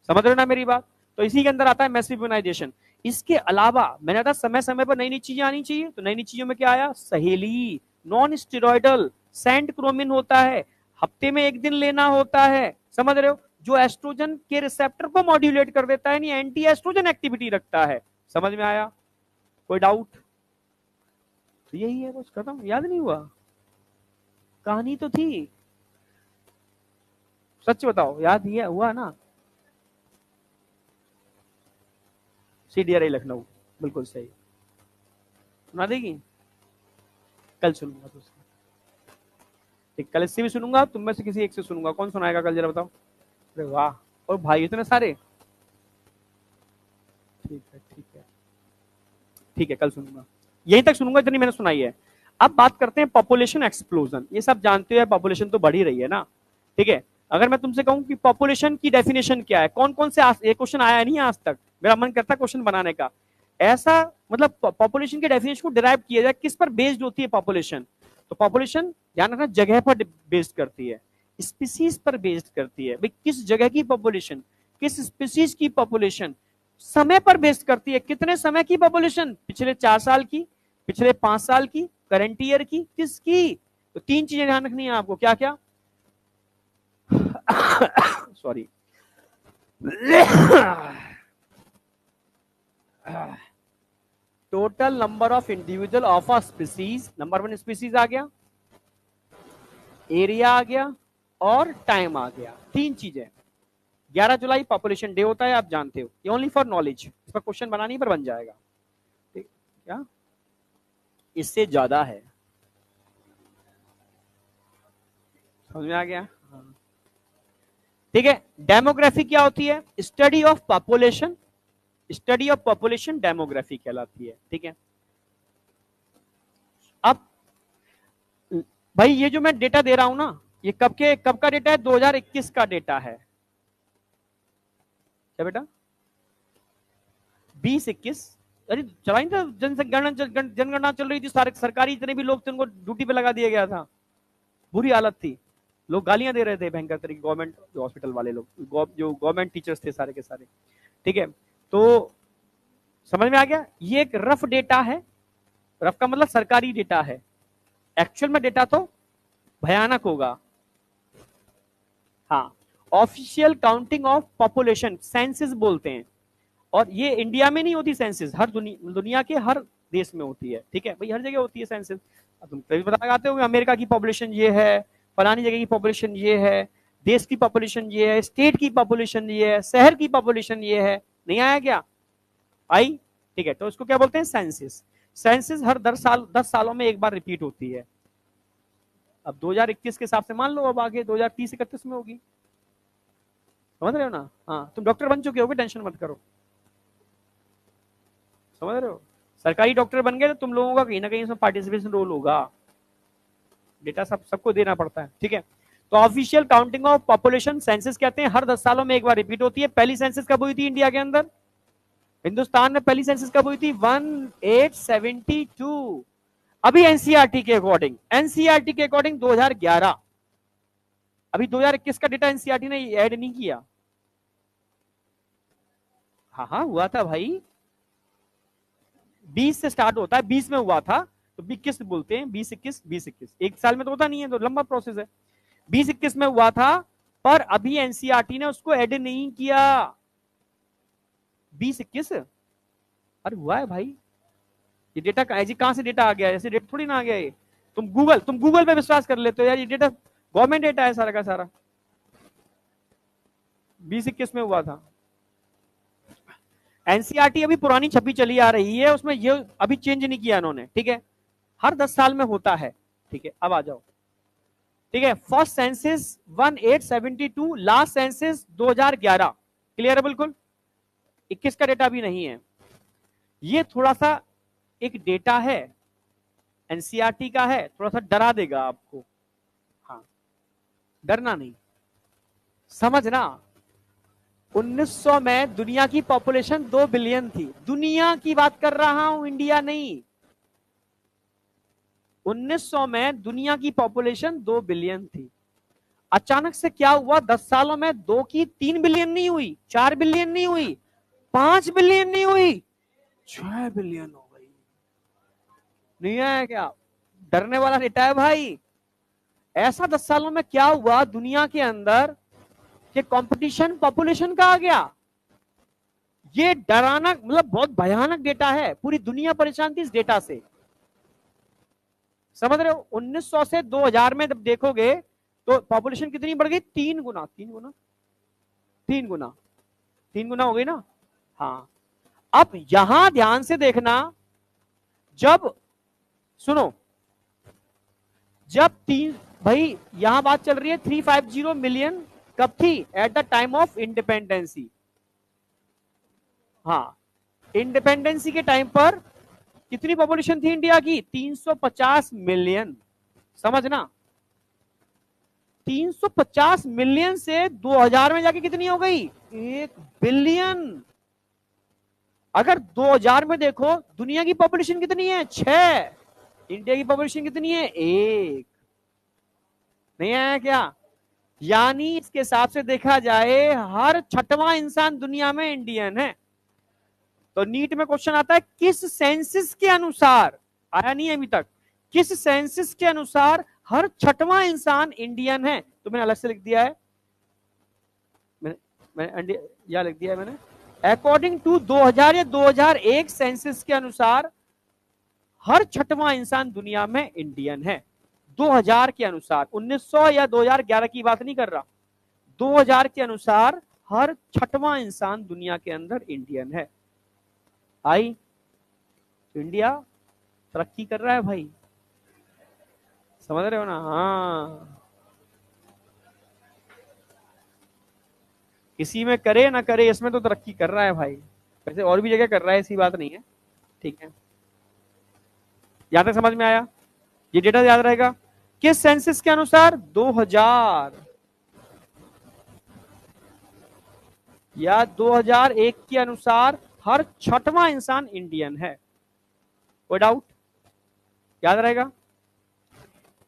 समझ रहे हो ना मेरी बात? तो इसी के अंदर आता है मैसिव इम्यूनाइजेशन। इसके अलावा मैंने कहा समय समय पर नई नई चीजें आनी चाहिए, तो नई नई चीजों में क्या आया? सहेली, नॉन स्टेरॉइडल, सेंट क्रोमिन होता है, हफ्ते में एक दिन लेना होता है, समझ रहे हो, जो एस्ट्रोजन के रिसेप्टर को मॉड्यूलेट कर देता है, एंटी एस्ट्रोजन एक्टिविटी रखता है। समझ में आया? कोई डाउट? तो यही है, बस खत्म। याद नहीं हुआ? कहानी तो थी, सच बताओ, याद नहीं हुआ ना? सीडीआरआई लखनऊ, बिल्कुल सही। सुना देगी? कल सुनूंगा तो ठीक, कल इससे भी सुनूंगा, तुम में से किसी एक से सुनूंगा। कौन सुनाएगा कल, जरा बताओ? अरे वाह, और भाई इतने सारे, ठीक है ठीक है ठीक है, कल सुनूंगा, यहीं तक सुनूंगा, इतनी मैंने सुनाई है। अब बात करते हैं पॉपुलेशन एक्सप्लोजन। ये सब जानते हो, पॉपुलेशन तो बढ़ ही रही है ना, ठीक है। अगर मैं तुमसे कहूं कि पॉपुलेशन की डेफिनेशन क्या है, कौन कौन से, ये क्वेश्चन आया नहीं आज तक, मेरा मन करता है क्वेश्चन बनाने का ऐसा, मतलब पॉपुलेशन के डेफिनेशन को डिराइव किया जाए, किस पर बेस्ड होती है पॉपुलेशन? तो पॉपुलेशन ध्यान रखना जगह पर बेस्ड करती है, स्पीसीज पर बेस्ड करती है। भाई किस जगह की पॉपुलेशन, किस स्पीसीज की पॉपुलेशन, समय पर बेस्ड करती है, कितने समय की पॉपुलेशन, पिछले 4 साल की, पिछले 5 साल की, करंट ईयर की, किसकी? तो 3 चीजें ध्यान रखनी है आपको, क्या क्या? Sorry total number of individual of a species, number 1 species आ गया, एरिया आ गया, और टाइम आ गया। 3 चीजें। 11 जुलाई पॉपुलेशन डे होता है, आप जानते हो, ये ओनली फॉर नॉलेज, इस पर क्वेश्चन बनाने पर बन जाएगा, ठीक क्या? इससे ज्यादा है, समझ में आ गया? ठीक है। डेमोग्राफी क्या होती है? Study of population, study of population demography कहलाती है, ठीक है। अब भाई ये जो मैं डेटा दे रहा हूं ना, ये कब का डेटा है? 2021 का डेटा है, क्या बेटा? 2021, अरे चला नहीं था, जनगणना चल रही थी, सारे सरकारी जितने भी लोग थे उनको ड्यूटी पे लगा दिया गया था, बुरी हालत थी, लोग गालियां दे रहे थे भयंकर तरीके, गवर्नमेंट जो हॉस्पिटल वाले लोग, जो गवर्नमेंट टीचर्स थे सारे के सारे, ठीक है। तो समझ में आ गया? ये एक रफ डेटा है, रफ का मतलब सरकारी डेटा है, एक्चुअल में डेटा तो भयानक होगा। हाँ, official counting of population census बोलते हैं, और ये इंडिया में नहीं होती सेंसस, हर दुनिया के हर देश में होती है, ठीक है भाई, हर जगह होती है सेंसस। तुम कभी पता लगाते हो अमेरिका की पॉपुलेशन ये है, फलानी जगह की पॉपुलेशन ये है, देश की पॉपुलेशन ये है, स्टेट की पॉपुलेशन ये है, शहर की पॉपुलेशन ये है, नहीं आया क्या? आई, ठीक है, तो इसको क्या बोलते हैं? सेंसस। सेंसस हर 10 सालों में एक बार रिपीट होती है। अब 2021 के हिसाब से मान लो, अब आगे 2030-31 में होगी, समझ रहे हो ना? हाँ, तुम डॉक्टर बन चुके होगे, टेंशन मत करो, समझ रहे हो? सरकारी डॉक्टर बन गए तो तुम लोगों का कहीं ना कहीं इसमें पार्टिसिपेशन रोल होगा, डेटा सबको देना पड़ता है, ठीक है। तो official counting of population census कहते हैं, हर 10 सालों में एक बार रिपीट होती है। पहली सेंसस कब हुई थी इंडिया के अंदर? हिंदुस्तान में पहली सेंसस कब हुई थी? 1872। अभी एनसीईआरटी के अकॉर्डिंग, 2011। अभी 2021 का डेटा एनसीईआरटी ने ऐड नहीं किया। हाँ हाँ हुआ था भाई, 20 से स्टार्ट होता है, 20 में हुआ था तो 21 बोलते हैं, 20-21 एक साल में तो होता नहीं है, तो लंबा प्रोसेस है। 20-21 में हुआ था, पर अभी एनसीईआरटी ने उसको ऐड नहीं किया। 20-21 अरे हुआ है भाई, ये डेटा कहां से डेटा आ गया? ऐसे डेटा थोड़ी ना आ गया ये। तुम गूगल पे विश्वास कर लेते हो यार, ये डेटा गवर्नमेंट डेटा है सारा का सारा। 20-21 में हुआ था। एनसीईआरटी अभी पुरानी छपी चली आ रही है, उसमें ये अभी चेंज नहीं किया इन्होंने, ठीक है। हर 10 साल में होता है, ठीक है। अब आ जाओ, ठीक है। First census 1872, last census 2011। Clear है बिल्कुल? 21 का डेटा भी नहीं है। ये थोड़ा सा एक डेटा है एनसीईआरटी का है, थोड़ा सा डरा देगा आपको। हाँ, डरना नहीं, समझना। 1900 में दुनिया की पॉपुलेशन 2 बिलियन थी, दुनिया की बात कर रहा हूं, इंडिया नहीं। 1900 में दुनिया की पॉपुलेशन 2 बिलियन थी। अचानक से क्या हुआ? 10 सालों में 2 की 3 बिलियन नहीं हुई, 4 बिलियन नहीं हुई, 5 बिलियन नहीं हुई, 6 बिलियन हो गई। नहीं है क्या? डरने वाला डेटा है भाई। ऐसा 10 सालों में क्या हुआ दुनिया के अंदर कि कंपटीशन पॉपुलेशन का आ गया। ये डराना मतलब बहुत भयानक डेटा है, पूरी दुनिया परेशान थी इस डेटा से, समझ रहे हो? 1900 से 2000 में जब देखोगे तो पॉपुलेशन कितनी बढ़ गई? 3 गुना, 3 गुना, 3 गुना, 3 गुना हो गई ना। हाँ, अब यहां ध्यान से देखना, जब सुनो, जब 3 भाई यहां बात चल रही है 350 मिलियन कब थी? At the time of independency. हाँ, इंडिपेंडेंसी के टाइम पर कितनी पॉपुलेशन थी इंडिया की? 350 मिलियन। समझना, 350 मिलियन से 2000 में जाके कितनी हो गई? 1 बिलियन। अगर 2000 में देखो दुनिया की पॉपुलेशन कितनी है? 6, इंडिया की पॉपुलेशन कितनी है? 1। नहीं आया क्या? यानी इसके हिसाब से देखा जाए हर 6वां इंसान दुनिया में इंडियन है। तो नीट में क्वेश्चन आता है किस सेंसस के अनुसार, आया नहीं अभी तक, किस सेंसस के अनुसार हर 6वां इंसान इंडियन है? तो मैंने अलग से लिख दिया है, मैंने या लिख दिया है मैंने, अकॉर्डिंग टू 2000 या 2001 सेंसस के अनुसार हर 6वां इंसान दुनिया में इंडियन है। 2000 के अनुसार, 1900 या 2011 की बात नहीं कर रहा, 2000 के अनुसार हर 6वां इंसान दुनिया के अंदर इंडियन है। आई, तो इंडिया तरक्की कर रहा है भाई, समझ रहे हो ना? हाँ, किसी में करे ना करे, इसमें तो तरक्की कर रहा है भाई। वैसे और भी जगह कर रहा है, ऐसी बात नहीं है, ठीक है। यहां तक समझ में आया? ये डेटा याद रहेगा। किस सेंसस के अनुसार? 2000 या 2001 के अनुसार हर 6वां इंसान इंडियन है। कोई डाउट? याद रहेगा।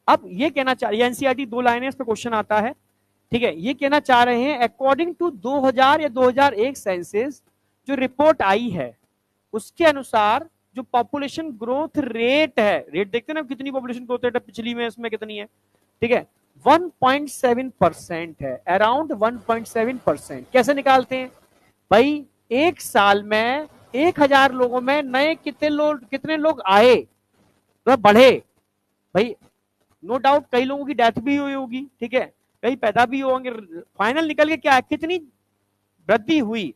अब ये कहना चाह रही है एनसीईआरटी, 2 लाइनें इस पे क्वेश्चन आता है, ठीक है। ये कहना चाह रहे हैं अकॉर्डिंग टू 2000 या 2001 सेंसस जो रिपोर्ट आई है उसके अनुसार जो पॉपुलेशन ग्रोथ रेट है, रेट देखते हैं ना कितनी पॉपुलेशन ग्रोथ रेट है, पिछली में इसमें कितनी है, ठीक है, 1.7% है, अराउंड 1.7%। कैसे निकालते हैं भाई, एक साल में 1,000 लोगों में नए कितने लोग आए तो बढ़े भाई। नो डाउट कई लोगों की डेथ भी हुई होगी, ठीक है, कई पैदा भी होंगे, फाइनल निकल के क्या है, कितनी वृद्धि हुई,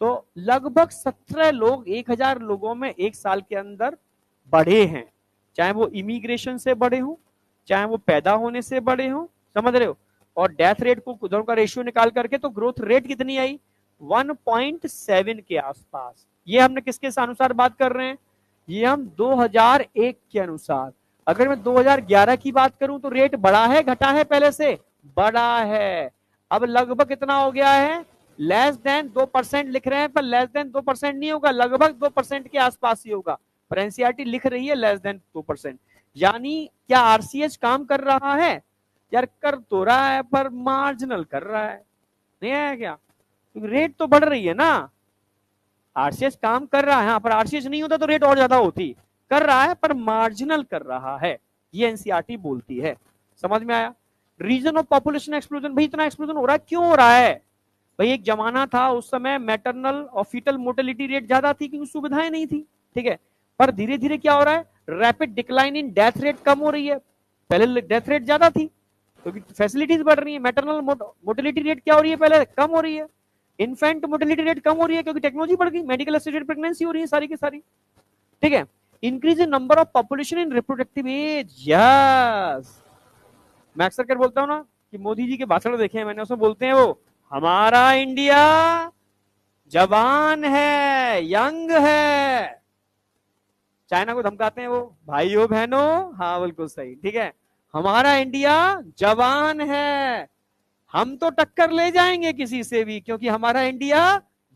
तो लगभग 17 लोग 1,000 लोगों में एक साल के अंदर बढ़े हैं, चाहे वो इमिग्रेशन से बढ़े हो, चाहे वो पैदा होने से बढ़े हो, समझ रहे हो। और डेथ रेट को दोनों का रेशियो निकाल करके तो ग्रोथ रेट कितनी आई, 1.7 के आसपास। ये हमने किसके अनुसार बात कर रहे हैं, ये हम 2001 के अनुसार। अगर मैं 2011 की बात करूं तो रेट बढ़ा है घटा है, पहले से बढ़ा है, अब लगभग कितना हो गया है, लेस देन 2% लिख रहे हैं, पर लेस देन 2% नहीं होगा, लगभग 2% के आसपास ही होगा, पर एनसीईआरटी लिख रही है लेस देन 2%। यानी क्या आरसीएच काम कर रहा है, यार कर तो रहा है पर मार्जिनल कर रहा है, नहीं है क्या, रेट तो बढ़ रही है ना, आरसीएच काम कर रहा है, हाँ, पर आरसीएच नहीं होता तो रेट और ज्यादा होती, कर रहा है पर मार्जिनल कर रहा है, ये एनसीईआरटी बोलती है। समझ में आया। रीजन ऑफ पॉपुलेशन एक्सप्लोजन, भाई इतना एक्सप्लोजन हो रहा है, क्यों हो रहा है भाई, एक जमाना था उस समय मैटरनल और फीटल मोर्टेलिटी रेट ज्यादा थी क्योंकि सुविधाएं नहीं थी, ठीक है, पर धीरे धीरे क्या हो रहा है, rapid decline in death rate कम हो रही है, पहले डेथ रेट ज्यादा थी क्योंकि फैसिलिटीज बढ़ रही है, मैटरनल मोर्टेलिटी रेट क्या हो रही है, पहले कम हो रही है, इन्फेंट मोर्टेलिटी रेट कम हो रही है क्योंकि टेक्नोलॉजी बढ़ गई, मेडिकल असिस्टेड प्रेगनेंसी हो रही है सारी की सारी, ठीक है। Increase in number of population in reproductive age, yes, मैं अक्सर कर बोलता हूँ ना कि मोदी जी के भाषण देखे हैं मैंने, उसमें बोलते हैं वो, हमारा इंडिया जवान है, यंग है, चाइना को धमकाते हैं वो, भाइयों बहनों, हाँ बिल्कुल सही, ठीक है, हमारा इंडिया जवान है, हम तो टक्कर ले जाएंगे किसी से भी क्योंकि हमारा इंडिया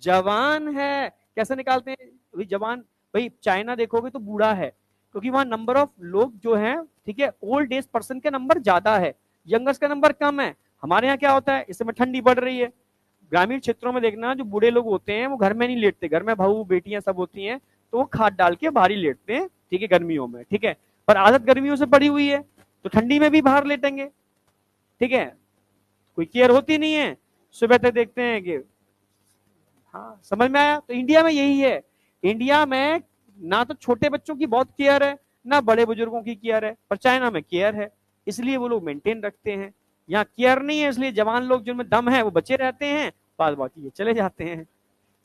जवान है। कैसे निकालते हैं भाई जवान, भाई चाइना देखोगे तो बूढ़ा है क्योंकि वहां नंबर ऑफ लोग जो है, ठीक है, ओल्ड एज पर्सन के नंबर ज्यादा है, यंगर्स का नंबर कम है। हमारे यहाँ क्या होता है, इस समय ठंडी बढ़ रही है, ग्रामीण क्षेत्रों में देखना जो बूढ़े लोग होते हैं वो घर में नहीं लेटते, घर में बहू बेटियां सब होती हैं तो वो खाद डाल के बाहर ही लेटते हैं, ठीक है, गर्मियों में, ठीक है, पर आदत गर्मियों से पड़ी हुई है तो ठंडी में भी बाहर लेटेंगे, ठीक है, कोई केयर होती नहीं है, सुबह तक देखते हैं कि, हाँ समझ में आया। तो इंडिया में यही है, इंडिया में ना तो छोटे बच्चों की बहुत केयर है ना बड़े बुजुर्गों की केयर है, पर चाइना में केयर है इसलिए वो लोग मेंटेन रखते हैं, यहाँ केयर नहीं है इसलिए जवान लोग जिनमें दम है वो बचे रहते हैं, बाद बाकी ये चले जाते हैं,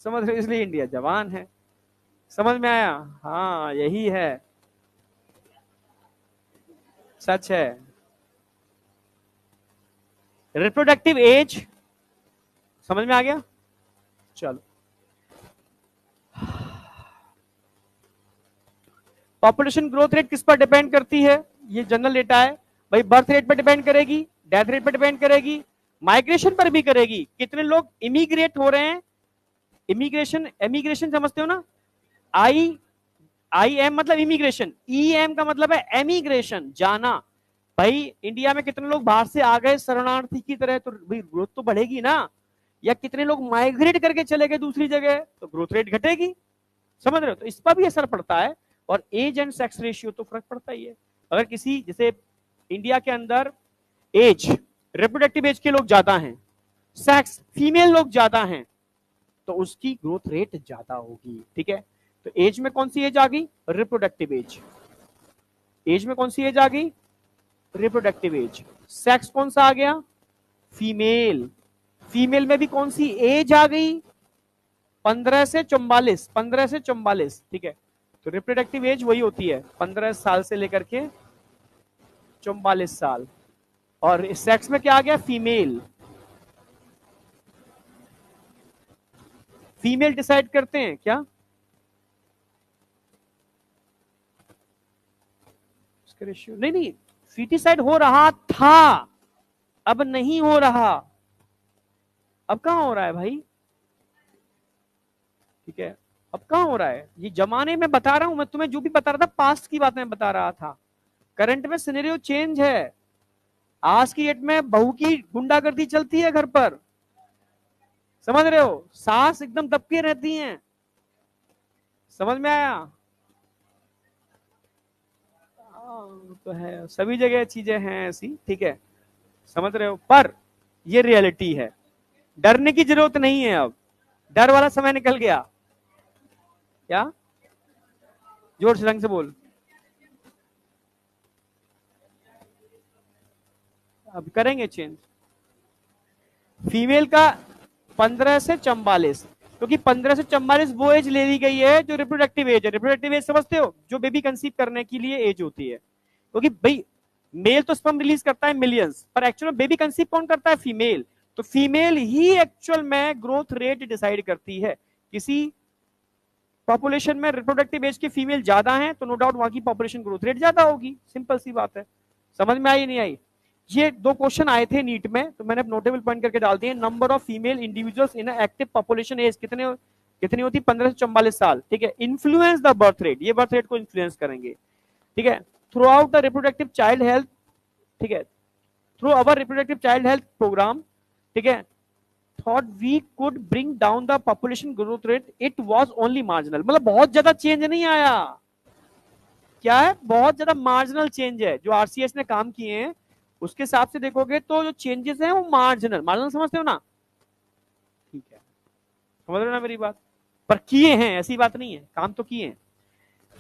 समझ रहे, इसलिए इंडिया जवान है। समझ में आया, हाँ यही है, सच है। रिप्रोडक्टिव एज समझ में आ गया, चलो। पॉपुलेशन ग्रोथ रेट किस पर डिपेंड करती है, ये जनरल डेटा है भाई, बर्थ रेट पर डिपेंड करेगी, डेथ रेट पर डिपेंड करेगी, माइग्रेशन पर भी करेगी, कितने लोग इमिग्रेट हो रहे हैं, इमिग्रेशन, एमिग्रेशन समझते हो ना, आई आई एम मतलब इमिग्रेशन, ई एम का मतलब है एमिग्रेशन, जाना, भाई इंडिया में कितने लोग बाहर से आ गए शरणार्थी की तरह तो भाई ग्रोथ तो बढ़ेगी ना, या कितने लोग माइग्रेट करके चले गए दूसरी जगह तो ग्रोथ रेट घटेगी, समझ रहे हो, तो इस पर भी असर पड़ता है, और एज एंड सेक्स रेशियो तो फर्क पड़ता ही है। अगर किसी जैसे इंडिया के अंदर एज, रिप्रोडक्टिव एज के लोग ज्यादा हैं, सेक्स फीमेल लोग ज्यादा हैं, तो उसकी ग्रोथ रेट ज्यादा होगी, ठीक है। तो एज में कौन सी एज आ गई, रिप्रोडक्टिव एज, एज में कौन सी एज आ गई, रिप्रोडक्टिव एज, सेक्स कौन सा आ गया, फीमेल, फीमेल में भी कौन सी एज आ गई, 15 से 44, 15 से 44, ठीक है, तो रिप्रोडक्टिव एज वही होती है 15 साल से लेकर के 44 साल, और सेक्स में क्या आ गया, फीमेल, फीमेल डिसाइड करते हैं क्या, रेशियो नहीं नहीं, फीटिसाइड हो रहा था, अब नहीं हो रहा, अब कहां हो रहा है भाई, ठीक है, अब कहां हो रहा है, ये जमाने में बता रहा हूं मैं तुम्हें, जो भी बता रहा था पास्ट की बात मैं बता रहा था, करंट में सिनेरियो चेंज है, आज की डेट में बहू की गुंडागर्दी चलती है घर पर, समझ रहे हो, सास एकदम दबके रहती हैं, समझ में आया, हाँ तो है, सभी जगह चीजें हैं ऐसी, ठीक है, समझ रहे हो, पर ये रियलिटी है, डरने की जरूरत नहीं है अब, डर वाला समय निकल गया। क्या? जोर से ढंग से बोल। अब करेंगे चेंज। फीमेल का 15 से 44, क्योंकि 15 से 44 वो एज ले ली गई है जो रिप्रोडक्टिव एज है। रिप्रोडक्टिव एज समझते हो, जो बेबी कंसीव करने के लिए एज होती है, क्योंकि भाई मेल तो स्पर्म रिलीज करता है मिलियंस, पर एक्चुअल में बेबी कंसीव कौन करता है? फीमेल। तो फीमेल ही एक्चुअल में ग्रोथ रेट डिसाइड करती है। किसी पॉपुलेशन में रिप्रोडक्टिव एज की फीमेल ज्यादा है तो नो डाउट वहां की पॉपुलेशन ग्रोथ रेट ज्यादा होगी, सिंपल सी बात है। समझ में आई नहीं आई? ये दो क्वेश्चन आए थे नीट में, तो मैंने नोटेबल पॉइंट करके डाल दिए। Number of female individuals in active population age कितने कितनी होती? 15 से 44 साल, ठीक है। इन्फ्लुएंस द बर्थ रेट, ये बर्थ रेट को इन्फ्लुएंस करेंगे, ठीक है। Throughout the reproductive child health, ठीक है, through our reproductive child health program, ठीक है, thought we could bring down the population growth rate, it was only marginal. मतलब बहुत ज्यादा चेंज नहीं आया। क्या है? बहुत ज्यादा मार्जिनल चेंज है। जो आरसीएस ने काम किए हैं उसके हिसाब से देखोगे तो जो चेंजेस हैं वो मार्जिनल, मार्जिनल समझते हो ना? ठीक है, समझ रहे हो ना मेरी बात? पर किए हैं ऐसी बात नहीं है, काम तो किए हैं।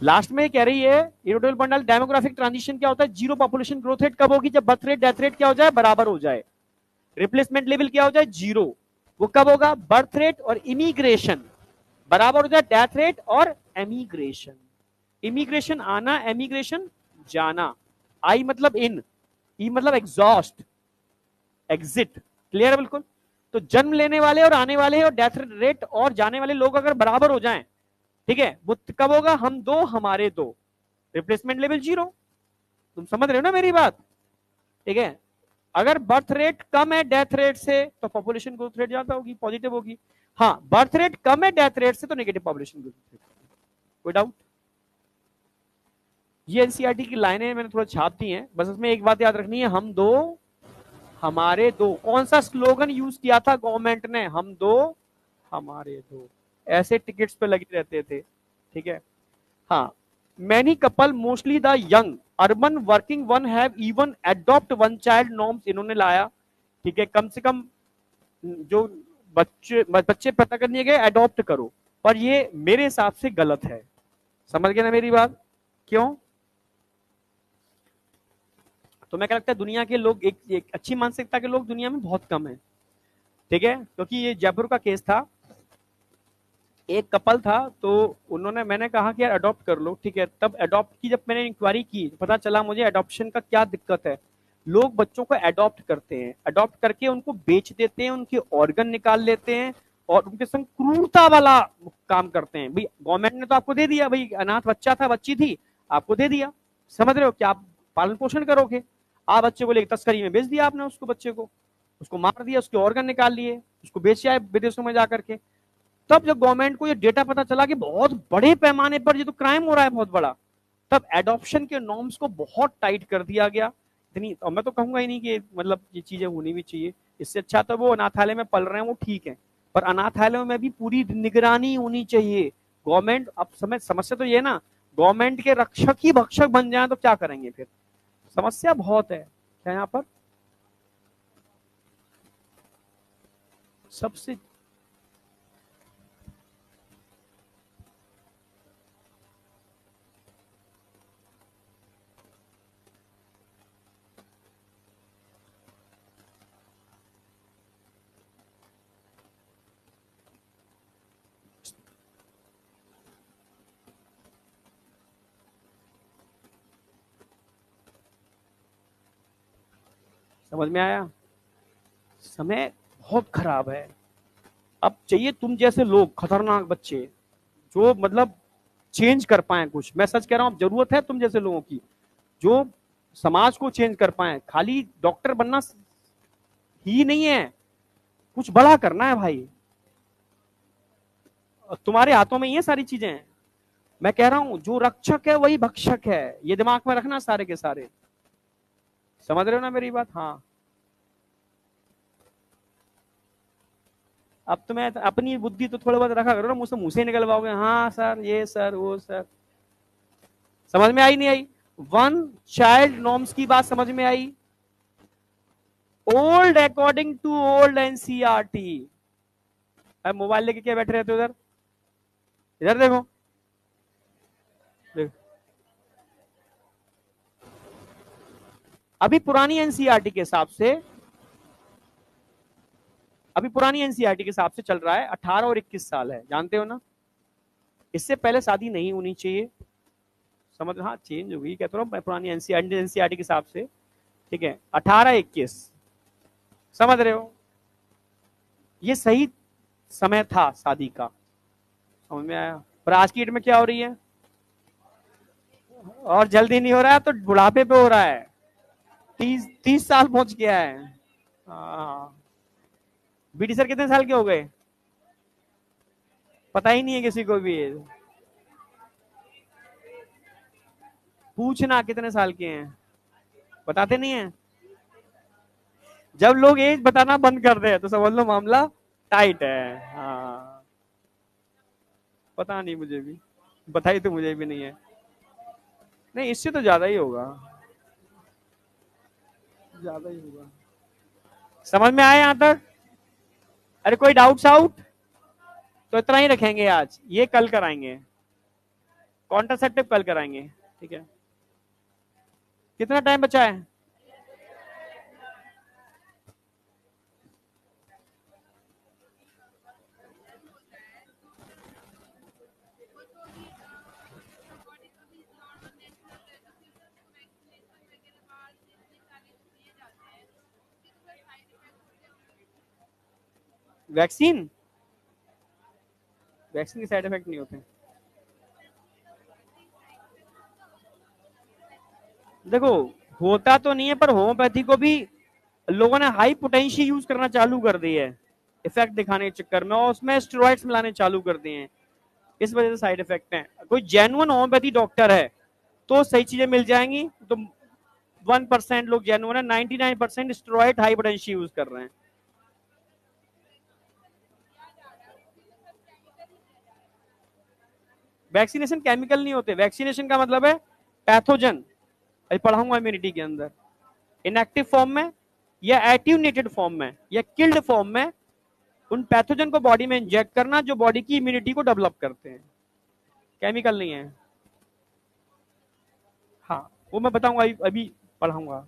लास्ट में कह रही है इरोटेबल बंडल डेमोग्राफिक ट्रांजिशन क्या होता है? जीरो पॉपुलेशन ग्रोथ रेट कब होगी? जब बर्थ रेट डेथ रेट क्या हो जाए? बराबर हो जाए। रिप्लेसमेंट लेवल क्या हो जाए? जीरो। वो कब होगा? बर्थ रेट और इमिग्रेशन बराबर हो जाए डेथ रेट और एमिग्रेशन। इमिग्रेशन आना, एमिग्रेशन जाना। आई मतलब इन, ई मतलब एग्जॉस्ट, एग्जिट। क्लियर है बिल्कुल? तो जन्म लेने वाले और आने वाले और डेथ रेट और जाने वाले लोग अगर बराबर हो जाएं, ठीक है, वो कब होगा? हम दो हमारे दो, रिप्लेसमेंट लेवल जीरो। तुम समझ रहे हो ना मेरी बात? ठीक है। अगर बर्थ रेट कम है डेथ रेट से तो पॉपुलेशन ग्रोथ रेट ज्यादा होगी, पॉजिटिव होगी। हाँ, बर्थ रेट कम है डेथ रेट से तो नेगेटिव पॉपुलेशन ग्रोथ रेट। कोई डाउट? ये एनसीईआरटी की लाइनें मैंने थोड़ा छाप दी हैं, बस इसमें एक बात याद रखनी है, हम दो हमारे दो। कौन सा स्लोगन यूज किया था गवर्नमेंट ने? हम दो हमारे दो। ऐसे टिकट्स पे लगे रहते थे, ठीक है। हाँ, many couple mostly the young urban working one have even adopt one child norms इन्होंने लाया, ठीक है। कम से कम जो बच्चे बच्चे पैदा करने गए अडॉप्ट करो, पर ये मेरे हिसाब से गलत है। समझ गए ना मेरी बात? क्यों? तो मैं क्या लगता है, दुनिया के लोग एक अच्छी मानसिकता के लोग दुनिया में बहुत कम है, ठीक है। क्योंकि ये जयपुर का केस था, एक कपल था, तो उन्होंने, मैंने कहा कि यार अडॉप्ट कर लो, ठीक है। तब अडॉप्ट की जब मैंने इंक्वायरी की, पता चला मुझे अडॉप्शन का क्या दिक्कत है। लोग बच्चों को अडॉप्ट करते हैं, अडॉप्ट करके उनको बेच देते हैं, उनके ऑर्गन निकाल लेते हैं और उनके संग क्रूरता वाला काम करते हैं। भाई गवर्नमेंट ने तो आपको दे दिया, भाई अनाथ बच्चा था, बच्ची थी, आपको दे दिया, समझ रहे हो? क्या आप पालन पोषण करोगे? आप बच्चे को लेकर तस्करी में बेच दिया आपने, उसको बच्चे को, उसको मार दिया, उसके ऑर्गन निकाल लिए, उसको बेच आए विदेशों में जाकर के। तब जब गवर्नमेंट को ये डेटा पता चला कि बहुत बड़े पैमाने पर ये तो क्राइम हो रहा है बहुत बड़ा, तब एडॉप्शन के नॉर्म्स को बहुत टाइट कर दिया गया। इतनी, और मैं तो कहूंगा ही नहीं कि मतलब ये चीजें होनी भी चाहिए, इससे अच्छा तो वो अनाथालय में पल रहे हैं वो ठीक है, पर अनाथालयों में भी पूरी निगरानी होनी चाहिए। गवर्नमेंट, अब समस्या तो ये ना, गवर्नमेंट के रक्षक ही भक्षक बन जाए तो क्या करेंगे फिर? समस्या बहुत है क्या यहाँ पर? सबसे समझ में आया? समय बहुत खराब है। अब चाहिए तुम जैसे लोग, खतरनाक बच्चे, जो मतलब चेंज कर पाए कुछ। मैं सच कह रहा हूं, जरूरत है तुम जैसे लोगों की, जो समाज को चेंज कर पाए। खाली डॉक्टर बनना ही नहीं है, कुछ बड़ा करना है भाई। तुम्हारे हाथों में ये सारी चीजें हैं। मैं कह रहा हूं, जो रक्षक है वही भक्षक है, ये दिमाग में रखना सारे के सारे। समझ रहे हो ना मेरी बात? हाँ। अब तो मैं अपनी बुद्धि तो थोड़ा बहुत रखा करो ना, मुझसे मुंह से निकलवाओगे हाँ सर, ये सर, वो सर। समझ में आई नहीं आई? वन चाइल्ड नॉर्म्स की बात समझ में आई? Old according to old NCERT. अब मोबाइल लेके क्या बैठे रहते हो उधर? इधर देखो, देखो। अभी पुरानी एनसीईआरटी के हिसाब से, अभी पुरानी एनसीईआरटी के हिसाब से चल रहा है 18 और 21 साल है, जानते हो ना? इससे पहले शादी नहीं होनी चाहिए। समझ, हाँ चेंज होगी, कहता हूँ पुरानी एनसीईआरटी के हिसाब से, ठीक है 18-21, समझ रहे हो? ये सही समय था शादी का, समझ में आया? पर आज की डेट में क्या हो रही है, और जल्दी नहीं हो रहा है तो बुढ़ापे पे हो रहा है, 30 साल पहुंच गया है। हाँ। बीडी सर कितने साल के हो गए? पता ही नहीं है किसी को भी। पूछना कितने साल के हैं, बताते नहीं है। जब लोग एज बताना बंद कर दे तो समझ लो मामला टाइट है। हाँ, पता नहीं मुझे भी, बताई तो मुझे भी नहीं है। नहीं, इससे तो ज्यादा ही होगा, ज्यादा ही होगा। समझ में आया यहाँ तक? अरे कोई डाउट्स आउट? तो इतना ही रखेंगे आज, ये कल कराएंगे, कॉन्ट्रासेप्टिव कल कराएंगे, ठीक है? कितना टाइम बचा है? वैक्सीन, वैक्सीन के साइड इफेक्ट नहीं होते। देखो, होता तो नहीं है, पर होम्योपैथी को भी लोगों ने हाई पोटेंशियल यूज करना चालू कर दी है इफेक्ट दिखाने के चक्कर में, और उसमें स्टेरॉइड्स मिलाने चालू कर दिए हैं, इस वजह से साइड इफेक्ट है। कोई जेन्युइन होम्योपैथी डॉक्टर है तो सही चीजें मिल जाएंगी, तो 1% लोग जेन्युइन है, 99% स्टेरॉइड हाई पोटेंशियल यूज कर रहे हैं। वैक्सीनेशन केमिकल नहीं होते, वैक्सीनेशन का मतलब है पैथोजन, अभी पढ़ाऊंगा इम्यूनिटी के अंदर, इनएक्टिव फॉर्म में या एट्यूनेटेड फॉर्म में या किल्ड फॉर्म में उन पैथोजन को बॉडी में इंजेक्ट करना जो बॉडी की इम्यूनिटी को डेवलप करते हैं, केमिकल नहीं है। हाँ, वो मैं बताऊंगा, अभी पढ़ाऊंगा।